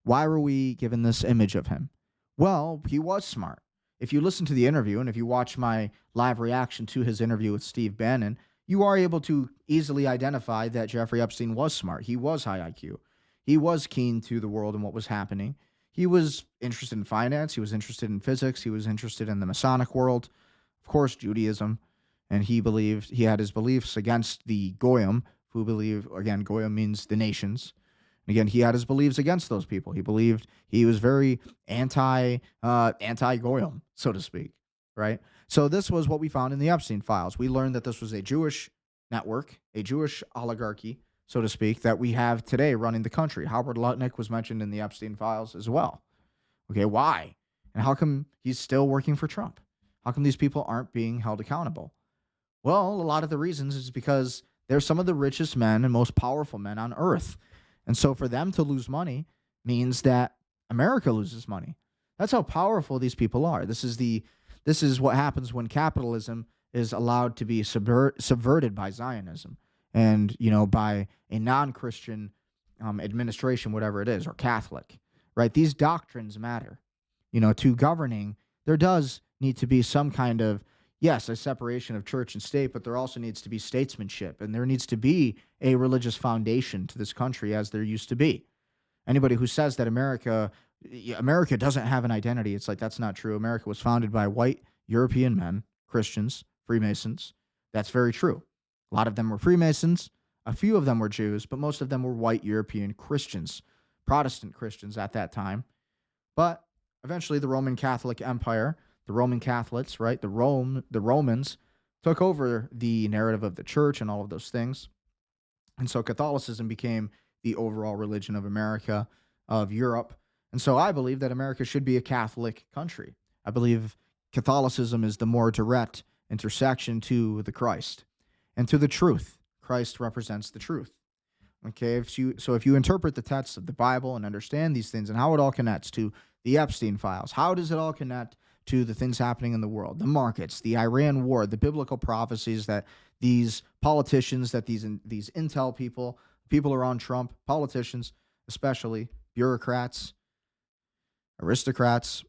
Why were we given this image of him? Well, he was smart. If you listen to the interview and if you watch my live reaction to his interview with Steve Bannon, you are able to easily identify that Jeffrey Epstein was smart. He was high IQ. He was keen to the world and what was happening. He was interested in finance. He was interested in physics. He was interested in the Masonic world, of course, Judaism. And he had his beliefs against the Goyim, who believe, again, Goyim means the nations. And again, he had his beliefs against those people. He believed he was very anti-Goyim, so to speak, right? So this was what we found in the Epstein files. We learned that this was a Jewish network, a Jewish oligarchy, so to speak, that we have today running the country. Howard Lutnick was mentioned in the Epstein files as well. Okay, why? And how come he's still working for Trump? How come these people aren't being held accountable? Well, a lot of the reasons is because They're some of the richest men and most powerful men on earth. And so for them to lose money means that America loses money. That's how powerful these people are. This is what happens when capitalism is allowed to be subverted by Zionism and, by a non-Christian administration, whatever it is, or Catholic, right? These doctrines matter. To governing, there does need to be some kind of, yes, a separation of church and state, but there also needs to be statesmanship, and there needs to be a religious foundation to this country as there used to be. Anybody who says that America doesn't have an identity, it's like, that's not true. America was founded by white European men, Christians, Freemasons. That's very true. A lot of them were Freemasons. A few of them were Jews, but most of them were white European Christians, Protestant Christians at that time. But eventually the Roman Catholic Empire, the Roman Catholics, right, the Romans took over the narrative of the church and all of those things. And so Catholicism became the overall religion of America, of Europe. And so I believe that America should be a Catholic country. I believe Catholicism is the more direct intersection to the Christ and to the truth. Christ represents the truth. Okay, if you interpret the texts of the Bible and understand these things and how it all connects to the Epstein files, how does it all connect to the things happening in the world, the markets, the Iran war, the biblical prophecies that these politicians, that these intel people around Trump, politicians especially, bureaucrats, aristocrats,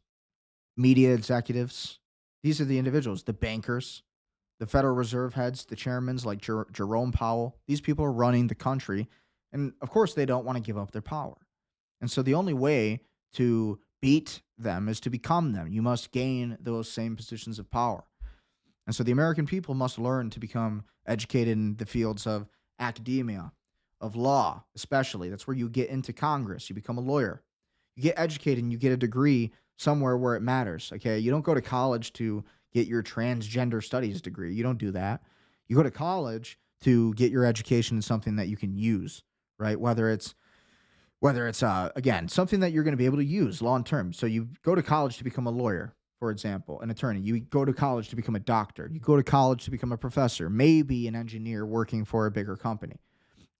media executives, these are the individuals, the bankers, the Federal Reserve heads, the chairmen like Jerome Powell. These people are running the country, and of course they don't want to give up their power. And so the only way to beat them is to become them. You must gain those same positions of power. And so the American people must learn to become educated in the fields of academia, of law especially. That's where you get into Congress. You become a lawyer. You get educated and you get a degree somewhere where it matters, okay? You don't go to college to get your transgender studies degree. You don't do that. You go to college to get your education in something that you can use, right? Whether it's again, something that you're going to be able to use long term. So you go to college to become a lawyer, for example, an attorney. You go to college to become a doctor. You go to college to become a professor, maybe an engineer working for a bigger company.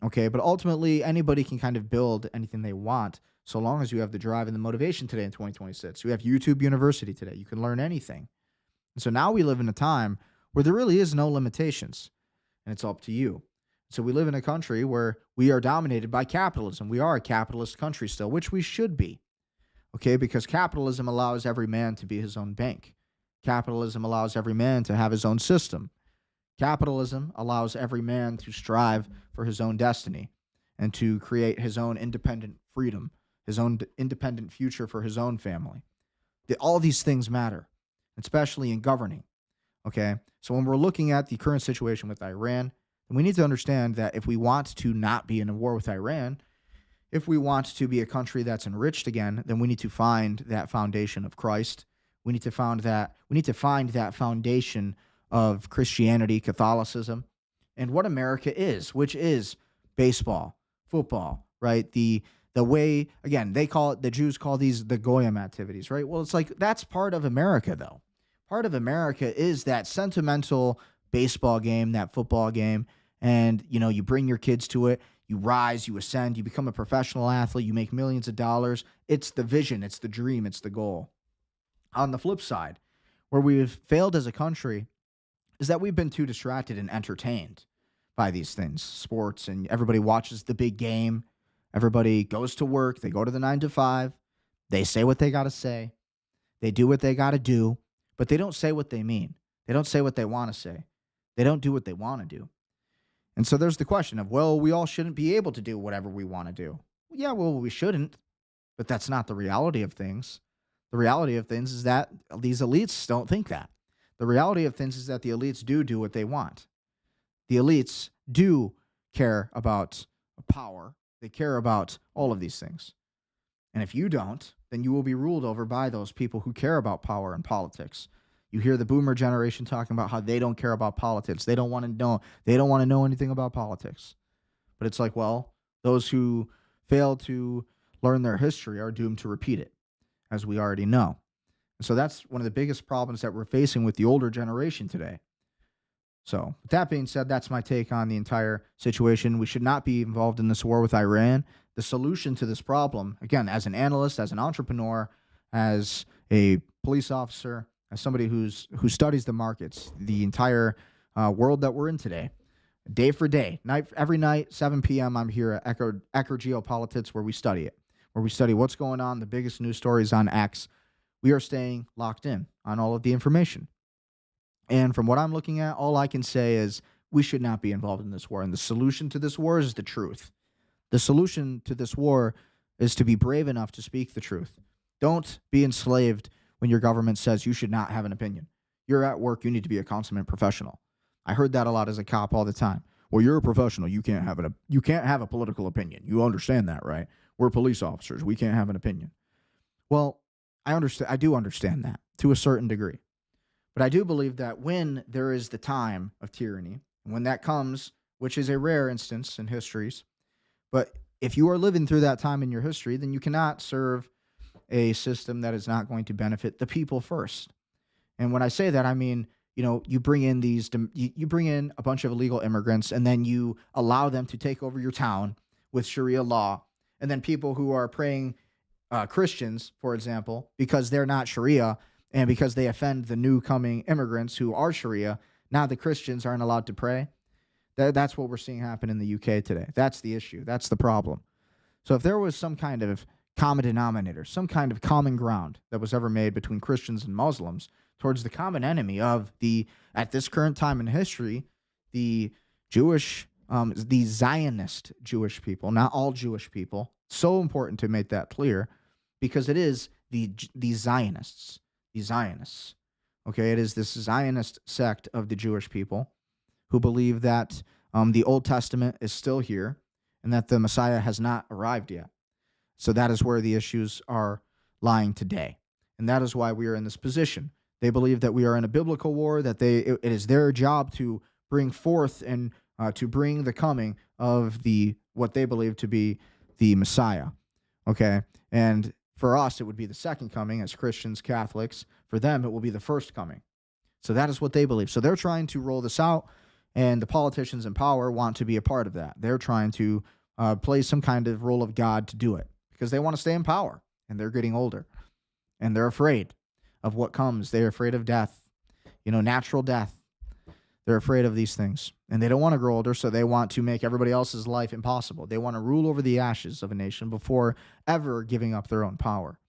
Okay, but ultimately anybody can kind of build anything they want so long as you have the drive and the motivation today in 2026. You have YouTube University today. You can learn anything. And so now we live in a time where there really is no limitations, and it's up to you. So we live in a country where we are dominated by capitalism. We are a capitalist country still, which we should be, okay? Because capitalism allows every man to be his own bank. Capitalism allows every man to have his own system. Capitalism allows every man to strive for his own destiny and to create his own independent freedom, his own independent future for his own family. All these things matter, especially in governing, okay? So when we're looking at the current situation with Iran, we need to understand that if we want to not be in a war with Iran, if we want to be a country that's enriched again, then we need to find that foundation of Christ. We need to find that foundation of Christianity, Catholicism, and what America is, which is baseball, football, right? The way, again, the Jews call these the Goyim activities, right? Well, it's like that's part of America, though. Part of America is that sentimental baseball game, that football game, and you bring your kids to it, you rise, you ascend, you become a professional athlete, you make millions of dollars. It's the vision, it's the dream, it's the goal. On the flip side, where we've failed as a country is that we've been too distracted and entertained by these things, sports, and everybody watches the big game. Everybody goes to work, they go to the 9 to 5, they say what they got to say, they do what they got to do, but they don't say what they mean. They don't say what they want to say. They don't do what they want to do. And so there's the question of, well, we all shouldn't be able to do whatever we want to do. Yeah, well, we shouldn't, but that's not the reality of things. The reality of things is that these elites don't think that. The reality of things is that the elites do what they want. The elites do care about power. They care about all of these things. And if you don't, then you will be ruled over by those people who care about power and politics. You hear the boomer generation talking about how they don't care about politics. They don't want to know. They don't want to know anything about politics. But it's like, well, those who fail to learn their history are doomed to repeat it, as we already know. And so that's one of the biggest problems that we're facing with the older generation today. So with that being said, that's my take on the entire situation. We should not be involved in this war with Iran. The solution to this problem, again, as an analyst, as an entrepreneur, as a police officer, as somebody who studies the markets, the entire world that we're in today, day for day, every night, 7 p.m., I'm here at Ecker Geopolitics, where we study it, where we study what's going on, the biggest news stories on X. We are staying locked in on all of the information. And from what I'm looking at, all I can say is we should not be involved in this war. And the solution to this war is the truth. The solution to this war is to be brave enough to speak the truth. Don't be enslaved when your government says you should not have an opinion. You're at work. You need to be a consummate professional. I heard that a lot as a cop all the time. Well, you're a professional. You can't have a political opinion. You understand that, right? We're police officers. We can't have an opinion. Well, I understand. I do understand that to a certain degree. But I do believe that when there is the time of tyranny, when that comes, which is a rare instance in histories, but if you are living through that time in your history, then you cannot serve a system that is not going to benefit the people first. And when I say that, I mean, you bring in you bring in a bunch of illegal immigrants, and then you allow them to take over your town with Sharia law, and then people who are praying Christians, for example, because they're not Sharia, and because they offend the new coming immigrants who are Sharia, now the Christians aren't allowed to pray. That's what we're seeing happen in the UK today. That's the issue. That's the problem. So if there was some kind of common denominator, some kind of common ground that was ever made between Christians and Muslims towards the common enemy of at this current time in history, the the Zionist Jewish people, not all Jewish people. So important to make that clear, because it is the Zionists. The Zionists. Okay, it is this Zionist sect of the Jewish people who believe that the Old Testament is still here and that the Messiah has not arrived yet. So that is where the issues are lying today. And that is why we are in this position. They believe that we are in a biblical war, that it is their job to bring forth and to bring the coming of what they believe to be the Messiah. Okay, and for us, it would be the second coming as Christians, Catholics. For them, it will be the first coming. So that is what they believe. So they're trying to roll this out, and the politicians in power want to be a part of that. They're trying to play some kind of role of God to do it because they want to stay in power, and they're getting older, and they're afraid of what comes. They're afraid of death, natural death. They're afraid of these things, and they don't want to grow older, so they want to make everybody else's life impossible. They want to rule over the ashes of a nation before ever giving up their own power.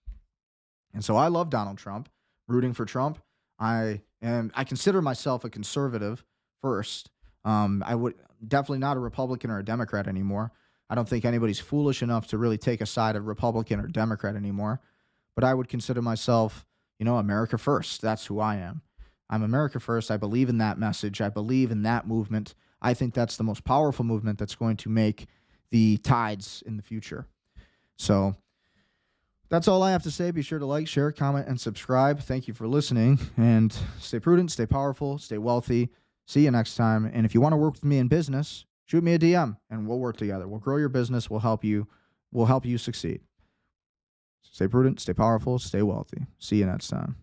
And so I love Donald Trump, rooting for Trump. I consider myself a conservative first. I would definitely not a Republican or a Democrat anymore. I don't think anybody's foolish enough to really take a side of Republican or Democrat anymore. But I would consider myself, America first. That's who I am. I'm America first. I believe in that message. I believe in that movement. I think that's the most powerful movement that's going to make the tides in the future. So that's all I have to say. Be sure to like, share, comment, and subscribe. Thank you for listening. And stay prudent, stay powerful, stay wealthy. See you next time. And if you want to work with me in business, shoot me a DM and we'll work together. We'll grow your business. We'll help you succeed. Stay prudent, stay powerful, stay wealthy. See you next time.